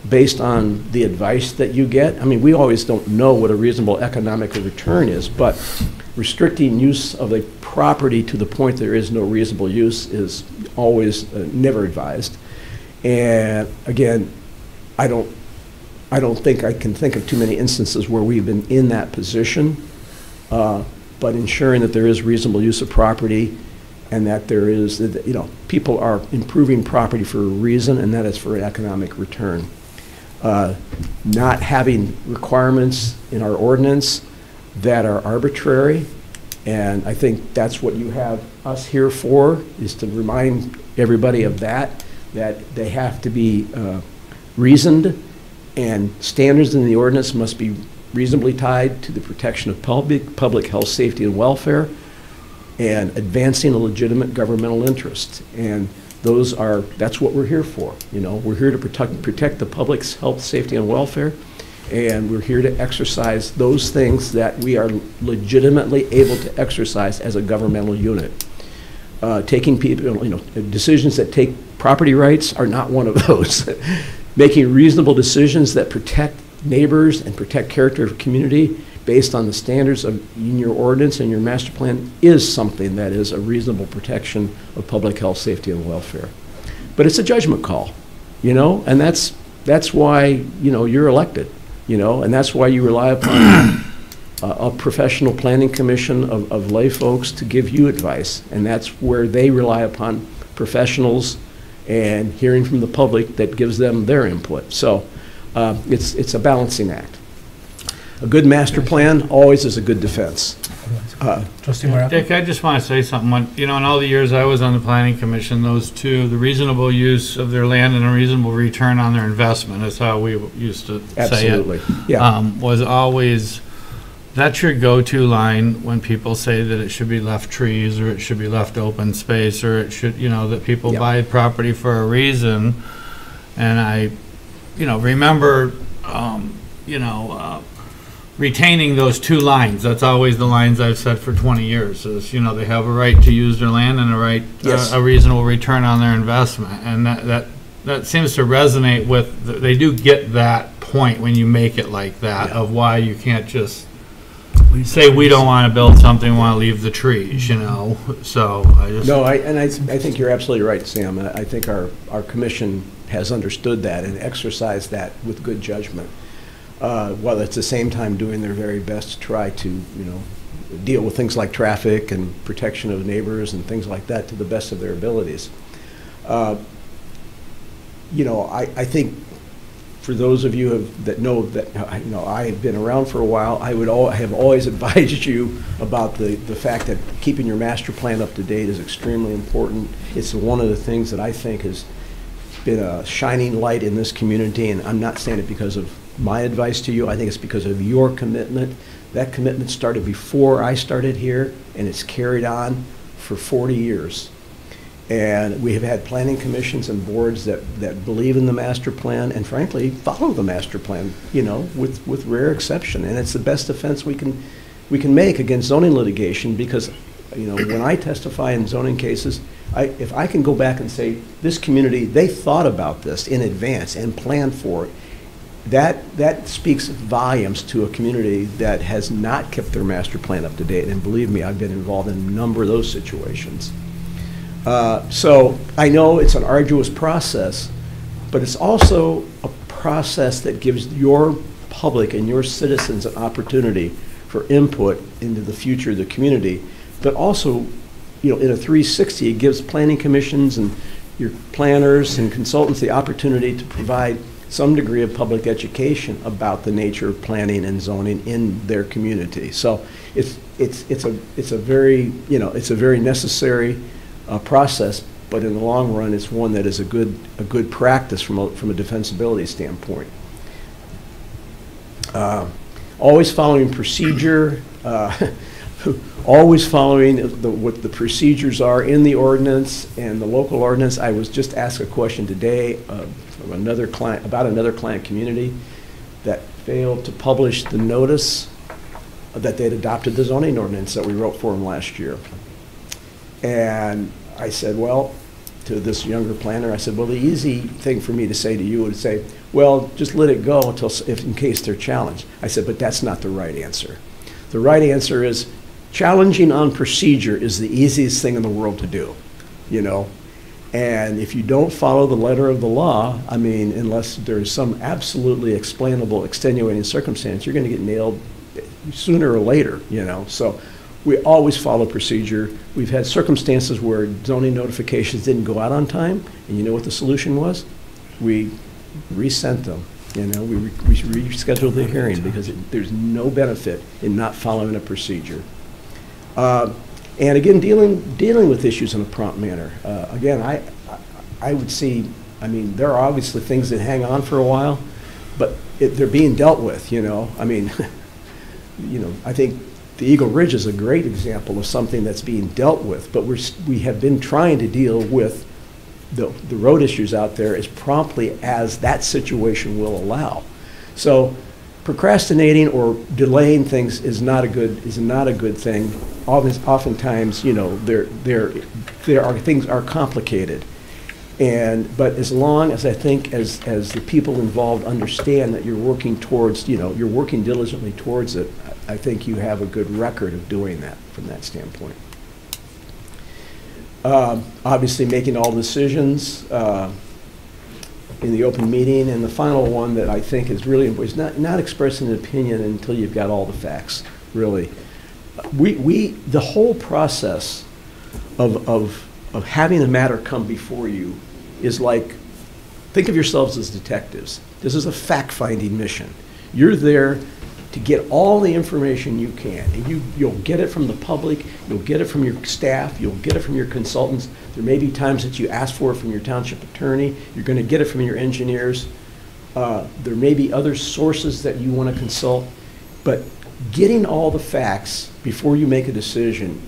based on the advice that you get. I mean, we always don't know what a reasonable economic return is, but restricting use of a property to the point there is no reasonable use is always never advised. And again, I don't think I can think of too many instances where we've been in that position, but ensuring that there is reasonable use of property and that there is, people are improving property for a reason, and that is for an economic return. Not having requirements in our ordinance that are arbitrary, and I think that's what you have us here for, is to remind everybody of that they have to be reasoned, and standards in the ordinance must be reasonably tied to the protection of public health, safety, and welfare, and advancing a legitimate governmental interest. And that's what we're here for. We're here to protect the public's health, safety, and welfare, and we're here to exercise those things that we are legitimately able to exercise as a governmental unit. Taking people, decisions that take property rights are not one of those. Making reasonable decisions that protect neighbors and protect character of community based on the standards in your ordinance and your master plan is something that is a reasonable protection of public health, safety, and welfare. But it's a judgment call, and that's why, you're elected, and that's why you rely upon a professional planning commission of lay folks to give you advice, and that's where they rely upon professionals and hearing from the public that gives them their input. So it's a balancing act. A good master plan always is a good defense. Trustee Morales? Dick, I just want to say something. In all the years I was on the planning commission, those two, the reasonable use of their land and a reasonable return on their investment, is how we used to say it. Absolutely, yeah. Was always, that's your go-to line when people say that it should be left trees, or it should be left open space, or it should, that people buy property for a reason. And I, remember, retaining those two lines. That's always the lines I've said for 20 years. Is, they have a right to use their land and a right, yes, a reasonable return on their investment. And that seems to resonate with, they do get that point when you make it like that, of why you can't just say we don't want to build something, we want to leave the trees, So I just... No, I think you're absolutely right, Sam. I think our commission has understood that and exercised that with good judgment. While at the same time doing their very best to try to, deal with things like traffic and protection of neighbors and things like that to the best of their abilities. I think for those of you that know that, I have been around for a while, I have always advised you about the fact that keeping your master plan up to date is extremely important. It's one of the things that I think has been a shining light in this community, and I'm not saying it because of my advice to you. I think it's because of your commitment. That commitment started before I started here, and it's carried on for 40 years. And we have had planning commissions and boards that believe in the master plan and frankly follow the master plan, with rare exception. And it's the best defense we can make against zoning litigation, because when I testify in zoning cases, if I can go back and say, this community, they thought about this in advance and planned for it, that speaks volumes to a community that has not kept their master plan up to date. And believe me, I've been involved in a number of those situations. So I know it's an arduous process, but it's also a process that gives your public and your citizens an opportunity for input into the future of the community. But also, you know, in a 360, it gives planning commissions and your planners and consultants the opportunity to provide some degree of public education about the nature of planning and zoning in their community. So it's a very, you know, it's a very necessary process, but in the long run, it's one that is a good practice from a defensibility standpoint. Always following procedure, always following what the procedures are in the ordinance and the local ordinance. I was just asked a question today from another client, about another client community that failed to publish the notice that they'd adopted the zoning ordinance that we wrote for them last year. And I said, well, to this younger planner, I said, well, the easy thing for me to say to you would say, well, just let it go until, in case they're challenged. I said, but that's not the right answer. The right answer is challenging on procedure is the easiest thing in the world to do, you know? And if you don't follow the letter of the law, I mean, unless there's some absolutely explainable, extenuating circumstance, you're going to get nailed sooner or later, you know? So we always follow procedure. We've had circumstances where zoning notifications didn't go out on time, and you know what the solution was? We resent them. You know, we rescheduled the hearing because there's no benefit in not following a procedure. And again, dealing with issues in a prompt manner. Again, I would see, I mean, there are obviously things that hang on for a while, but they're being dealt with, you know. I mean, you know, I think the Eagle Ridge is a great example of something that's being dealt with, but we have been trying to deal with the road issues out there as promptly as that situation will allow. So procrastinating or delaying things is not a good thing. Oftentimes, you know, things are complicated. But as long as I think as the people involved understand that you're working towards, you know, you're working diligently towards it, I think you have a good record of doing that from that standpoint. Obviously making all decisions in the open meeting, and the final one that I think is really important is not expressing an opinion until you've got all the facts, really. The whole process of having a matter come before you is like, think of yourselves as detectives. This is a fact-finding mission. You're there to get all the information you can. And you'll get it from the public, you'll get it from your staff, you'll get it from your consultants. There may be times that you ask for it from your township attorney, you're going to get it from your engineers. There may be other sources that you want to consult, but getting all the facts before you make a decision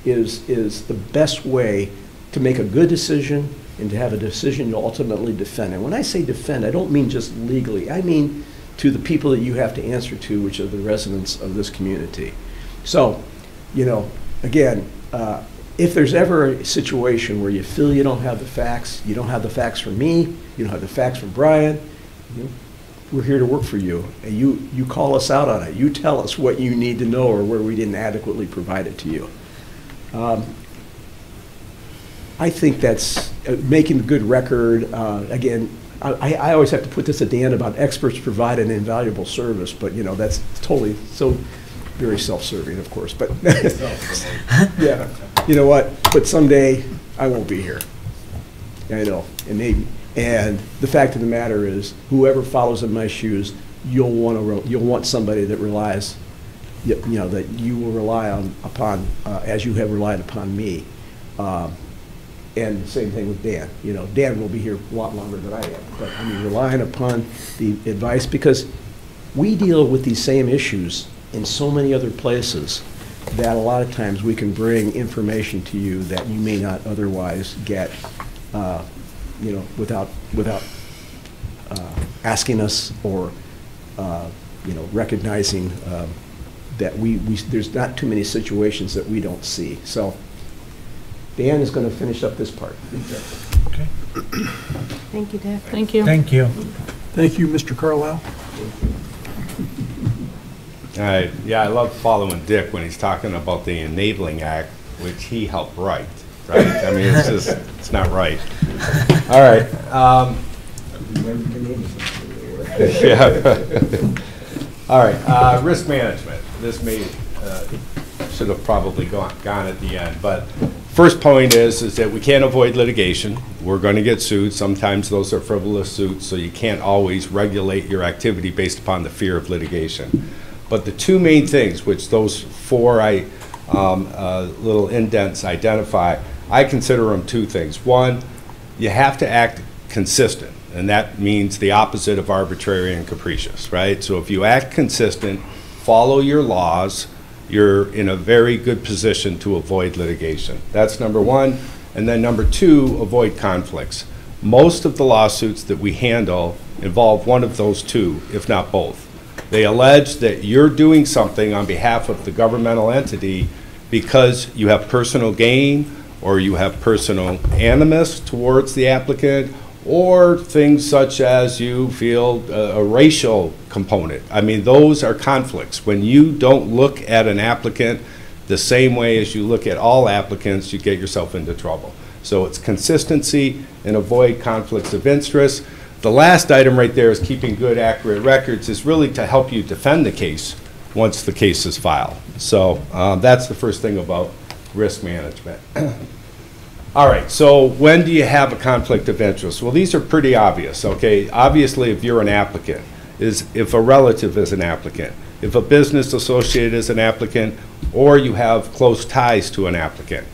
is the best way to make a good decision and to have a decision you'll ultimately defend. And when I say defend, I don't mean just legally, I mean to the people that you have to answer to, which are the residents of this community. So, you know, again, if there's ever a situation where you feel you don't have the facts, you don't have the facts from me, you don't have the facts from Brian, you know, we're here to work for you. And you call us out on it. You tell us what you need to know or where we didn't adequately provide it to you. I think that's making a good record. Again, I always have to put this at the end about experts provide an invaluable service, but you know, that's totally so very self-serving, of course. But yeah, you know what? But someday I won't be here. I know, and maybe. And the fact of the matter is, whoever follows in my shoes, you'll want somebody that relies, you know, that you will rely upon as you have relied upon me. And same thing with Dan. You know, Dan will be here a lot longer than I am. But I mean, relying upon the advice, because we deal with these same issues in so many other places that a lot of times we can bring information to you that you may not otherwise get, you know, without asking us or, you know, recognizing that there's not too many situations that we don't see. So Dan is going to finish up this part. Okay. Thank you, Dick. Thank you. Thank you. Thank you, Mr. Carlisle. Yeah, I love following Dick when he's talking about the Enabling Act, which he helped write, right? I mean, it's just, it's not right. All right. Yeah. All right, risk management. This should have probably gone at the end, but first point is that we can't avoid litigation. We're going to get sued. Sometimes those are frivolous suits, so you can't always regulate your activity based upon the fear of litigation. But the two main things, which those four little indents identify, I consider them two things. One, you have to act consistent, and that means the opposite of arbitrary and capricious, right? So if you act consistent, follow your laws, you're in a very good position to avoid litigation. That's number one. And then number two, avoid conflicts. Most of the lawsuits that we handle involve one of those two, if not both. They allege that you're doing something on behalf of the governmental entity because you have personal gain or you have personal animus towards the applicant, or things such as you feel a racial component. I mean, those are conflicts. When you don't look at an applicant the same way as you look at all applicants, you get yourself into trouble. So it's consistency and avoid conflicts of interest. The last item right there is keeping good, accurate records, is really to help you defend the case once the case is filed. So that's the first thing about risk management. All right, so when do you have a conflict of interest? Well, these are pretty obvious, okay? Obviously, if you're an applicant, if a relative is an applicant, if a business associate is an applicant, or you have close ties to an applicant.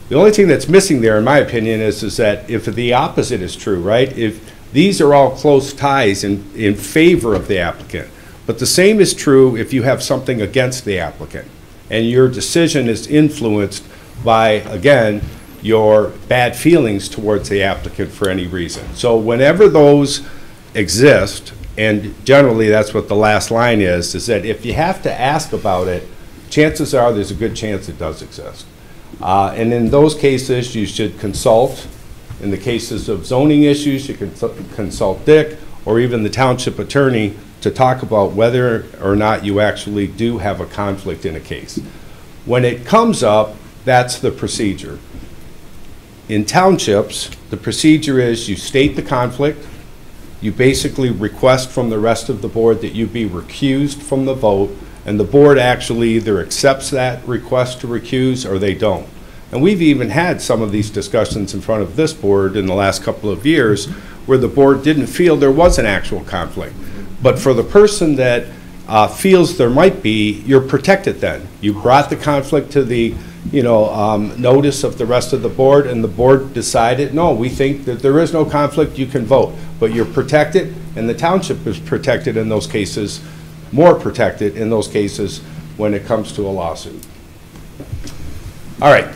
The only thing that's missing there, in my opinion, is that if the opposite is true, right? If these are all close ties in favor of the applicant, but the same is true if you have something against the applicant, and your decision is influenced by, again, your bad feelings towards the applicant for any reason. So whenever those exist, and generally that's what the last line is that if you have to ask about it, chances are there's a good chance it does exist. And in those cases, you should consult. In the cases of zoning issues, you can consult Dick or even the township attorney to talk about whether or not you actually do have a conflict in a case. When it comes up, that's the procedure. In townships, the procedure is you state the conflict, you basically request from the rest of the board that you be recused from the vote, and the board actually either accepts that request to recuse or they don't. And we've even had some of these discussions in front of this board in the last couple of years where the board didn't feel there was an actual conflict. But for the person that feels there might be, you're protected then. You brought the conflict to the notice of the rest of the board, and the board decided, no, we think that there is no conflict, you can vote. But you're protected, and the township is protected in those cases, more protected in those cases when it comes to a lawsuit. All right,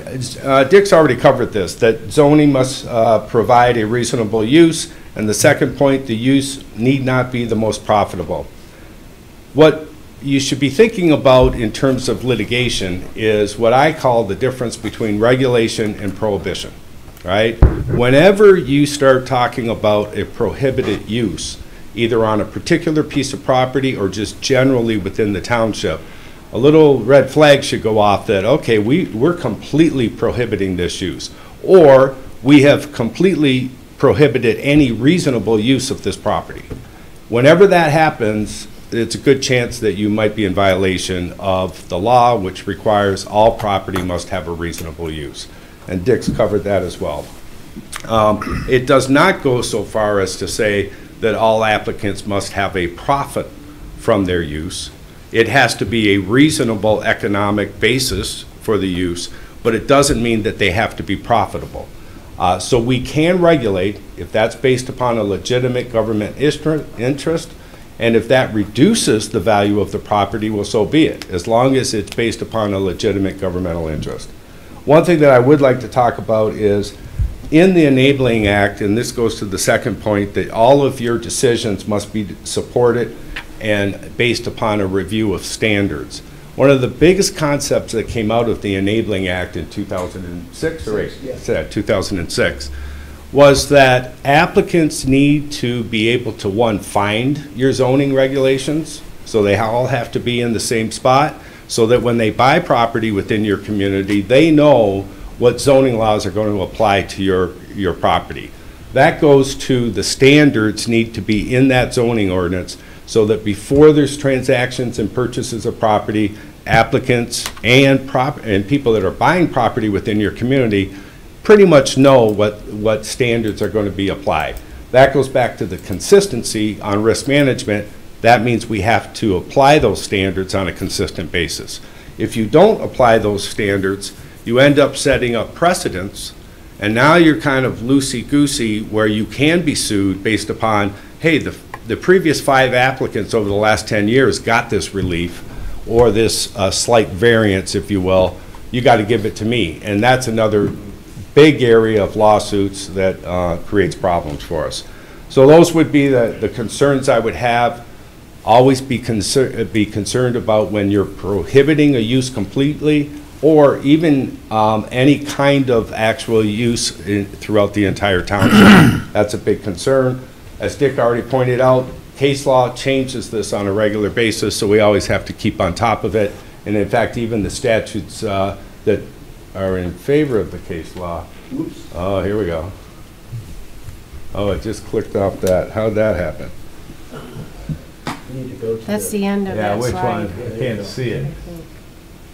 Dick's already covered this, that zoning must provide a reasonable use, and the second point, the use need not be the most profitable. What you should be thinking about in terms of litigation is what I call the difference between regulation and prohibition, right? Whenever you start talking about a prohibited use, either on a particular piece of property or just generally within the township, a little red flag should go off that, okay, we're completely prohibiting this use, or we have completely prohibited any reasonable use of this property. Whenever that happens, it's a good chance that you might be in violation of the law, which requires all property must have a reasonable use. And Dick's covered that as well. It does not go so far as to say that all applicants must have a profit from their use. It has to be a reasonable economic basis for the use, but it doesn't mean that they have to be profitable. So we can regulate if that's based upon a legitimate government interest. And if that reduces the value of the property, well, so be it, as long as it's based upon a legitimate governmental interest. One thing that I would like to talk about is in the Enabling Act, and this goes to the second point, that all of your decisions must be supported and based upon a review of standards. One of the biggest concepts that came out of the Enabling Act in 2006 or 8, 2006, was that applicants need to be able to, one, find your zoning regulations, so they all have to be in the same spot, so that when they buy property within your community, they know what zoning laws are going to apply to your property. That goes to the standards need to be in that zoning ordinance, so that before there's transactions and purchases of property, applicants and people that are buying property within your community pretty much know what standards are going to be applied. That goes back to the consistency on risk management. That means we have to apply those standards on a consistent basis. If you don't apply those standards, you end up setting up precedents, and now you're kind of loosey-goosey where you can be sued based upon, hey, the previous 5 applicants over the last 10 years got this relief, or this slight variance, if you will. You got to give it to me. And that's another big area of lawsuits that creates problems for us. So those would be the concerns I would have. Always be concerned about when you're prohibiting a use completely, or even any kind of actual use throughout the entire township. That's a big concern. As Dick already pointed out, case law changes this on a regular basis, so we always have to keep on top of it. And in fact, even the statutes that are in favor of the case law. Oops. Oh, here we go. Oh, it just clicked off that. How'd that happen? That's the end of Yeah, that which slide. one? I can't see it.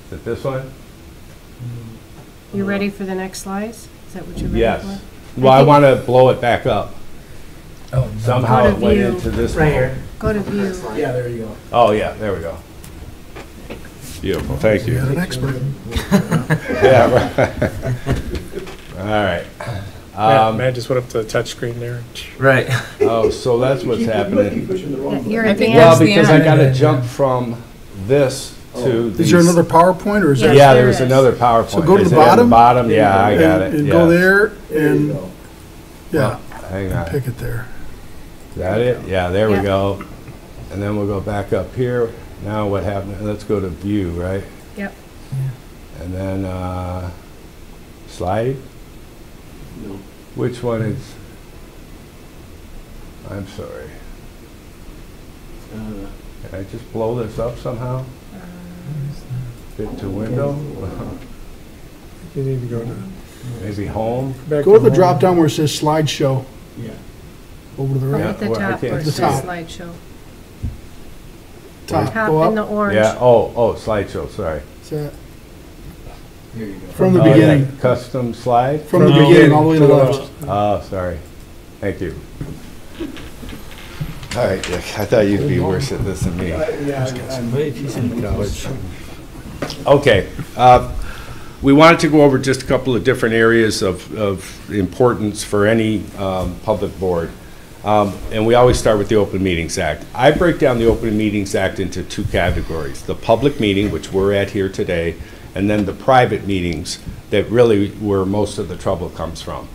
Is it this one? You ready for the next slides? Is that what you're ready Yes. for? Well, I want to blow it back up. Oh, Somehow Go to it went view. into this right one. here. Go to view. Yeah, there you go. Oh, yeah, there we go. Beautiful, thank you. You're an expert. Yeah, right. All right. Matt just went up to the touch screen there. Right. Oh, so that's what's happening. You're I think Well, advanced. the because I end. got to jump from this to these. Is there another PowerPoint, or is Yeah. there? Yeah, there there's is. another PowerPoint. So go to Is the it at bottom? bottom, yeah, I got it, And go yeah. there, and, yeah, Hang on. pick it there. Is that it? Yeah, there we Yeah. go. And then we'll go back up here. Now what happened? Let's go to view, right? Yep. And then slide? No. Which one is? I'm sorry. Can I just blow this up somehow? Fit to window? You need to go to. Maybe home? back Go to the home. drop down where it says slideshow, Yeah. over to the Up right, at the well, I top can't where it see says it. slideshow. top, Top go in the up. orange. Yeah, oh, slideshow, sorry. Is that- Here you go. From the Oh, yeah, beginning, Custom slide? from the No. beginning, all the way to the To the left. Oh, sorry. Thank you. All right, Dick, I thought you'd be worse at this than me. Okay, we wanted to go over just a couple of different areas of importance for any public board. And we always start with the Open Meetings Act. I break down the Open Meetings Act into 2 categories: the public meeting, which we're at here today, and then the private meetings that really where most of the trouble comes from.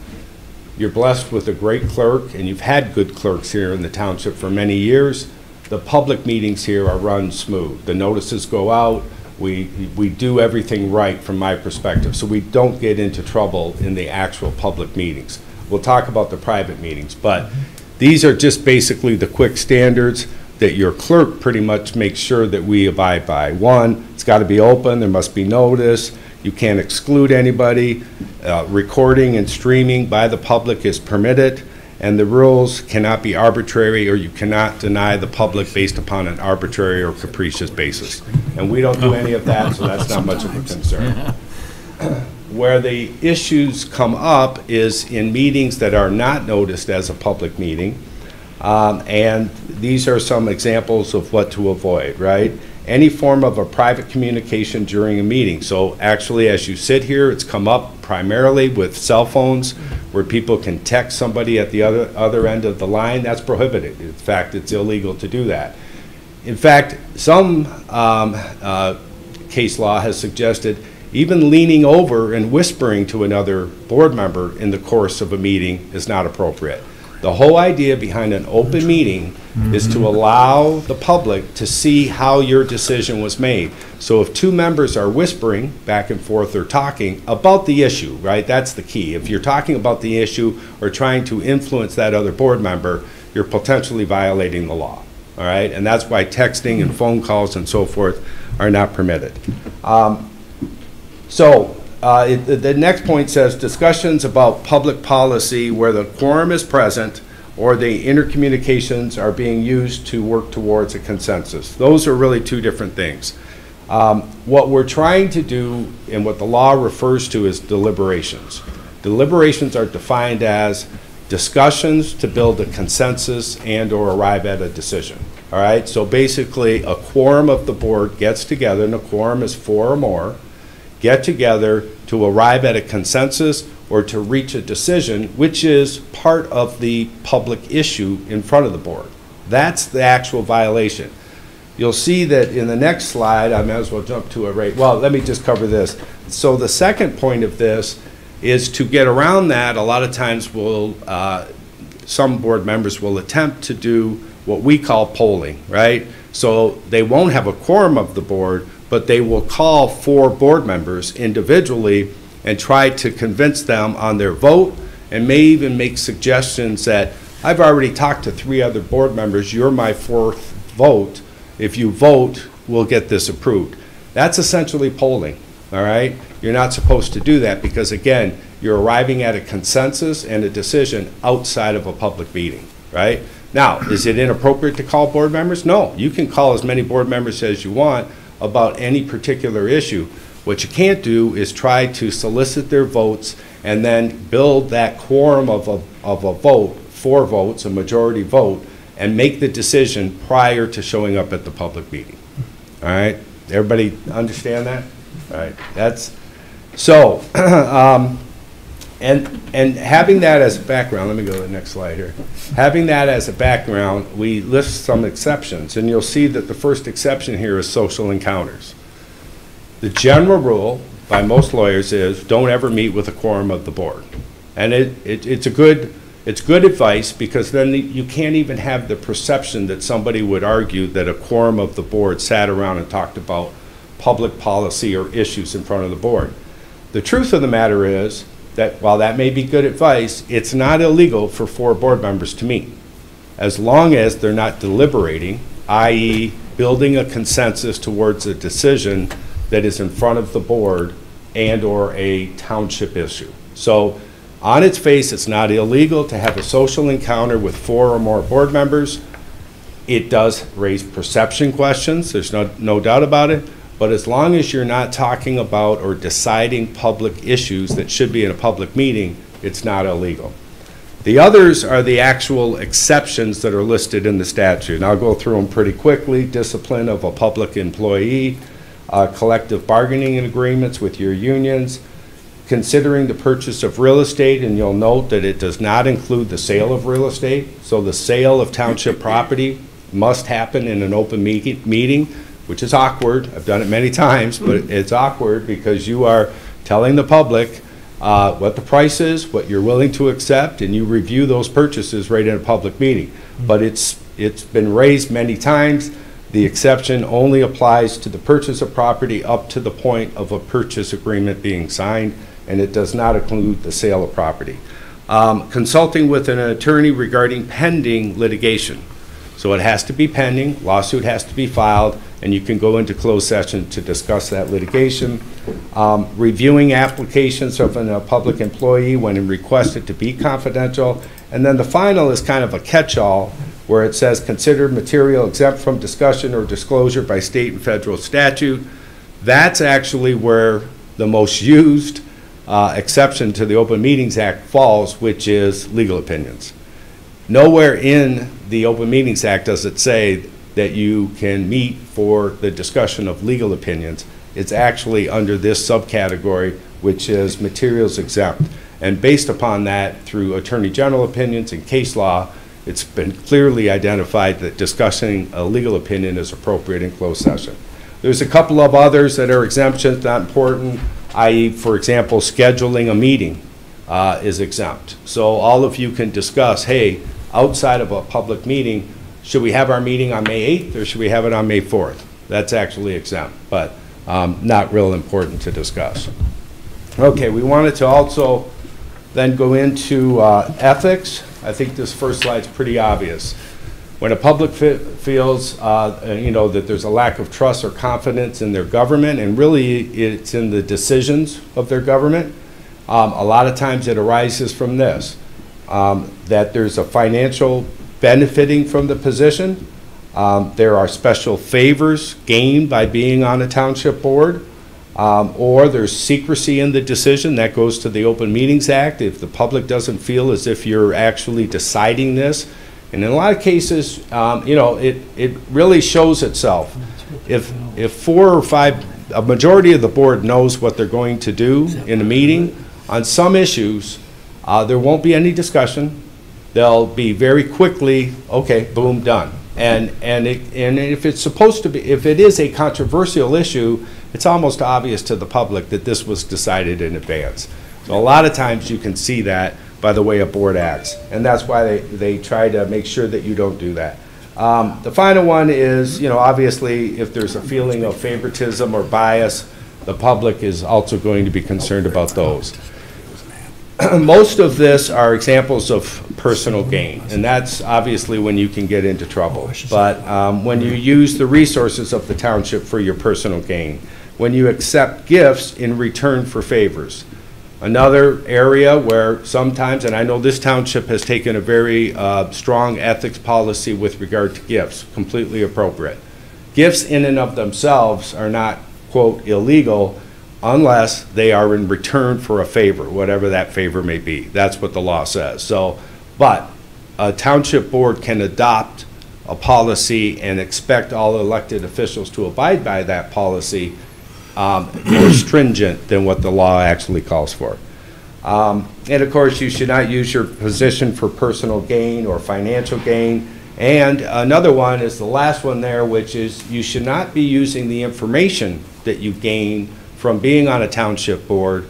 You're blessed with a great clerk, and you've had good clerks here in the township for many years. The public meetings here are run smooth. The notices go out. We do everything right from my perspective, so we don't get into trouble in the actual public meetings. We'll talk about the private meetings, but these are just basically the quick standards that your clerk pretty much makes sure that we abide by. One, it's got to be open, there must be notice, you can't exclude anybody, recording and streaming by the public is permitted, and the rules cannot be arbitrary, or you cannot deny the public based upon an arbitrary or capricious basis. And we don't do any of that, so that's not much of a concern. Where the issues come up is in meetings that are not noticed as a public meeting. And these are some examples of what to avoid, right? Any form of a private communication during a meeting. So actually, as you sit here, it's come up primarily with cell phones where people can text somebody at the other end of the line. That's prohibited. In fact, it's illegal to do that. In fact, some case law has suggested even leaning over and whispering to another board member in the course of a meeting is not appropriate. The whole idea behind an open meeting is to allow the public to see how your decision was made. So if two members are whispering back and forth or talking about the issue, right, that's the key. If you're talking about the issue or trying to influence that other board member, you're potentially violating the law, all right? And that's why texting and phone calls and so forth are not permitted. The next point says discussions about public policy where the quorum is present or the intercommunications are being used to work towards a consensus. Those are really two different things. What we're trying to do and what the law refers to is deliberations. Deliberations are defined as discussions to build a consensus and or arrive at a decision. All right, so basically a quorum of the board gets together, and a quorum is 4 or more, get together to arrive at a consensus or to reach a decision, which is part of the public issue in front of the board. That's the actual violation. You'll see that in the next slide, I might as well jump to it right. Well, let me just cover this. So the second point of this is to get around that. A lot of times some board members will attempt to do what we call polling, right? So they won't have a quorum of the board, but they will call 4 board members individually and try to convince them on their vote, and may even make suggestions that I've already talked to 3 other board members, you're my 4th vote. If you vote, we'll get this approved. That's essentially polling, all right? You're not supposed to do that because, again, you're arriving at a consensus and a decision outside of a public meeting, right? Now, is it inappropriate to call board members? No, you can call as many board members as you want about any particular issue. What you can't do is try to solicit their votes and then build that quorum of a vote, 4 votes, a majority vote, and make the decision prior to showing up at the public meeting. All right? Everybody understand that? All right. That's so. And having that as a background, let me go to the next slide here. Having that as a background, we list some exceptions, and you'll see that the first exception here is social encounters. The general rule by most lawyers is don't ever meet with a quorum of the board. And it's good advice, because then you can't even have the perception that somebody would argue that a quorum of the board sat around and talked about public policy or issues in front of the board. The truth of the matter is that while that may be good advice, it's not illegal for 4 board members to meet, as long as they're not deliberating, i.e. building a consensus towards a decision that is in front of the board and or a township issue. So on its face, it's not illegal to have a social encounter with 4 or more board members. It does raise perception questions, there's no doubt about it, but as long as you're not talking about or deciding public issues that should be in a public meeting, it's not illegal. The others are the actual exceptions that are listed in the statute, and I'll go through them pretty quickly. Discipline of a public employee, collective bargaining agreements with your unions, considering the purchase of real estate, and you'll note that it does not include the sale of real estate. So the sale of township property must happen in an open meeting, which is awkward. I've done it many times, but it's awkward because you are telling the public what the price is, what you're willing to accept, and you review those purchases right in a public meeting. But it's been raised many times. The exception only applies to the purchase of property up to the point of a purchase agreement being signed, and it does not include the sale of property. Consulting with an attorney regarding pending litigation. So it has to be pending, lawsuit has to be filed, and you can go into closed session to discuss that litigation. Reviewing applications of a public employee when requested to be confidential. And then the final is kind of a catch-all, where it says consider material exempt from discussion or disclosure by state and federal statute. That's actually where the most used exception to the Open Meetings Act falls, which is legal opinions. Nowhere in the Open Meetings Act does it say that you can meet for the discussion of legal opinions. It's actually under this subcategory, which is materials exempt. And based upon that, through Attorney General opinions and case law, it's been clearly identified that discussing a legal opinion is appropriate in closed session. There's a couple of others that are exemptions, not important, i.e., for example, scheduling a meeting is exempt. So all of you can discuss, hey, outside of a public meeting, should we have our meeting on May 8th or should we have it on May 4th? That's actually exempt, but not real important to discuss. Okay, we wanted to also then go into ethics. I think this first slide's pretty obvious. When a public feels that there's a lack of trust or confidence in their government, and really it's in the decisions of their government, a lot of times it arises from this, that there's a financial benefiting from the position. There are special favors gained by being on a township board, or there's secrecy in the decision. That goes to the Open Meetings Act. If the public doesn't feel as if you're actually deciding this, and in a lot of cases, it really shows itself. If 4 or 5, a majority of the board knows what they're going to do in a meeting, on some issues, there won't be any discussion. They'll be very quickly, okay, boom, done. And if it's supposed to be, if it is a controversial issue, it's almost obvious to the public that this was decided in advance. So a lot of times you can see that by the way a board acts, and that's why they try to make sure that you don't do that. The final one is, obviously, if there's a feeling of favoritism or bias, the public is also going to be concerned about those. Most of this are examples of personal gain, and that's obviously when you can get into trouble. But when you use the resources of the township for your personal gain, when you accept gifts in return for favors. Another area where sometimes, and I know this township has taken a very strong ethics policy with regard to gifts, completely appropriate. Gifts in and of themselves are not, quote, illegal, unless they are in return for a favor, whatever that favor may be. That's what the law says. So, but a township board can adopt a policy and expect all elected officials to abide by that policy more stringent than what the law actually calls for. And of course, you should not use your position for personal gain or financial gain. And another one is the last one there, which is you should not be using the information that you gain from being on a township board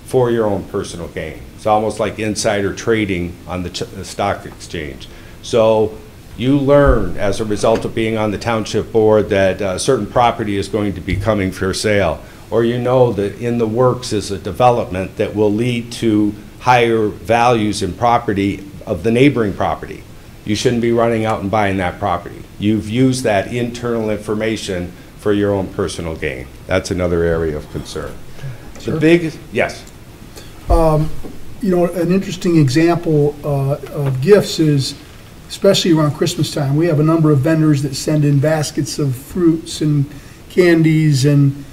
for your own personal gain. It's almost like insider trading on the stock exchange. So you learn as a result of being on the township board that a certain property is going to be coming for sale, or you know that in the works is a development that will lead to higher values in property of the neighboring property. You shouldn't be running out and buying that property. You've used that internal information for your own personal gain. That's another area of concern. Sure. The big, yes? An interesting example of gifts is, especially around Christmas time, we have a number of vendors that send in baskets of fruits and candies, and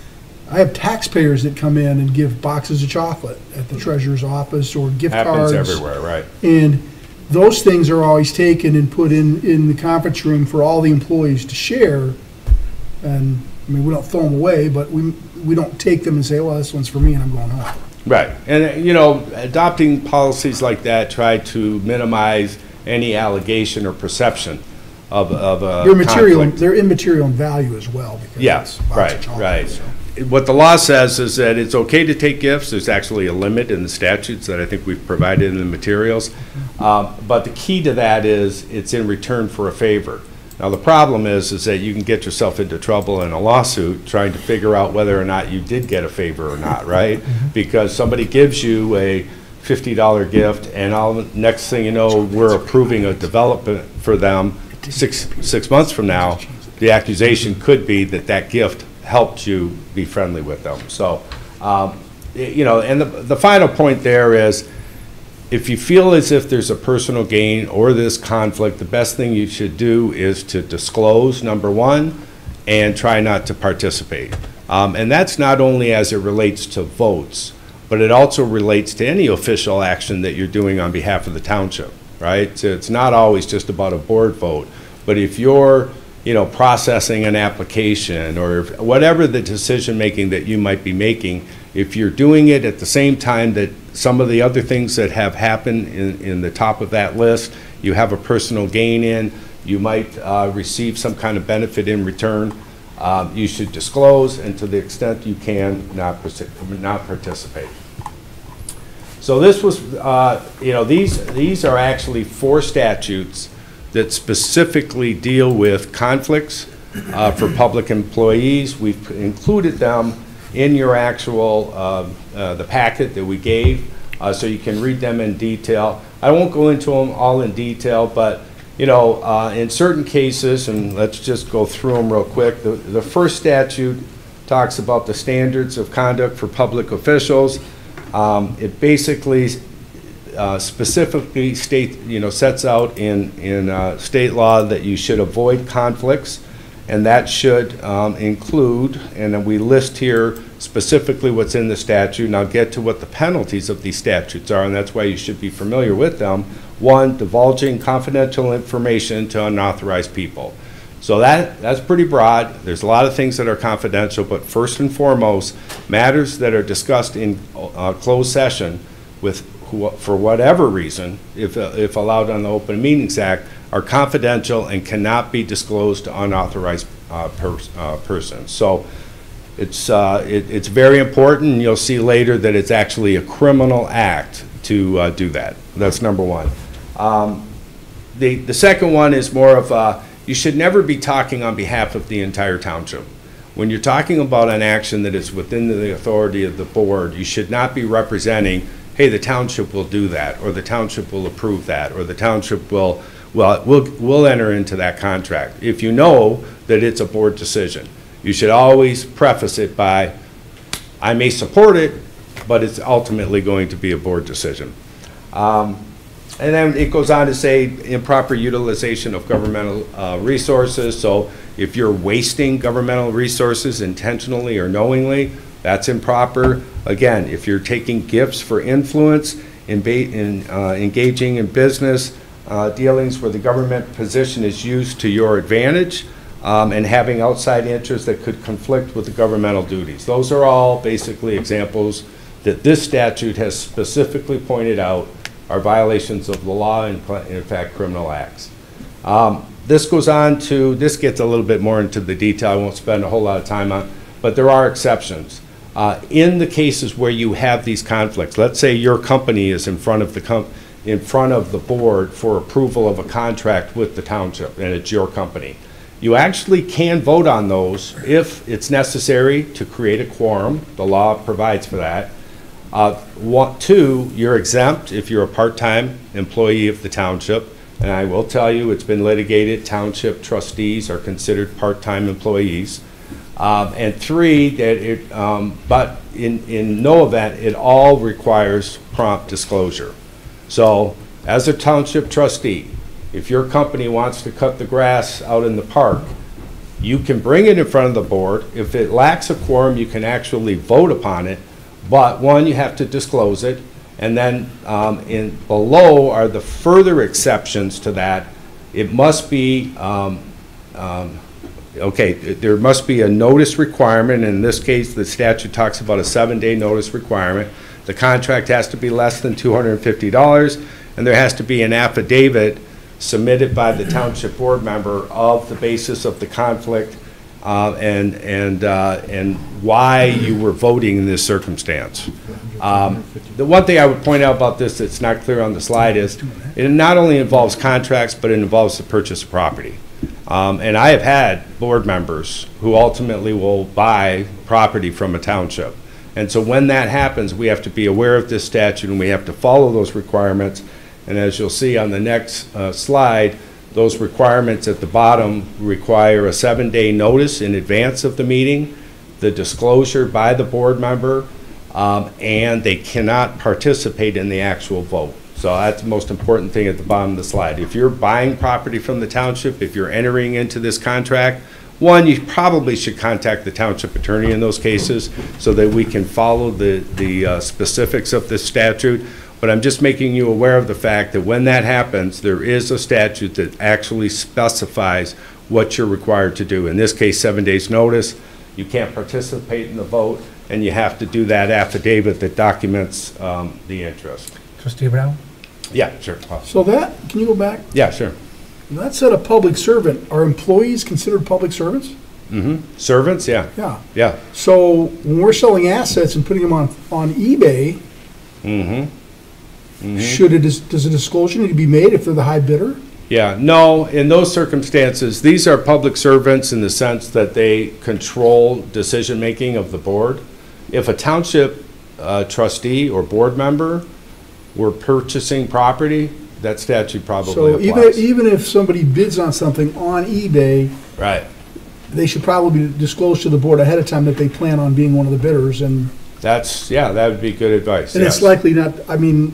I have taxpayers that come in and give boxes of chocolate at the treasurer's office or gift cards. Happens everywhere, right? And those things are always taken and put in the conference room for all the employees to share. And I mean, we don't throw them away, but we don't take them and say, well, this one's for me and I'm going home. Right. And, adopting policies like that try to minimize any allegation or perception of a conflict. They're immaterial in value as well. Yes, right. So. What the law says is that it's okay to take gifts. There's actually a limit in the statutes that I think we've provided in the materials. But the key to that is it's in return for a favor. Now the problem is that you can get yourself into trouble in a lawsuit trying to figure out whether or not you did get a favor or not, right? Because somebody gives you a $50 gift and next thing you know, we're approving a development for them six months from now. The accusation could be that that gift helped you be friendly with them. So, and the final point there is, if you feel as if there's a personal gain or this conflict, the best thing you should do is to disclose, number one, and try not to participate. And that's not only as it relates to votes, but it also relates to any official action that you're doing on behalf of the township, right? So it's not always just about a board vote, but if you're processing an application or whatever the decision-making that you might be making, if you're doing it at the same time that some of the other things that have happened in the top of that list, you have a personal gain in, you might receive some kind of benefit in return, you should disclose, and to the extent you can, not participate. So this was, these are actually 4 statutes that specifically deal with conflicts for public employees. We've included them in your actual, the packet that we gave, so you can read them in detail. I won't go into them all in detail, but in certain cases, and let's just go through them real quick. The first statute talks about the standards of conduct for public officials. It basically specifically sets out in state law that you should avoid conflicts, and that should include, and then we list here specifically what's in the statute, and I'll get to what the penalties of these statutes are, and that's why you should be familiar with them. 1, divulging confidential information to unauthorized people. So that's pretty broad. There's a lot of things that are confidential, but first and foremost, matters that are discussed in closed session for whatever reason, if allowed on the Open Meetings Act, are confidential and cannot be disclosed to unauthorized persons. So it's very important, and you'll see later that it's actually a criminal act to do that. That's number 1. The second one is more of you should never be talking on behalf of the entire township. When you're talking about an action that is within the authority of the board, you should not be representing, hey, the township will do that, or the township will approve that, or the township we'll enter into that contract. If you know that it's a board decision, you should always preface it by, I may support it, but it's ultimately going to be a board decision. And then it goes on to say improper utilization of governmental resources. So if you're wasting governmental resources intentionally or knowingly, that's improper. Again, if you're taking gifts for influence, engaging in business dealings where the government position is used to your advantage, and having outside interests that could conflict with the governmental duties. Those are all basically examples that this statute has specifically pointed out are violations of the law and, in fact, criminal acts. This goes on to, this gets a little bit more into the detail. I won't spend a whole lot of time on, but there are exceptions. In the cases where you have these conflicts, let's say your company is in front of the board for approval of a contract with the township, and it's your company. You actually can vote on those if it's necessary to create a quorum. The law provides for that. 2, you're exempt if you're a part-time employee of the township, and I will tell you it's been litigated. Township trustees are considered part-time employees. And 3, that but in no event, it all requires prompt disclosure. So as a township trustee, if your company wants to cut the grass out in the park, you can bring it in front of the board. If it lacks a quorum, you can actually vote upon it. But 1, you have to disclose it. And then below are the further exceptions to that. It must be, there must be a notice requirement. In this case, the statute talks about a 7-day notice requirement. The contract has to be less than $250, and there has to be an affidavit submitted by the township board member of the basis of the conflict and why you were voting in this circumstance. The one thing I would point out about this that's not clear on the slide is it not only involves contracts, but it involves the purchase of property. And I have had board members who ultimately will buy property from a township. And so when that happens, we have to be aware of this statute and we have to follow those requirements. And as you'll see on the next slide, those requirements at the bottom require a 7-day notice in advance of the meeting, the disclosure by the board member, and they cannot participate in the actual vote. So that's the most important thing at the bottom of the slide. If you're buying property from the township, if you're entering into this contract, 1, you probably should contact the township attorney in those cases so that we can follow the specifics of this statute. But I'm just making you aware of the fact that when that happens, there is a statute that actually specifies what you're required to do. In this case, 7 days notice. You can't participate in the vote, and you have to do that affidavit that documents the interest. Trustee Brown? Yeah, sure. So that, can you go back? Yeah, sure. That said a public servant. Are employees considered public servants? Mm-hmm. Servants, yeah. Yeah. Yeah. So when we're selling assets and putting them on eBay, mm-hmm. does a disclosure need to be made if they're the high bidder? Yeah, no, in those circumstances, these are public servants in the sense that they control decision-making of the board. If a township trustee or board member were purchasing property, that statute probably So applies. even if somebody bids on something on eBay, Right. they should probably disclose to the board ahead of time that they plan on being one of the bidders, and That would be good advice, it's yes. likely not, I mean,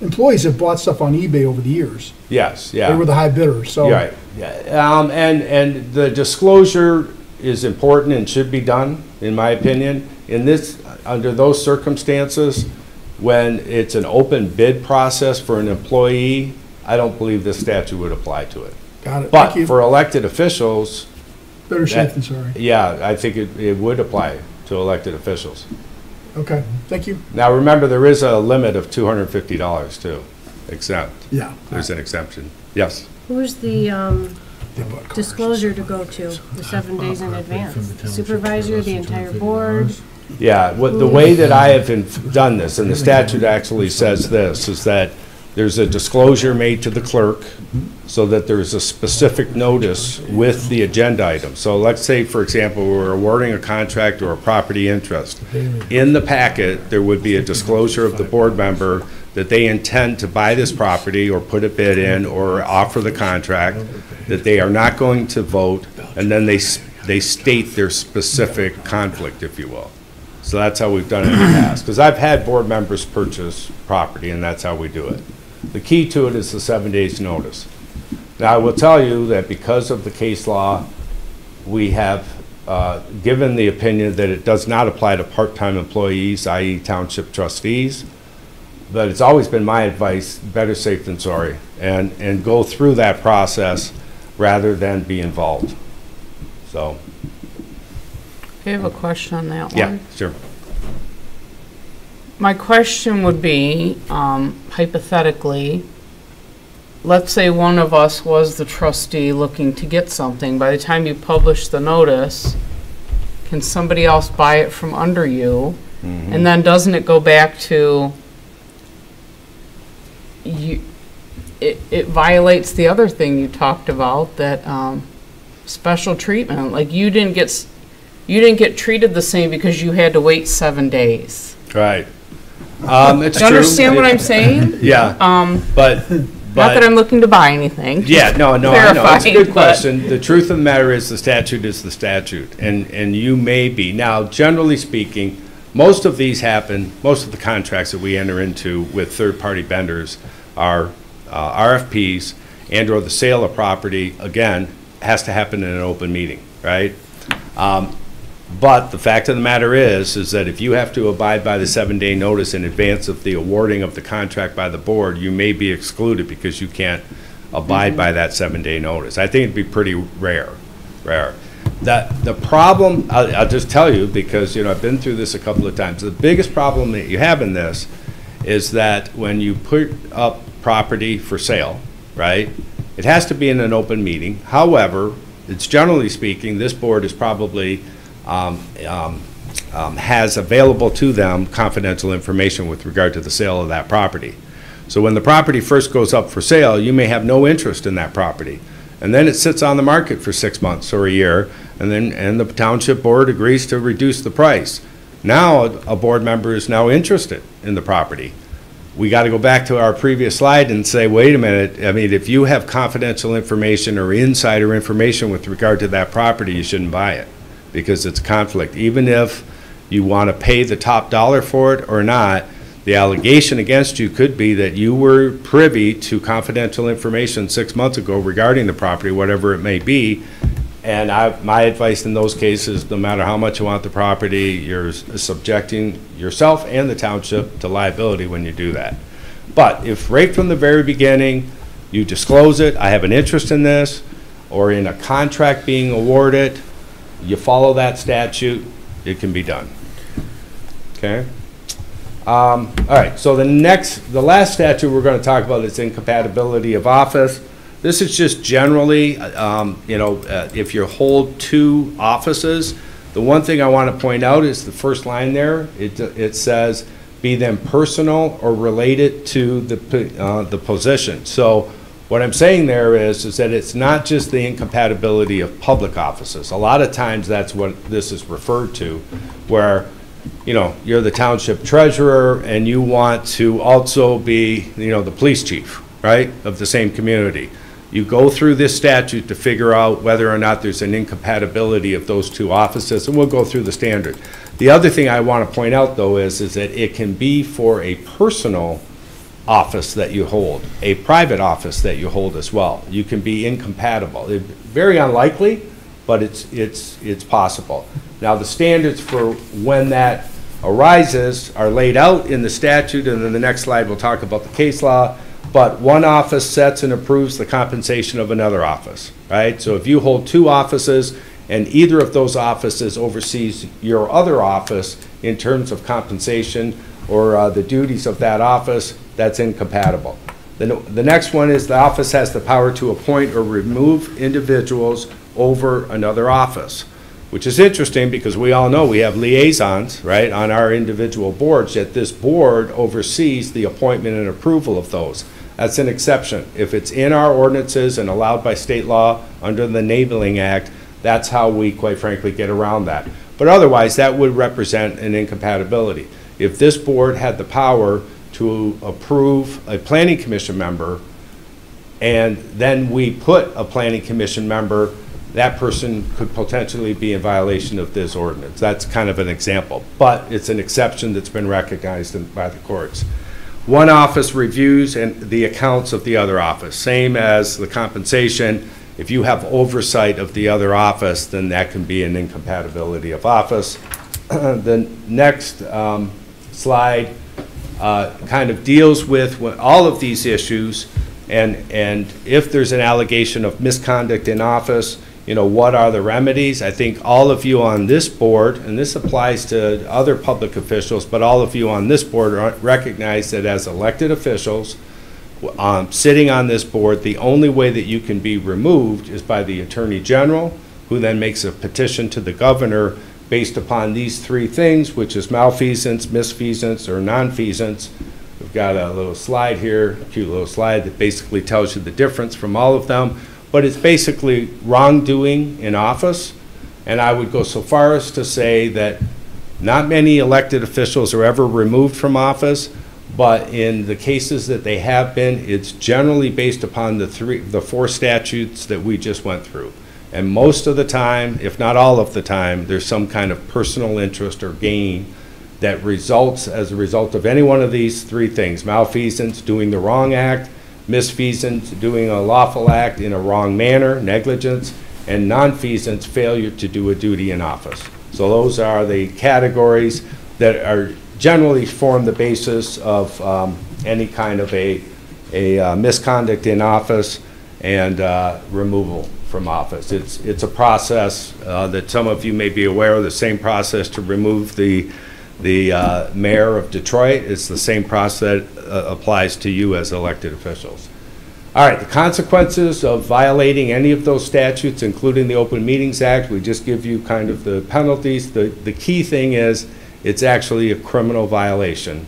employees have bought stuff on eBay over the years. Yes, They yeah. were the high bidders, so. Right, yeah. And the disclosure is important and should be done, in my opinion. In this, under those circumstances, when it's an open bid process for an employee, I don't believe this statute would apply to it. Got it, But thank you. for elected officials, Better safe than sorry. yeah, I think it would apply to elected officials. Okay, thank you. Now, remember, there is a limit of $250 too, exempt. Yeah. There's an exemption. Yes. Who's the disclosure to go to, the 7 days in advance? The supervisor, the entire board? Yeah, the way that I have done this, and the statute actually says this, is that there's a disclosure made to the clerk so that there's a specific notice with the agenda item. So let's say, for example, we're awarding a contract or a property interest. In the packet, there would be a disclosure of the board member that they intend to buy this property or put a bid in or offer the contract, that they are not going to vote, and then they state their specific conflict, if you will. So that's how we've done it in the past. Because I've had board members purchase property, and that's how we do it. The key to it is the 7 days notice. Now, I will tell you that because of the case law, we have given the opinion that it does not apply to part-time employees, i.e. township trustees. But it's always been my advice, better safe than sorry, and go through that process rather than be involved. So. I have a question on that one. Yeah, sure. My question would be, hypothetically, let's say one of us was the trustee looking to get something. By the time you publish the notice, can somebody else buy it from under you? And then doesn't it go back to, it violates the other thing you talked about, that special treatment. Like you didn't get treated the same because you had to wait 7 days. Right. It's Do you true. understand what I'm saying? Yeah. But Not that I'm looking to buy anything. Yeah, no, I know. It's a good Clarifying, question. The truth of the matter is the statute is the statute, and you may be. Now, generally speaking, most of these happen, most of the contracts that we enter into with third-party vendors are RFPs and/or the sale of property, again, has to happen in an open meeting, right? But the fact of the matter is that if you have to abide by the 7-day notice in advance of the awarding of the contract by the board, you may be excluded because you can't abide by that 7-day notice. I think it'd be pretty rare. The problem, I'll just tell you, because I've been through this a couple of times. The biggest problem that you have in this is that when you put up property for sale, right, it has to be in an open meeting. However, it's generally speaking, this board is probably has available to them confidential information with regard to the sale of that property. So when the property first goes up for sale, you may have no interest in that property. And then it sits on the market for 6 months or a year, and the township board agrees to reduce the price. Now a board member is now interested in the property. We got to go back to our previous slide and say, wait a minute, I mean, if you have confidential information or insider information with regard to that property, you shouldn't buy it, because it's conflict. Even if you want to pay the top dollar for it or not, the allegation against you could be that you were privy to confidential information 6 months ago regarding the property, whatever it may be. And my advice in those cases, no matter how much you want the property, you're subjecting yourself and the township to liability when you do that. But if right from the very beginning you disclose it, I have an interest in this, or in a contract being awarded, you follow that statute, it can be done. Okay? All right, so the last statute we're going to talk about is incompatibility of office. This is just generally, if you hold 2 offices, the one thing I want to point out is the first line there. It says be them personal or related to the position. So what I'm saying there is that it's not just the incompatibility of public offices. A lot of times that's what this is referred to, where, you know, you're the township treasurer and you want to also be, you know, the police chief, right, of the same community. You go through this statute to figure out whether or not there's an incompatibility of those two offices, and we'll go through the standard. The other thing I want to point out, though, is that it can be for a personal office that you hold, a private office that you hold as well. You can be incompatible. It's very unlikely, but it's possible. Now, the standards for when that arises are laid out in the statute, and then the next slide we'll talk about the case law. But one office sets and approves the compensation of another office, right? So if you hold two offices and either of those offices oversees your other office in terms of compensation or the duties of that office, that's incompatible. The next one is the office has the power to appoint or remove individuals over another office, which is interesting because we all know we have liaisons, right, on our individual boards, yet this board oversees the appointment and approval of those. That's an exception. If it's in our ordinances and allowed by state law under the Enabling Act, that's how we, quite frankly, get around that. But otherwise, that would represent an incompatibility. If this board had the power to approve a planning commission member, and then we put a planning commission member, that person could potentially be in violation of this ordinance. That's kind of an example, but it's an exception that's been recognized by the courts. One office reviews and the accounts of the other office, same as the compensation. If you have oversight of the other office, then that can be an incompatibility of office. The next slide kind of deals with all of these issues, and if there's an allegation of misconduct in office, you know, what are the remedies? I think all of you on this board, and this applies to other public officials, but all of you on this board recognize that as elected officials, sitting on this board, the only way that you can be removed is by the Attorney General, who then makes a petition to the governor based upon these three things, which is malfeasance, misfeasance, or nonfeasance. We've got a little slide here, a cute little slide that basically tells you the difference from all of them. But it's basically wrongdoing in office, and I would go so far as to say that not many elected officials are ever removed from office, but in the cases that they have been, it's generally based upon the four statutes that we just went through. And most of the time, if not all of the time, there's some kind of personal interest or gain that results as a result of any one of these three things: malfeasance, doing the wrong act; misfeasance, doing a lawful act in a wrong manner, negligence; and nonfeasance, failure to do a duty in office. So those are the categories that are generally form the basis of any kind of a misconduct in office and removal from office. It's a process that some of you may be aware of, the same process to remove the mayor of Detroit. It's the same process that applies to you as elected officials. All right, the consequences of violating any of those statutes, including the Open Meetings Act, we just give you kind of the penalties. The key thing is it's actually a criminal violation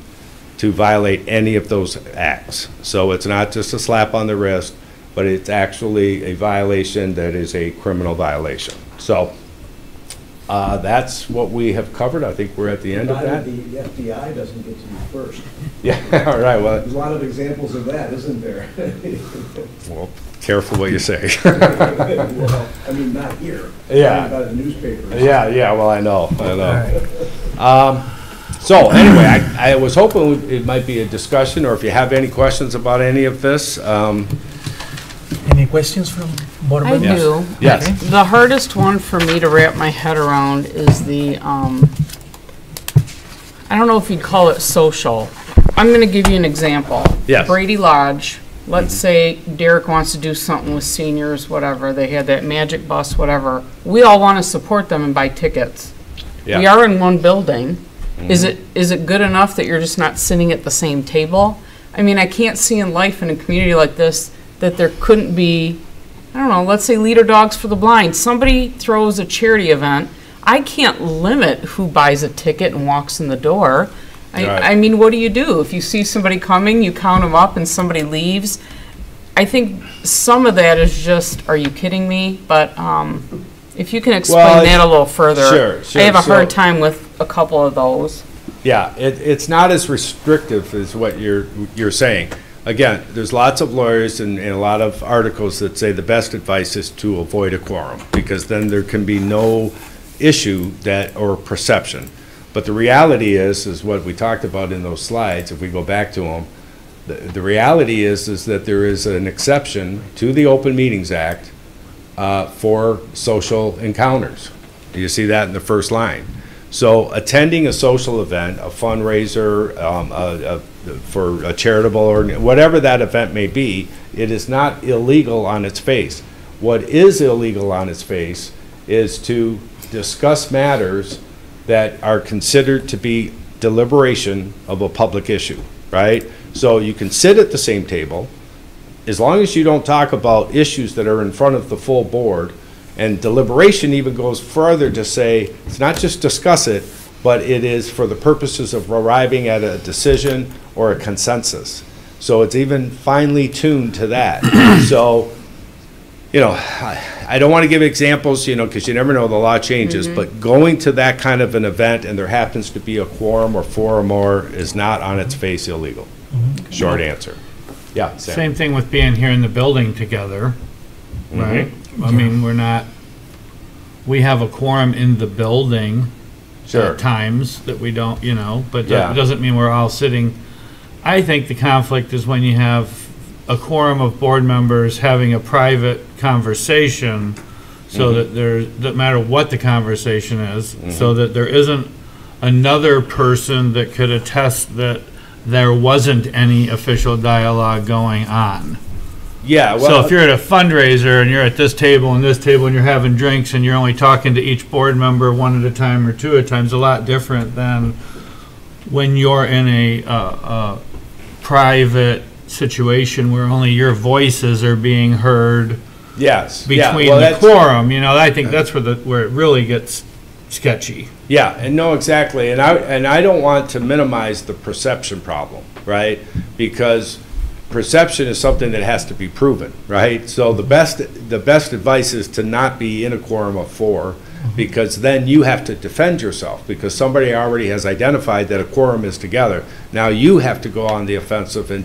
to violate any of those acts. So it's not just a slap on the wrist, but it's actually a violation that is a criminal violation. So that's what we have covered. I think we're at the end of that. The FBI doesn't get to you first. Yeah, all right. Well, there's a lot of examples of that, isn't there? Well, careful what you say. Well, I mean, not here. Yeah. About the newspapers. Yeah. Well, I know. So anyway, I was hoping it might be a discussion, or if you have any questions about any of this. Any questions from board I members? do. Yes. Okay. The hardest one for me to wrap my head around is the, I don't know if you'd call it social. I'm going to give you an example. Yes. Brady Lodge. Let's say Derek wants to do something with seniors, whatever. They had that magic bus, whatever. We all want to support them and buy tickets. Yeah. We are in one building. Is it good enough that you're just not sitting at the same table? I mean, I can't see in life in a community like this that there couldn't be, I don't know, let's say Leader Dogs for the Blind. Somebody throws a charity event. I can't limit who buys a ticket and walks in the door. Right. I mean, what do you do? If you see somebody coming, you count them up and somebody leaves. I think some of that is just, are you kidding me? But if you can explain that a little further. Sure. I have a hard time with a couple of those. Yeah, it's not as restrictive as what you're saying. Again, there's lots of lawyers and a lot of articles that say the best advice is to avoid a quorum, because then there can be no issue or perception. But the reality is what we talked about in those slides, if we go back to them, the reality is that there is an exception to the Open Meetings Act for social encounters. You see that in the first line. So attending a social event, a fundraiser, for a charitable or whatever that event may be, it is not illegal on its face. What is illegal on its face is to discuss matters that are considered to be deliberation of a public issue, right? So you can sit at the same table, as long as you don't talk about issues that are in front of the full board. And deliberation even goes further to say, it's not just discuss it, but it is for the purposes of arriving at a decision or a consensus. So it's even finely tuned to that. So, you know, I don't want to give examples, you know, because you never know, the law changes, but going to that kind of an event and there happens to be a quorum or four or more is not on its face illegal. Short answer. Yeah, Sam. Same thing with being here in the building together, right? I mean, we have a quorum in the building at times that we don't, you know, but that doesn't mean we're all sitting. I think the conflict is when you have a quorum of board members having a private conversation, so that no matter what the conversation is, so that there isn't another person that could attest that there wasn't any official dialogue going on. Yeah, well, so if you're at a fundraiser and you're at this table and this table and you're having drinks and you're only talking to each board member one at a time or two at a time, it's a lot different than when you're in a private situation where only your voices are being heard. Yes. Between the quorum, you know, I think that's where it really gets sketchy. Yeah, and no, exactly. And I don't want to minimize the perception problem, right? Because perception is something that has to be proven, right? So the best advice is to not be in a quorum of four, because then you have to defend yourself, because somebody already has identified that a quorum is together. Now you have to go on the offensive and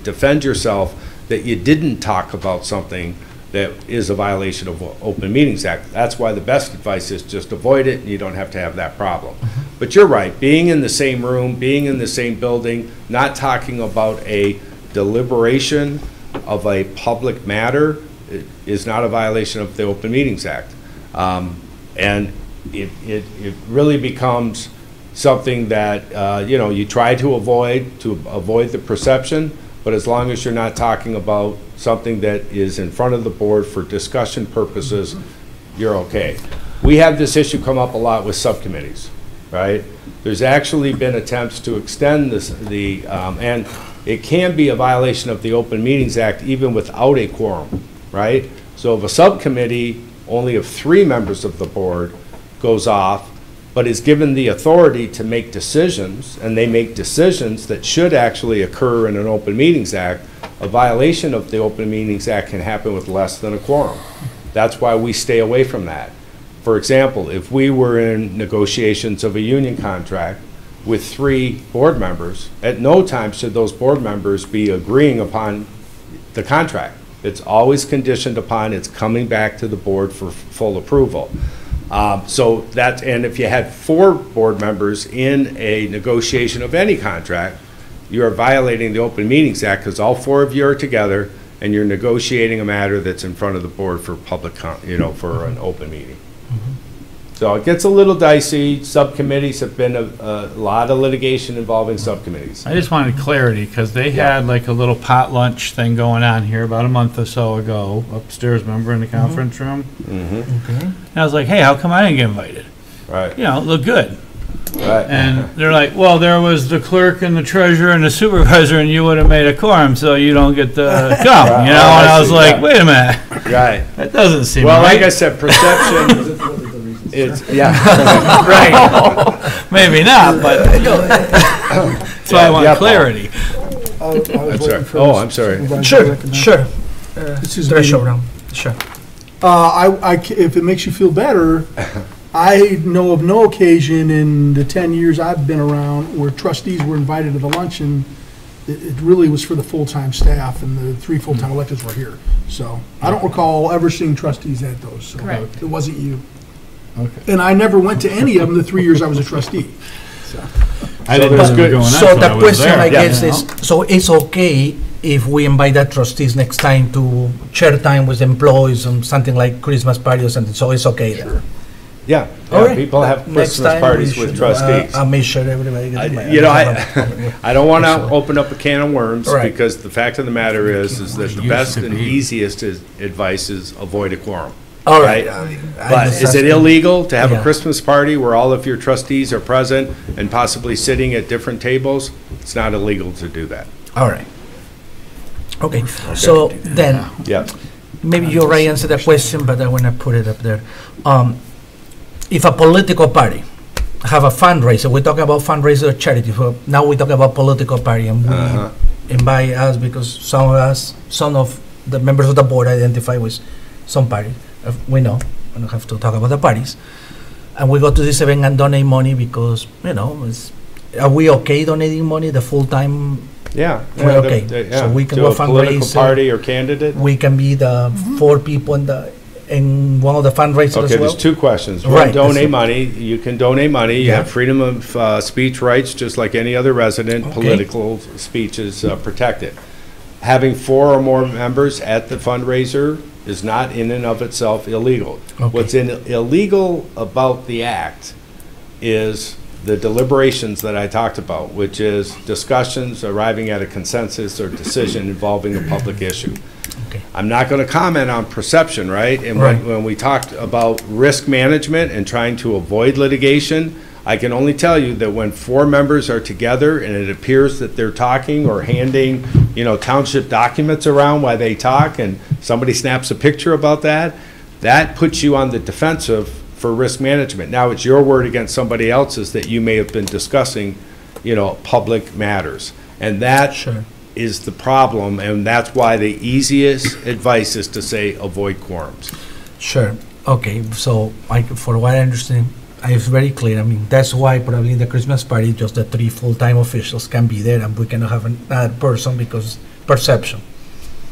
defend yourself that you didn't talk about something that is a violation of Open Meetings Act. That's why the best advice is just avoid it, and you don't have to have that problem. But you're right, being in the same room, being in the same building, not talking about a deliberation of a public matter is not a violation of the Open Meetings Act. And it really becomes something that, you know, you try to avoid the perception, but as long as you're not talking about something that is in front of the board for discussion purposes, you're okay. We have this issue come up a lot with subcommittees, right? There's actually been attempts to extend this, and it can be a violation of the Open Meetings Act even without a quorum, right? So if a subcommittee only of 3 members of the board goes off, but is given the authority to make decisions, and they make decisions that should actually occur in an Open Meetings Act, a violation of the Open Meetings Act can happen with less than a quorum. That's why we stay away from that. For example, if we were in negotiations of a union contract with 3 board members, at no time should those board members be agreeing upon the contract. It's always conditioned upon it's coming back to the board for full approval. And if you had 4 board members in a negotiation of any contract, you are violating the Open Meetings Act, because all 4 of you are together and you're negotiating a matter that's in front of the board for public, for an open meeting. So it gets a little dicey. Subcommittees have been a lot of litigation involving subcommittees. I just wanted clarity, because they had like a little pot lunch thing going on here about a month or so ago, upstairs, remember, in the conference room? Okay. And I was like, hey, how come I didn't get invited? Right. You know, it looked good. Right. And they're like, well, there was the clerk and the treasurer and the supervisor, and you would have made a quorum, so you don't get to come, you know? And I was like, wait a minute. Right. That doesn't seem well, right. Like I said, perception. It's, yeah. Right. Maybe not, but. That's why I want Yeah, Paul. clarity. I'm sorry. Oh, I'm sorry. Sure. This is Threshold round, sure. If it makes you feel better, I know of no occasion in the 10 years I've been around where trustees were invited to the luncheon. It really was for the full-time staff, and the 3 full-time electeds were here. So I don't recall ever seeing trustees at those. So Correct. it wasn't you. Okay. And I never went to any of them the 3 years I was a trustee. I didn't know there's they were good- going on, So the I was question, there. I Yeah. guess, is, so it's okay if we invite the trustees next time to share time with employees and something like Christmas party or something, so it's okay then? Yeah, All yeah, right. people have Next Christmas time parties we with should, trustees. I'll make sure everybody gets invited. You know, I don't want to Excellent. open up a can of worms, Right. because the fact of the matter is that the Used best to and be. easiest advice is avoid a quorum. All right. But is it illegal to have a Yeah. Christmas party where all of your trustees are present and possibly sitting at different tables? It's not illegal to do that. All right. Okay, so then, Yeah. maybe you already answered the question, but I want to put it up there. If a political party have a fundraiser, we're talking about fundraiser or charity, so now we're talking about political party, and we Uh-huh. invite us because some of the members of the board identify with some party. We know, we don't have to talk about the parties. And we go to this event and donate money because, are we okay donating money, the full-time? Yeah. We're yeah, okay. yeah. So we can To go a political fundraiser. party or candidate? We can be the 4 people in one of the fundraisers Okay, as well? there's 2 questions. One, Right. donate money. You can donate money. You Yeah. have freedom of speech rights, just like any other resident. Okay. Political speech is protected. Having 4 or more members at the fundraiser is not in and of itself illegal. Okay. What's illegal about the act is the deliberations that I talked about, which is discussions arriving at a consensus or decision involving a public issue. Okay. I'm not going to comment on perception, right? And Right. when we talked about risk management and trying to avoid litigation, I can only tell you that when 4 members are together and it appears that they're talking or handing, township documents around while they talk, and somebody snaps a picture about that, that puts you on the defensive for risk management. Now, it's your word against somebody else's that you may have been discussing, public matters. And that Sure. is the problem, and that's why the easiest advice is to say avoid quorums. Sure. Okay, so for what I understand, it's very clear. I mean, that's why probably in the Christmas party, just the 3 full-time officials can be there, and we cannot have another person because perception.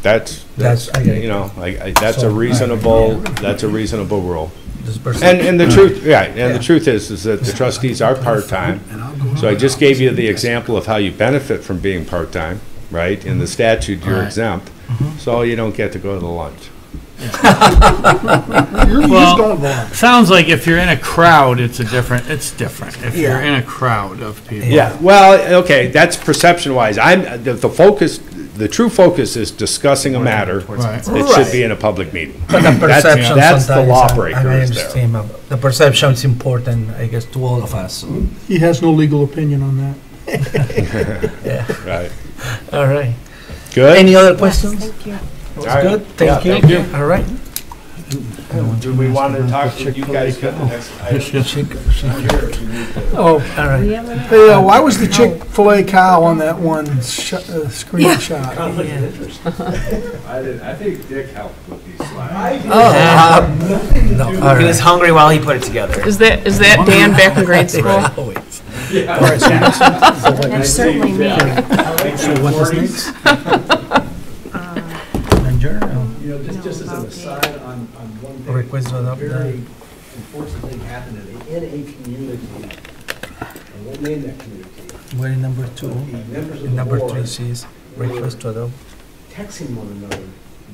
That's I get it. that's a So, reasonable rule. This perception. And the truth, the truth is that the trustees are part-time. So I just gave you the example of how you benefit from being part-time, right? In the statute, you're Right. exempt, so you don't get to go to the lunch. You're just going to the lunch. Sounds like if you're in a crowd, it's different. If you're in a crowd of people. Yeah, well, okay, that's perception-wise. The true focus is discussing a matter Right. that should be in a public meeting. But the perception That's the sometimes, law breaker I is there. understand, but the perception is important, I guess, to all of us. He has no legal opinion on that. Yeah, Right. all right. Good? Any other questions? Thank you. All right. Good, Yeah, thank you. thank you. All right. Do we want to talk to you guys at the next item? Oh, all right. We have an- Hey, why was the Chick-fil-A cow on that one screenshot? I think Dick helped with these slides. No, all He was right. hungry while he put it together. Is that Dan back in grade school? Always. All right, so That's certainly me. so what is next? Adjourn, Just as an aside on one thing. Request to adopt A the- very unfortunate thing happened in a community. I won't name that community. We're in number 2. The members of In the number board 3 says request to adopt texting one another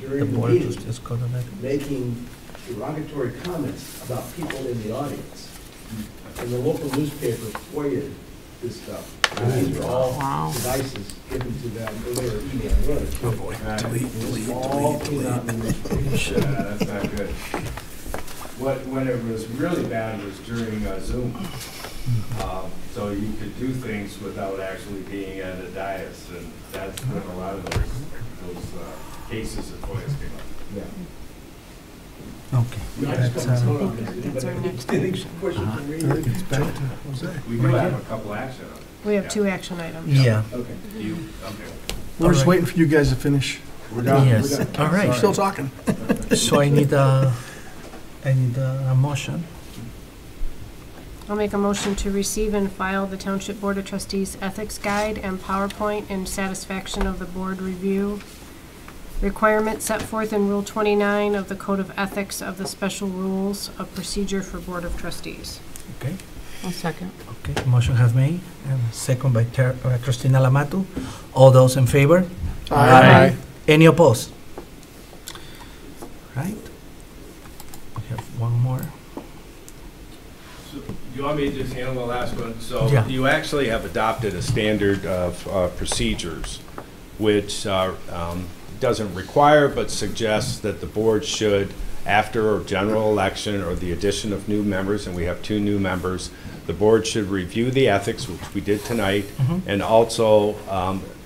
the during the board of meeting, trustees code of ethics. making derogatory comments about people in the audience. And the local newspaper foiled this stuff. These are all Wow. devices given to them, or they were emailing. Delete. All came out in the newspaper. That's not good. When it was really bad was during Zoom. So you could do things without actually being at a dais, and that's when a lot of those cases of FOIAs came up. Okay. That's, That's our next action. it's back to Jose. We do have a couple action items. We have 2 action items. Yeah. Okay. We're just Alright. waiting for you guys to finish. We're done. Yes. We're done. All right. We're still talking. So I need a motion. I'll make a motion to receive and file the Township Board of Trustees Ethics Guide and PowerPoint in satisfaction of the board review requirements set forth in Rule 29 of the Code of Ethics of the Special Rules of Procedure for Board of Trustees. Okay. I'll second. Okay. Motion have made and second by Christina Lamatu. All those in favor? Aye. Any opposed? Right. We have one more. So, do you want me to just handle the last one? So Yeah. you actually have adopted a standard of procedures, which doesn't require but suggests that the board should, after a general election or the addition of new members, and we have 2 new members, the board should review the ethics, which we did tonight, and also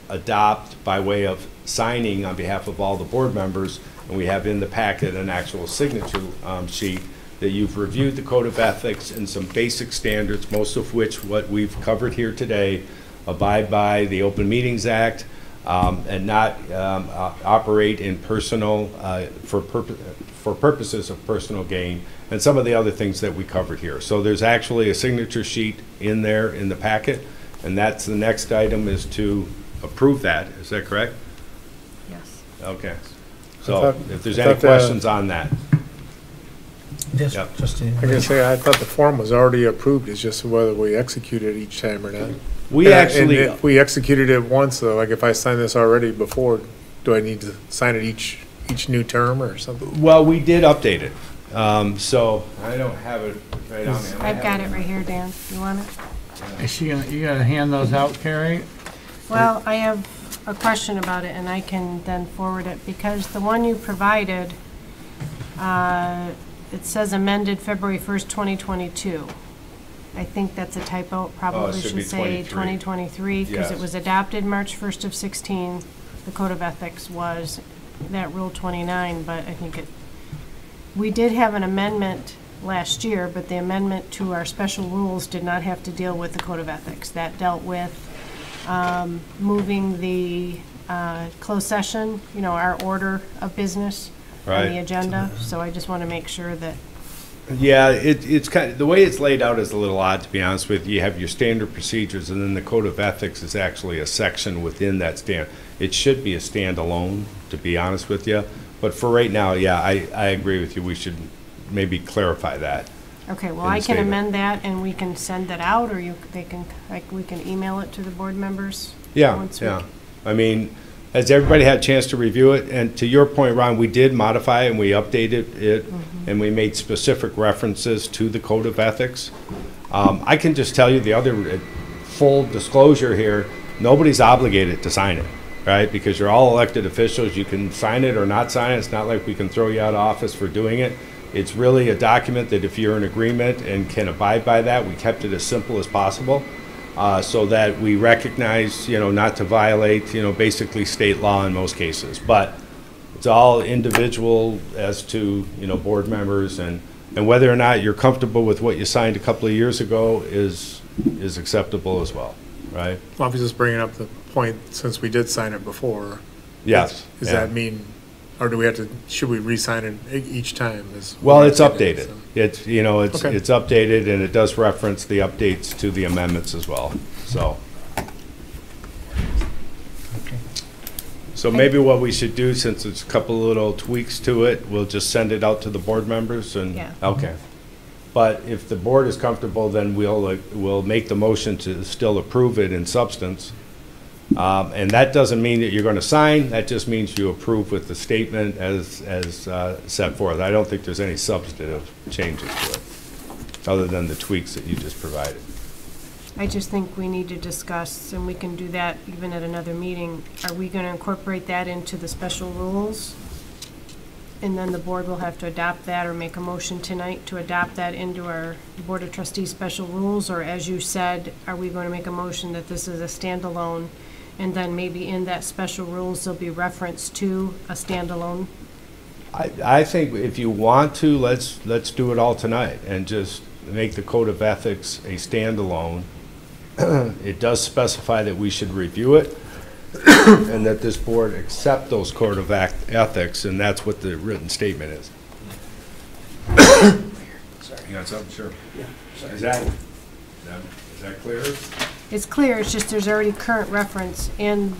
adopt by way of signing on behalf of all the board members, and we have in the packet an actual signature sheet that you've reviewed the Code of Ethics and some basic standards, most of which what we've covered here today, abide by the Open Meetings Act, and not operate in personal, for purposes of personal gain, and some of the other things that we covered here. So there's actually a signature sheet in there in the packet, and that's the next item, is to approve that. Is that correct? Yes. Okay. I So thought- if there's I any thought, questions on that. Yes, Yep. Trustee. I gotta say, I thought the form was already approved, it's just whether we execute it each time or not. We And actually, if we executed it once, though, like if I signed this already before, do I need to sign it each new term or something? well, we did update it. So I don't have it right on me. I've got it right here, Dan. You want it? Is she gonna, you gotta hand those out, Carrie? Well, I have a question about it, and I can then forward it, because the one you provided, it says amended February 1st, 2022. I think that's a typo. Probably should be should say 23. 2023, because it Yes. was adopted March 1st of 16. The Code of Ethics was that Rule 29, but I think we did have an amendment last year, but the amendment to our special rules did not have to deal with the Code of Ethics. That dealt with moving the closed session, our order of business on the Right. agenda. So I just want to make sure that, Yeah, it's kind of, the way it's laid out is a little odd, to be honest with you. You have your standard procedures, and then the Code of Ethics is actually a section within that It should be a standalone, to be honest with you. But for right now, yeah, I agree with you. We should maybe clarify that. okay, well, In I the can statement. amend that, and we can send that out, or we can email it to the board members? Yeah, once we- yeah. I mean, has everybody had a chance to review it? And to your point, Ron, we did modify it and we updated it, and we made specific references to the Code of Ethics. I can just tell you the other full disclosure here, nobody's obligated to sign it, right? Because you're all elected officials. You can sign it or not sign it. It's not like we can throw you out of office for doing it. It's really a document that if you're in agreement and can abide by that, we kept it as simple as possible. So that we recognize, not to violate, basically state law in most cases. But it's all individual as to, board members, and whether or not you're comfortable with what you signed a couple of years ago is acceptable as well, right? Well, I'm just bringing up the point, since we did sign it before. Yes. Does yeah. that mean, or do we have to, should we re-sign it each time? Well, it's updated. So- It's, Okay. it's updated, and it does reference the updates to the amendments as well, so. So maybe what we should do, since there's a couple little tweaks to it, we'll just send it out to the board members and. Yeah. Okay. But if the board is comfortable, then we'll make the motion to still approve it in substance. And that doesn't mean that you're going to sign, that just means you approve with the statement as set forth. I don't think there's any substantive changes to it, other than the tweaks that you just provided. I just think we need to discuss, and we can do that even at another meeting, are we going to incorporate that into the special rules? And then the board will have to adopt that or make a motion tonight to adopt that into our Board of Trustees special rules? Or as you said, are we going to make a motion that this is a standalone? And then maybe in that special rules, there'll be reference to a standalone? I think if you want to, let's do it all tonight and just make the Code of Ethics a standalone, It does specify that we should review it, and that this board accept those code of ethics, and that's what the written statement is. You got something? Sure. Is that clear? It's clear, it's just there's already current reference in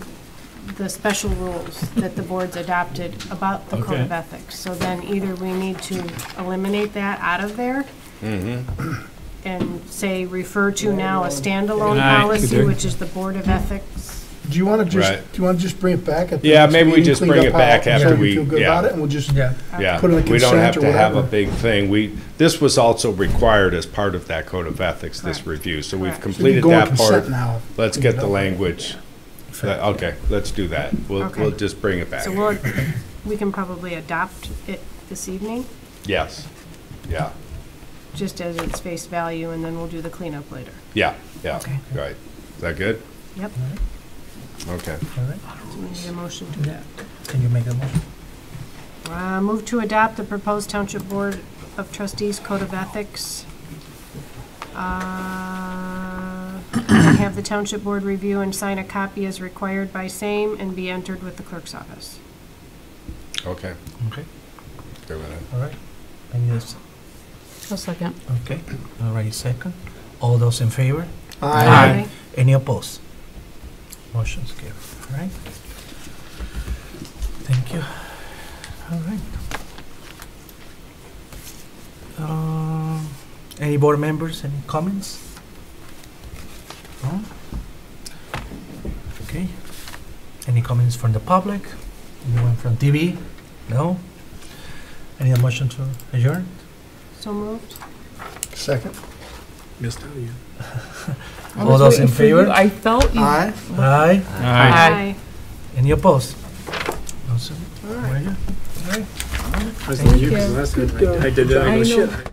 the special rules that the board's adopted about the code of Okay. ethics. So then either we need to eliminate that out of there and say, refer to now a standalone Right. policy, Okay. which is the Board of Ethics. Do you want to Right. just bring it back at the Yeah, next maybe we meeting, just clean bring up it back how- after so we- feel good yeah. about it, and we'll just, Yeah. Yeah, Put in a we don't have consent or to have a whatever. big thing. This was also required as part of that code of ethics, this Correct. review, so we've Correct. so you completed go on that part. consent now. Let's Clean get it the up. language. Okay, let's do that. We'll Okay. just bring it back. So we can probably adopt it this evening, Yes, yeah, just as its face value, and then we'll do the cleanup later. yeah, Okay. right. Is that good? Yep. Okay. All right. So we need a motion to that. Can you make a motion? Move to adopt the proposed Township Board of Trustees Code of Ethics. Have the Township Board review and sign a copy as required by same and be entered with the clerk's office. Okay. Okay, Good with it. all right. And yes, A second. okay, all right, second. All those in favor? Aye. Any opposed? Motion's carried, all right? Thank you. All right. Any board members, any comments? No? Okay. Any comments from the public? Anyone from TV? No? Any motion to adjourn? So moved? Second. Missed out you. All those in favor? I felt you. Aye. Aye. Aye. Any opposed? No, sir. All right. All right. I was thinking you, 'cause last time I did that, I I go, know. shit.